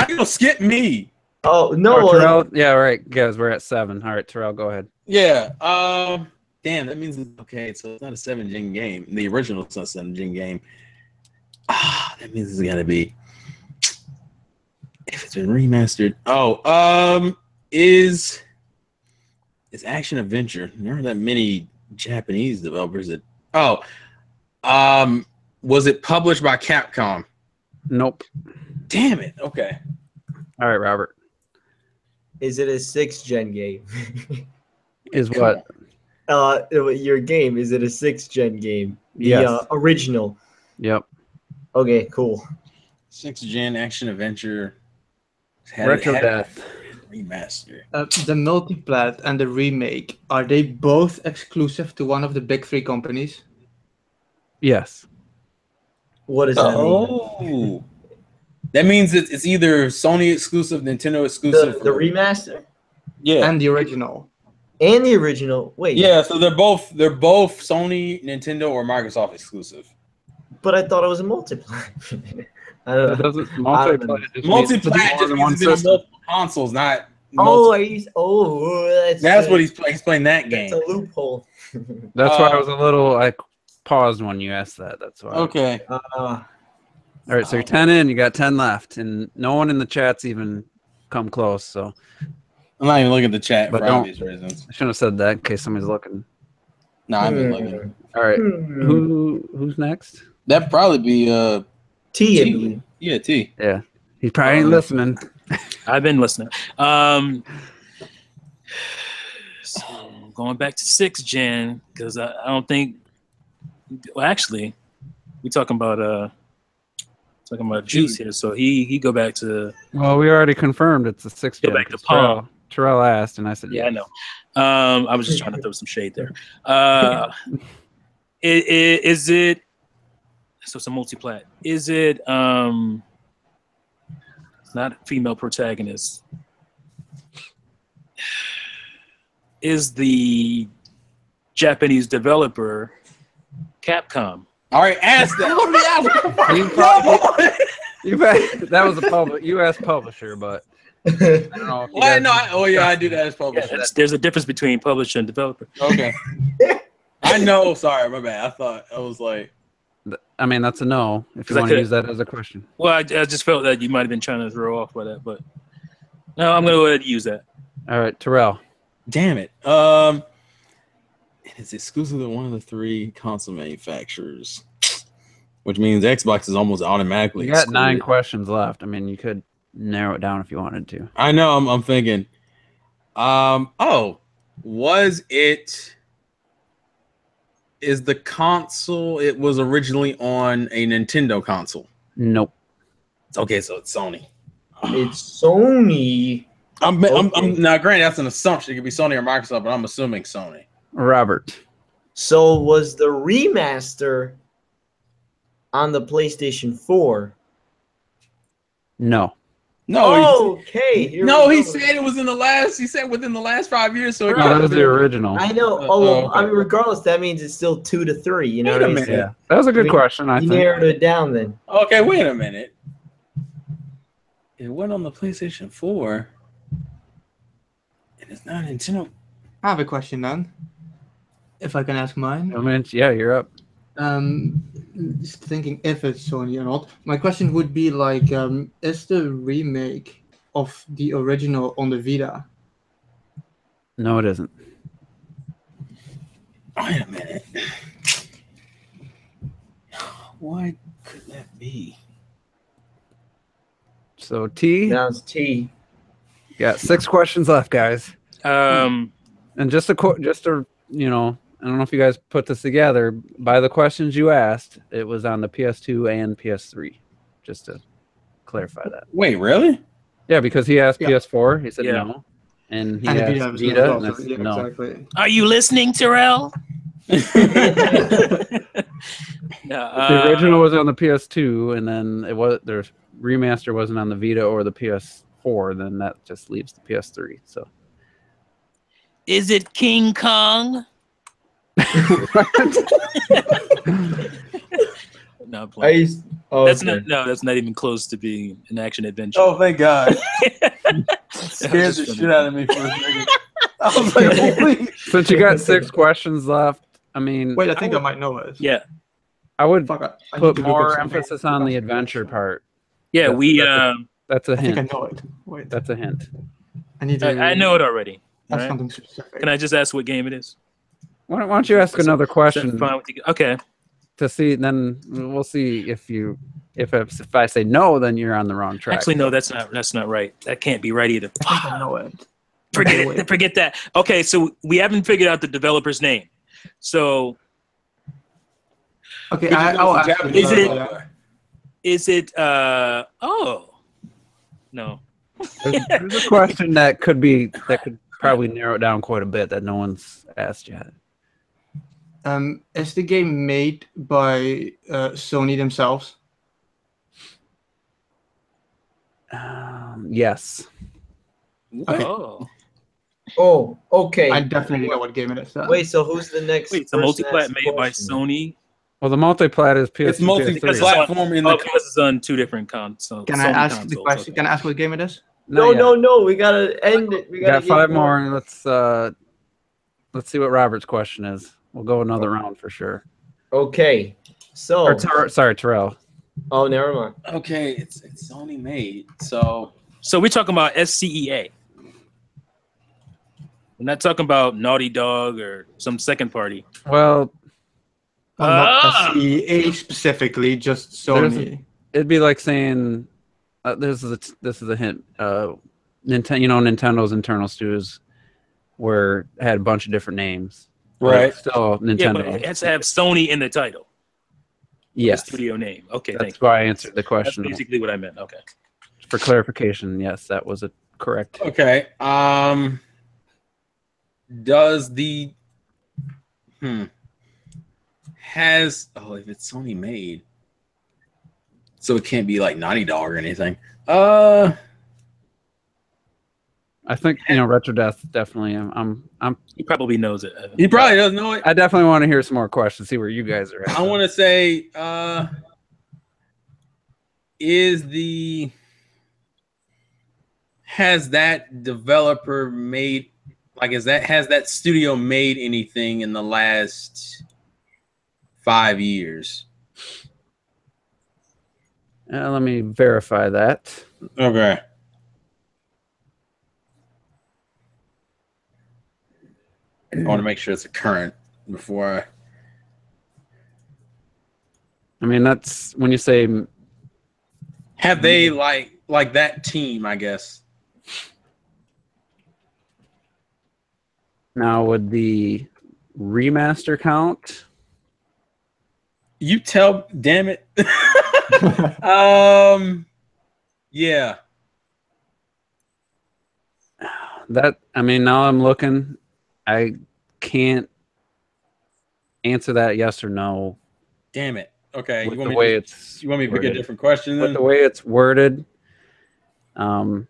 you gonna skip me? Oh no! Terrell, yeah, right, guys, we're at 7. All right, Terrell, go ahead. Yeah. Damn, that means okay. So it's not a 7-gen game. The original is not a 7-gen game. That means it's gotta be if it's been remastered. Oh, is action adventure? There aren't that many Japanese developers that. Was it published by Capcom? Nope. Damn it. Okay. All right, Robert. Is it a 6th-gen game? Is what? Your game, is it a 6th-gen game? The Yes. Original. Yep. Okay, cool. 6th-gen action adventure. Retro Death. Remaster. The multiplat and the remake, are they both exclusive to one of the big 3 companies? Yes. What does that mean? Oh. That means it's either Sony exclusive, Nintendo exclusive. The remaster Yeah. And the original. and the original. Wait. Yeah, so they're both Sony, Nintendo, or Microsoft exclusive. But I thought it was a multiplayer. I That don't know. doesn't multiplat. Multiplat just means it's been on multiple consoles, not. Oh, That's what he's playing that game. That's a loophole. That's why I was a little. I paused when you asked that. That's why. Okay. All right, so you're 10 in. You got 10 left, and no one in the chat's even come close. So I'm not even looking at the chat But for don't- obvious reasons. I shouldn't have said that in case somebody's looking. No, I've been looking. All right, who's next? That'd probably be T. Yeah, T. Yeah, he's probably ain't listening. I've been listening. So going back to 6th-gen because I don't think. Well, actually, we're talking about Juice here. So he go back to. Well, we already confirmed it's the 6th. Go back to Palm. Terrell asked, and I said, Yeah, I know. I was just trying to throw some shade there. Is it? So it's a multiplat. Is it? It's not a female protagonist. Is the Japanese developer Capcom? All right, ask that. That was a public U.S. publisher, but I don't know. If you guys- I do that as publisher. There's a difference between publisher and developer. Okay. I know. Sorry, my bad. I thought I was like. I mean, that's a no. If you 'Cause I want to could- use that as a question. Well, I just felt that you might have been trying to throw off by that, but no, I'm gonna go ahead and use that. All right, Terrell. Damn it. It's exclusive to one of the 3 console manufacturers, which means Xbox is almost automatically. You got 9 excluded. questions left. I mean, you could narrow it down if you wanted to. I know. I'm thinking. Was it? Is the console? It was originally on a Nintendo console. Nope. Okay, so it's Sony. It's Sony. I'm Okay. now. Granted, that's an assumption. It could be Sony or Microsoft, but I'm assuming Sony. Robert. So was the remaster on the PlayStation 4? No. No. Okay. He said it was in the last. He said within the last 5 years. So it No, that was the original. I know. okay. I mean, regardless, that means it's still 2 to 3. You know Wait what I a mean? minute. Yeah, that was a good You- question. I You think. narrowed it down then. Okay, wait a minute. It went on the PlayStation 4, and it's not Nintendo. I have a question then. If I can ask mine. I mean, yeah, you're up. Just thinking if it's Sony or not. My question would be like, is the remake of the original on the Vita? No, it isn't. Wait a minute. What could that be? So T, Now it's T. got 6 questions left, guys. Um, And just to you know, I don't know if you guys put this together. By the questions you asked, it was on the PS2 and PS3. Just to clarify that. Wait, really? Yeah, because he asked Yeah. PS4, he said Yeah. no, and he And the asked Vita was Vita, and I also, said yeah, no. exactly. are you listening, Terrell? No, The original was on the PS2, and then the remaster wasn't on the Vita or the PS4. Then that just leaves the PS3. So Is it King Kong? No, I'm playing. That's not even close to being an action adventure. Oh, thank God. Scared the shit out of me for a second. I was like, holy. Since you got 6 questions left, I mean, Wait, I think I might know it. Yeah. I would Fuck, I need put to look up more something. emphasis on the adventure part. Yeah, That's a I think I hint. know it. Wait, That's a hint. I need to. I know it already. That's Right? something specific. Can I just ask what game it is? Why don't you ask another question Fine with you? Okay. to see? Then we'll see if I say no, then you're on the wrong track. Actually, no, that's not right. That can't be right either. I think I know it. Forget it. Forget that. Okay, so we haven't figured out the developer's name. So Okay, is it oh no. There's a question that could probably narrow it down quite a bit that no one's asked yet. Is the game made by Sony themselves? Yes. Okay. Oh, okay. I definitely know what game it is. Wait, so who's the next? Wait, it's a multiplat made by Sony. Well, the multiplat is PS2, It's multi-platform in the. Because it's on 2 different consoles. Can I ask the question? Okay. Can I ask what game it is? No. We gotta end it. We got 5 more, and let's see what Robert's question is. We'll go another round for sure. Okay, so Sorry, Terrell. Oh, never mind. Okay, it's Sony made. So we're talking about SCEA. We're not talking about Naughty Dog or some second party. Well, not SEA specifically, just Sony. It'd be like saying this is a hint. Nintendo's internal studios had a bunch of different names. Right. Still Nintendo. Yeah, but it has to have Sony in the title. Yes. The studio name. Okay, that's why I answered the question. That's basically what I meant. Okay. For clarification, yes, that was correct. Okay. Does the if it's Sony made, so it can't be like Naughty Dog or anything. I think Retro Death definitely. He probably knows it. He probably doesn't know it. I definitely want to hear some more questions. See where you guys are at. I want to say, has that developer made has that studio made anything in the last 5 years? Let me verify that. Okay. I want to make sure it's a current before I mean, that's when you say. Have they like that team, I guess. Now, would the remaster count? You tell, damn it. Yeah. Now I'm looking. I can't answer that yes or no. Damn it. Okay. With You the want way me to pick a different question with then? the way it's worded, I'll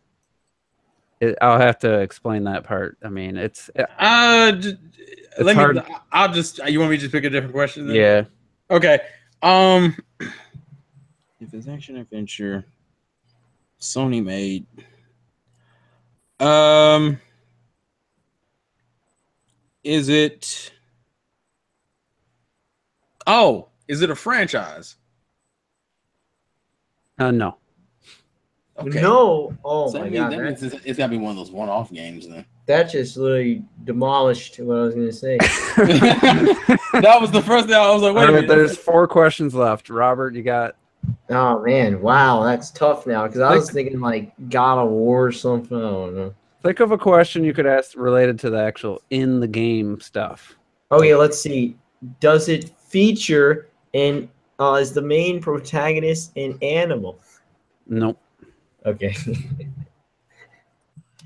have to explain that part. I mean, it's hard. You want me to just pick a different question then? Yeah. Okay. If it's action adventure, Sony made. Is it? Oh, is it a franchise? No. Okay. No. Oh So my that god. means it's gotta be one of those one-off games then. That just literally demolished what I was gonna say. That was the first thing I was like, wait a minute. There's 4 questions left. Robert, you got. Oh man, wow, that's tough now because I was thinking like God of War or something. I don't know. Think of a question you could ask related to the actual in the game stuff. Okay, let's see. Does it feature is the main protagonist an animal? Nope. Okay.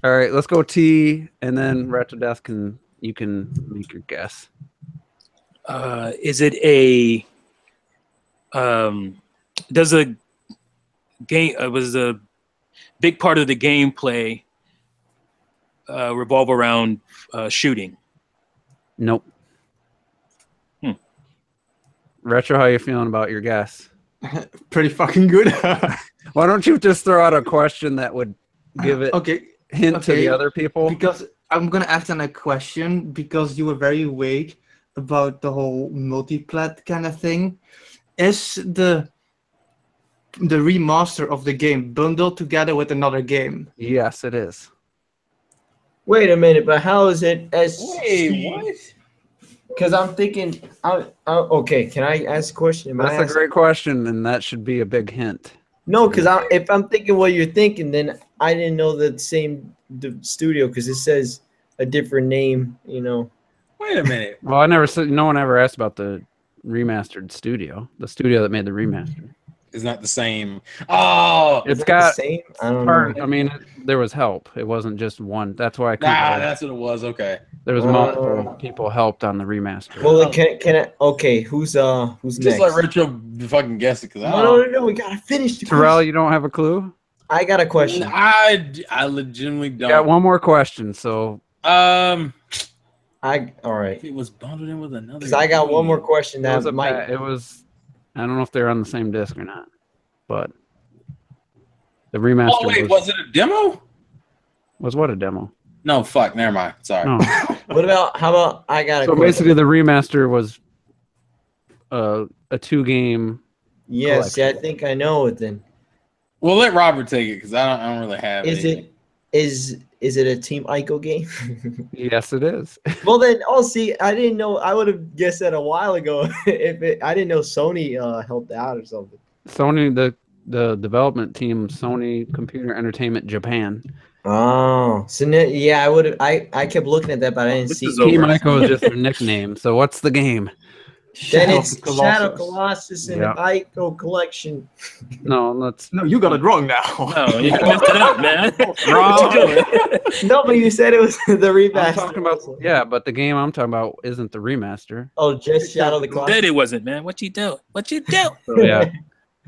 All right, let's go T, and then Retro Death you can make your guess. Is it a does a game was a big part of the gameplay revolve around shooting? Nope. Retro, how you feeling about your guess? Pretty fucking good. Why don't you just throw out a question that would give it hint to the other people? Because I'm gonna ask them a question because you were very vague about the whole multiplat kind of thing. Is the remaster of the game bundled together with another game? Yes, it is. Wait a minute, but how is it as? Wait, what? Because I'm thinking, okay, can I ask a question? That's a great question, and that should be a big hint. No, because if I'm thinking what you're thinking, then I didn't know the studio because it says a different name, you know. Wait a minute. Well, I never said. No one ever asked about the remastered studio. The studio that made the remaster. It's not the same. Oh, It's got the same. I don't know. I mean, there was help. It wasn't just one. That's why I couldn't. that's what it was. Okay. There was multiple people helped on the remaster. Well, can I? Okay, who's Just next? like Retro fucking guess it because No, we gotta finish the Terrell, question. you don't have a clue? I got a question. I legitimately don't. Got one more question. So all right. If it was bundled in with another. Because I got one more question it that was, might. it was. I don't know if they're on the same disc or not, but the remaster. Oh wait, was it a demo? Was what a demo? No, fuck. Never mind. Sorry. No. What about? How about I got a So question? basically, the remaster was a 2-game. Yes, collection. yeah, I think I know it then. Well, let Robert take it because I don't really have Is anything. it a Team Ico game? Yes, it is. Well then, see, I didn't know. I would have guessed that a while ago. I didn't know Sony helped out or something. Sony, the development team, Sony Computer Entertainment Japan. Oh, so yeah, I would have. I kept looking at that, but I didn't see. Team Ico is just their nickname. So what's the game? Then it's Shadow Colossus and Yep. Ico collection. No, that's No, you got it wrong now. No, you messed it up, man. wrong. No, but you said it was the I'm remaster. talking about but the game I'm talking about isn't the remaster. Oh, just Shadow the Said Colossus. it wasn't, man. What you do? What you do? So, yeah.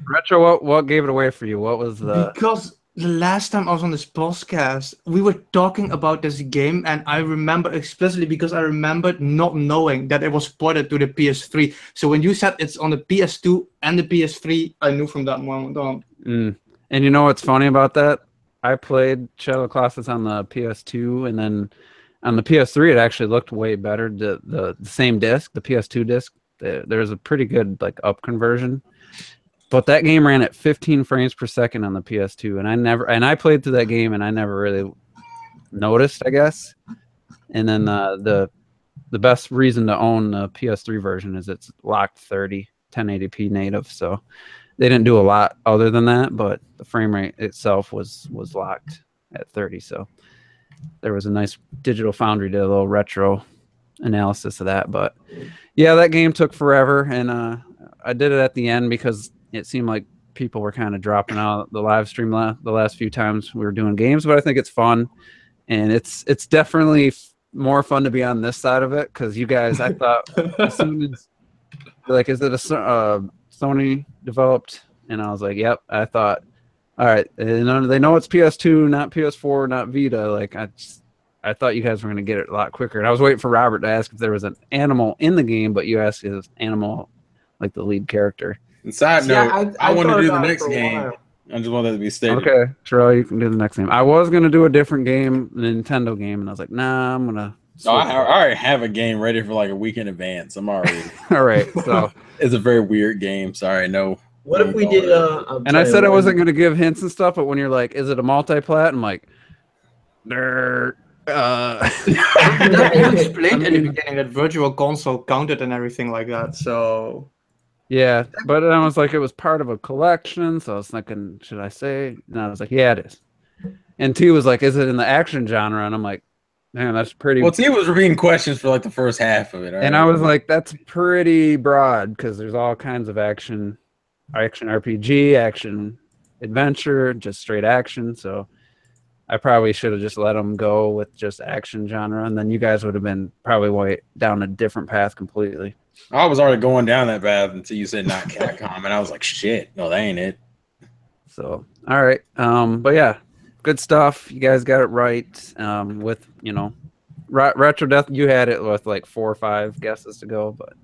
Retro, what gave it away for you? What was the? Because the last time I was on this podcast, we were talking about this game, and I remember explicitly because I remembered not knowing that it was ported to the PS3. So when you said it's on the PS2 and the PS3, I knew from that moment on. And you know what's funny about that? I played Shadow Colossus on the PS2, and then on the PS3, it actually looked way better. The same disc, the PS2 disc, there's a pretty good like up conversion. But that game ran at 15 frames per second on the PS2, and I played through that game, and I never really noticed, I guess. And then the best reason to own the PS3 version is it's locked 30 1080p native, so they didn't do a lot other than that, but the frame rate itself was locked at 30. So there was a nice Digital Foundry did a little retro analysis of that. But yeah, that game took forever, and I did it at the end because it seemed like people were kind of dropping out the live stream the last few times we were doing games, but I think it's fun, and it's definitely more fun to be on this side of it because you guys, I thought, as soon as like, is it a Sony developed? And I was like, yep. I thought, all right, they know it's PS2, not PS4, not Vita. Like I thought you guys were going to get it a lot quicker, and I was waiting for Robert to ask if there was an animal in the game, but you asked is animal like the lead character. And side note, Yeah, I want to thought do the about it next for a game. while. I just want that to be stated. Okay, Terrell, you can do the next game. I was gonna do a different game, a Nintendo game, and I was like, nah, I'm gonna. No, I already have a game ready for like a week in advance. I'm already. All right, so It's a very weird game. Sorry, no. What if we did? and I said I wasn't gonna give hints and stuff, but when you're like, is it a multi-plat? I'm like, nerd. You explained in the beginning that Virtual Console counted and everything like that. So Yeah, but then I was like, it was part of a collection, so I was thinking, should I say? And I was like, yeah, it is. And T was like, is it in the action genre? And I'm like, man, that's pretty. Well, T was reading questions for like the first half of it. And I was like, that's pretty broad because there's all kinds of action RPG, action adventure, just straight action. So I probably should have just let them go with just action genre, and then you guys would have been probably way down a different path completely. I was already going down that path until you said not Capcom, and I was like, shit, no, that ain't it. So, all right. But yeah, good stuff. You guys got it right. With Retro Death, you had it with like 4 or 5 guesses to go, but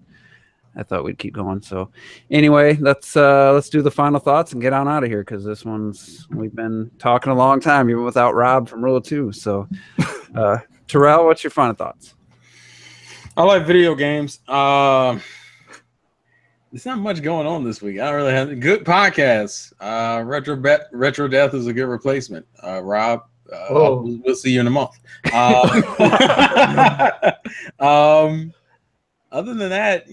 I thought we'd keep going. So anyway, let's do the final thoughts and get on out of here, because we've been talking a long time even without Rob from Rule 2. So Terrell, what's your final thoughts? I like video games. There's not much going on this week. I don't really have good podcasts. Retro Death is a good replacement. Rob, we'll see you in a month. Other than that,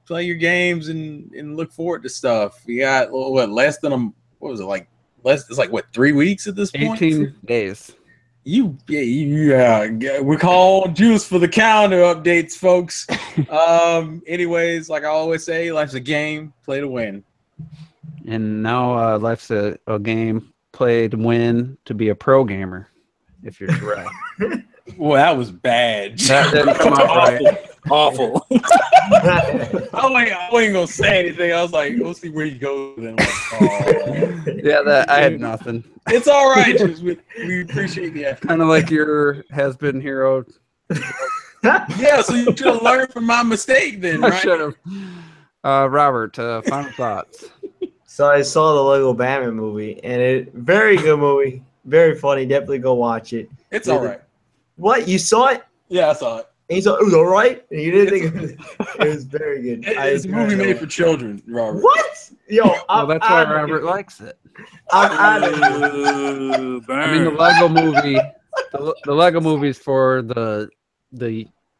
play your games and look forward to stuff. We got it's like 3 weeks at this point? 18 days. We call Juice for the calendar updates, folks. Anyways, like I always say, life's a game, play to win. And now life's a game, play to win, to be a pro gamer, if you're Terrell. Well, that was bad. That didn't come out right. Awful. I wasn't gonna say anything. I was like, we'll see where he goes. Then I had nothing. It's all right. We appreciate the effort. Kind of like your has-been hero. Yeah, so you should have learned from my mistake then, right? I should have. Robert, final thoughts. So I saw the Lego Batman movie, and very good movie, very funny. Definitely go watch it. It's all right. What, you saw it? Yeah, I saw it. And you saw it was all right, and you didn't think it was very good. It's a movie made for children, Robert. What? Yo, well, that's why Robert likes it. I mean, the Lego movie. The Lego movie is for the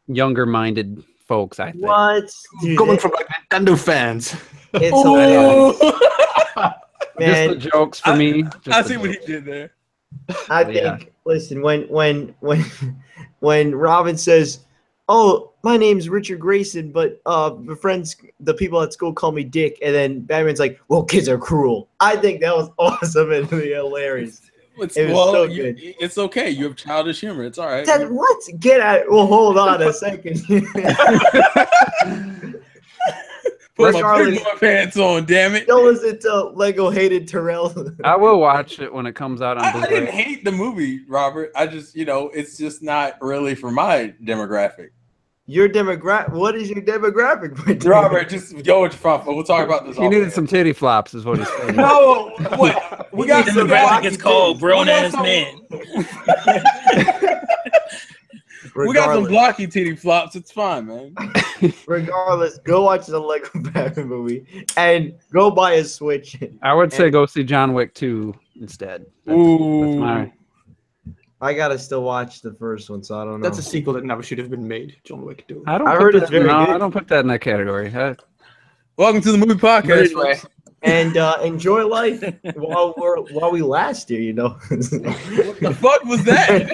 younger-minded folks, I think. What? Dude, Coming from like Nintendo fans. It's hilarious. Man, just the jokes for me. I see what he did there. I think. Listen, when Robin says, "Oh, my name's Richard Grayson, but the people at school call me Dick," and then Batman's like, "Well, kids are cruel." I think that was awesome and hilarious. So good. It's okay. You have childish humor. It's all right. What? Get out! Well, hold on a second. Put my pants on, damn it. Don't listen to Lego hated Terrell. I will watch it when it comes out on Blu-ray. I didn't hate the movie, Robert. I just, it's just not really for my demographic. Your demographic? What is your demographic? Robert, just go with your front. We'll talk about this. He needed some titty flops, is what he said. No, what? We got some demographic. It's called grown ass man. We got some blocky titty flops. It's fine, man. Regardless, go watch the Lego Batman movie and go buy a Switch. I would say go see John Wick 2 instead. That's my... I gotta still watch the first one, so I don't know. That's a sequel that never should have been made. John Wick 2. I heard it's very good. I don't put that in that category. Welcome to the movie podcast. Anyway. And enjoy life while we last here, What the fuck was that?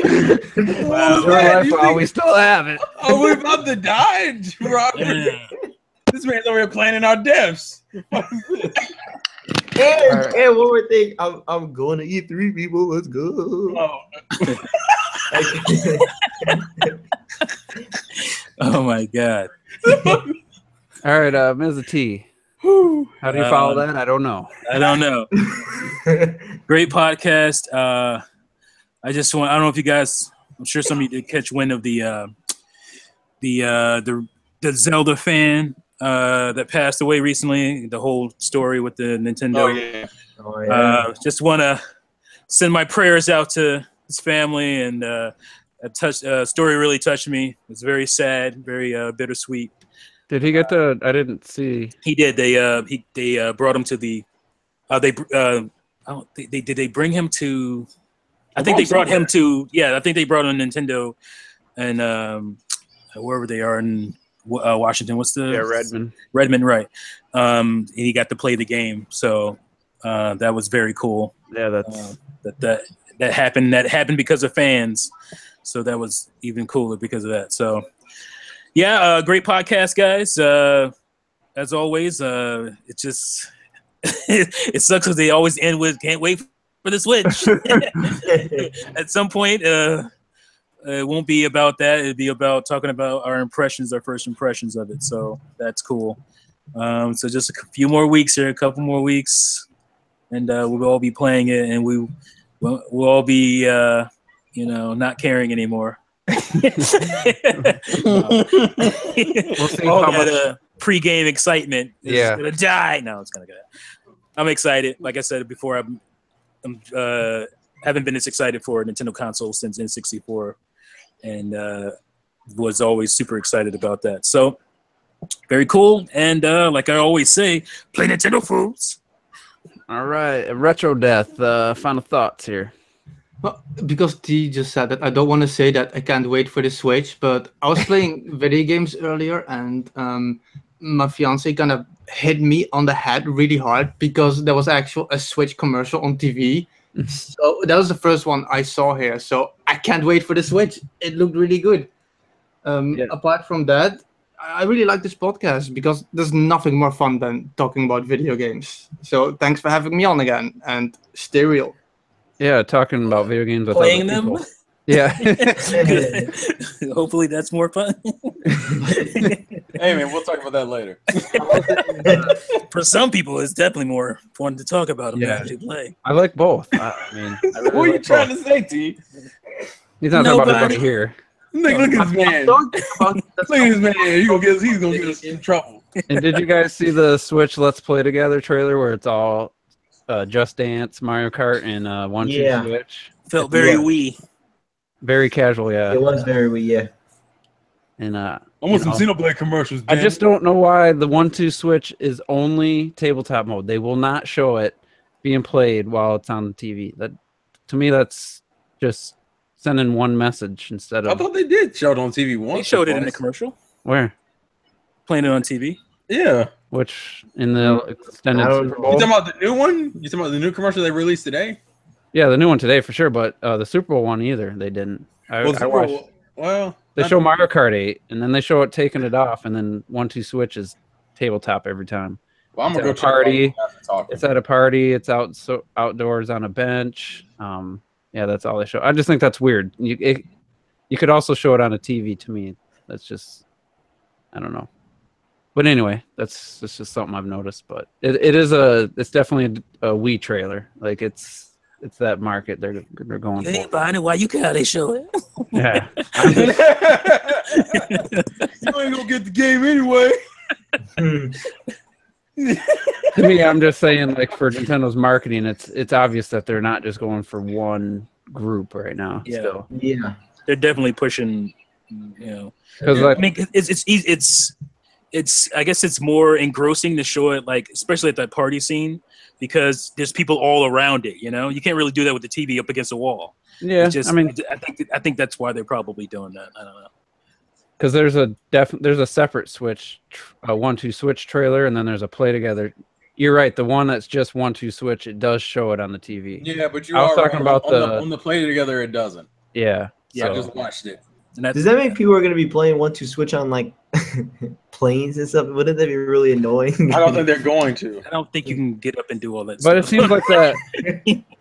Enjoy life while we still have it. Are we about to die, Robert? Yeah. This man's over here planning our deaths. And one more thing, I'm going to eat 3 people. Let's go. Oh my god. All right, Ms. T. How do you follow that? I don't know. Great podcast. I don't know if you guys, I'm sure some of you did catch wind of the Zelda fan that passed away recently, the whole story with the Nintendo. Oh, yeah. Just want to send my prayers out to his family, and story really touched me. It's very sad, very bittersweet. Did he get to? I didn't see. He did. They brought him to the. Did they bring him to? I think they brought him to. Yeah, I think they brought him to Nintendo, and wherever they are in Washington. What's the? Redmond. Redmond, right? And he got to play the game, so that was very cool. Yeah, that's that happened. That happened because of fans, so that was even cooler because of that. So. Yeah, great podcast, guys. As always, it just it sucks because they always end with "Can't wait for the Switch." At some point, it won't be about that. It'll be about talking about our first impressions of it. So that's cool. So just a few more weeks here, a couple more weeks, and we'll all be playing it, and we'll all be, not caring anymore. We'll see all how that pre-game excitement is Yeah. gonna die. No, it's gonna go. I'm excited. Like I said before, I'm haven't been this excited for a Nintendo console since N64, and was always super excited about that. So very cool. And like I always say, play Nintendo, fools. All right, Retro Death. Final thoughts here. Well, because T just said that, I don't want to say that I can't wait for the Switch, but I was playing video games earlier, and my fiance kind of hit me on the head really hard because there was actually a Switch commercial on TV. So that was the first one I saw here. So I can't wait for the Switch. It looked really good. Yeah. Apart from that, I really like this podcast because there's nothing more fun than talking about video games. So thanks for having me on again, and stay real. Yeah, talking about video games with Playing other them. people. Yeah. Hopefully that's more fun. Hey man, we'll talk about that later. For some people, it's definitely more fun to talk about them Yeah. than actually play. I like both. I mean, I really What are you like trying both. to say, T? He's not talking about Nobody. everybody here. Look at this man. Look at this man. He's gonna get us in trouble. And did you guys see the Switch Let's Play Together trailer where it's all Just Dance, Mario Kart, and One Yeah. Two Switch? Felt very Yeah. Wii. Very casual, yeah. It was very weird. Yeah. And I want some know, Xenoblade commercials. I Ben. just don't know why the 1-2 Switch is only tabletop mode. They will not show it being played while it's on the TV. That, to me, that's just sending one message instead I of thought they did show it on TV once. They showed or it in the twice. commercial, where, playing it on TV. Yeah. which in the extended I don't Super know. You Bowl. talking about the new one? You talking about the new commercial they released today? Yeah, the new one today for sure, but the Super Bowl one either. They didn't. I Super watched. Bowl- well, They not- show Mario Kart 8, and then they show it taking it off, and then 1-2 Switch is tabletop every time. Well, I'm gonna It's go at a check party. it out after talking. It's at a party. It's outdoors on a bench. Yeah, that's all they show. I just think that's weird. You could also show it on a TV. To me, that's just, I don't know. But anyway, that's just something I've noticed. But it's definitely a Wii trailer. Like it's that market they're going You for. ain't buying it. Why you care? They show it. Yeah. You ain't gonna get the game anyway. To me, I'm just saying, like, for Nintendo's marketing, it's obvious that they're not just going for one group right now. Yeah. Still, Yeah. They're definitely pushing. because I mean, it's I guess it's more engrossing to show it, like, especially at that party scene, because there's people all around it. You can't really do that with the TV up against a wall. yeah, It's just, I mean, I think that's why they're probably doing that. I don't know. because there's a separate Switch, 1-2 Switch trailer, and then there's a Play Together. You're right. The one that's just 1-2 Switch, it does show it on the TV. Yeah, but you I was are talking right. about on the Play Together. It doesn't. Yeah. I So, just watched it. And that's, Does that mean people are going to be playing 1-2 Switch on like planes and stuff? Wouldn't that be really annoying? I don't think they're going to. I don't think you can get up and do all that. but it stuff. seems like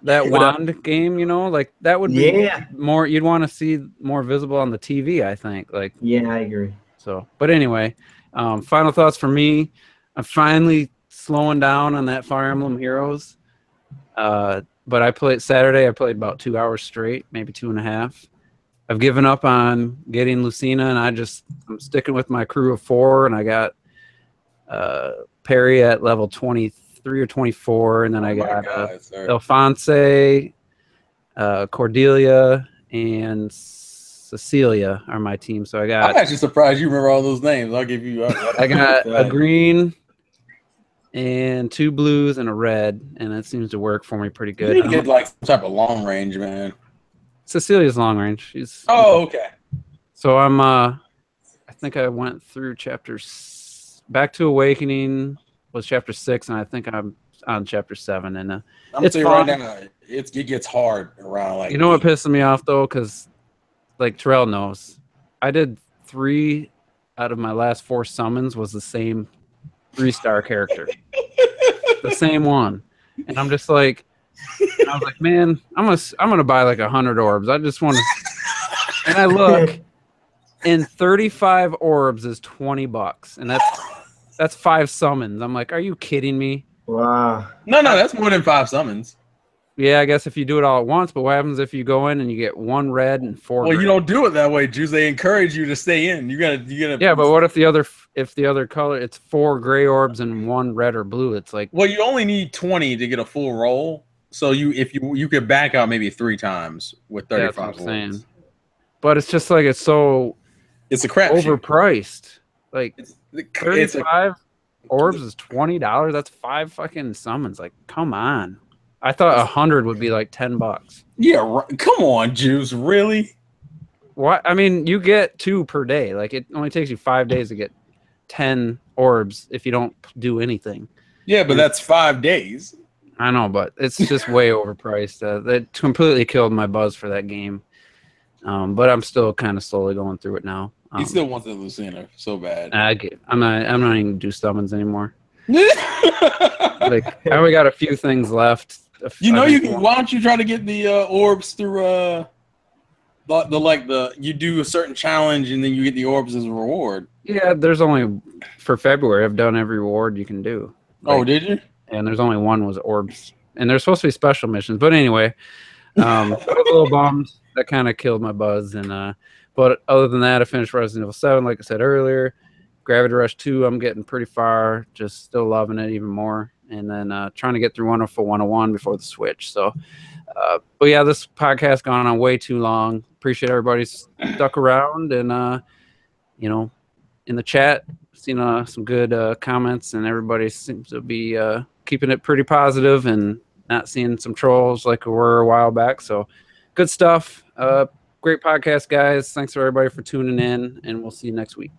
that wand game, like that would be Yeah. more. You'd want to see more visible on the TV. I think, like. Yeah, I agree. So, but anyway, final thoughts for me. I'm finally slowing down on that Fire Emblem Heroes. But I played Saturday. I played about 2 hours straight, maybe 2.5. I've given up on getting Lucina, and I'm sticking with my crew of 4, and I got Perry at level 23 or 24, and then I got Alphonse, Cordelia, and Cecilia are my team. So I'm actually surprised you remember all those names. I'll give you. I got a green and 2 blues and a red, and that seems to work for me pretty You need to good. get like some type of long range, man. Cecilia's long range. She's Okay. So I think I went through Back to Awakening was chapter 6, and I think I'm on chapter 7. And I'm gonna it's tell you right fun. now, it gets hard around like. You know what pisses me off though, because like Terrell knows, I did 3 out of my last 4 summons was the same 3-star character, the same one, and I'm just like, I was like, man, I'm gonna buy like 100 orbs. I just want to, and I look, and 35 orbs is $20, and that's 5 summons. I'm like, are you kidding me? Wow. No, that's more than 5 summons. Yeah, I guess if you do it all at once, but what happens if you go in and you get 1 red and 4 Well, gray? you don't do it that way, Juice. They encourage you to stay in. You gotta. Yeah, but what if the other color, it's 4 gray orbs and 1 red or blue? It's like, Well, you only need 20 to get a full roll. So if you could back out maybe 3 times with 35 that's what I'm orbs. saying. But it's just like it's so It's a crap overpriced. Like It's 35 orbs is $20. That's 5 fucking summons. Like, come on. I thought 100 would be like $10. Yeah, right. Come on, Juice. Really? What? I mean, you get 2 per day. Like, it only takes you 5 days to get 10 orbs if you don't do anything. Yeah, but that's 5 days. I know, but it's just way overpriced. That completely killed my buzz for that game. But I'm still kind of slowly going through it now. He still wants a Lucina so bad. I'm not even gonna do summons anymore. Like, I only got a few things left. You know, why don't you try to get the orbs through you do a certain challenge and then you get the orbs as a reward. Yeah, there's only for February. I've done every reward you can do. Oh, did you? And there's only one was orbs, and there's supposed to be special missions. But anyway, I was a little bummed. That kind of killed my buzz. And but other than that, I finished Resident Evil 7, like I said earlier. Gravity Rush 2, I'm getting pretty far. Just still loving it even more. And then trying to get through Wonderful 101 before the Switch. So, but yeah, this podcast gone on way too long. Appreciate everybody stuck around, and you know, in the chat, seen some good comments, and everybody seems to be keeping it pretty positive and not seeing some trolls like we were a while back. So, good stuff. Great podcast, guys. Thanks for everybody for tuning in, and we'll see you next week.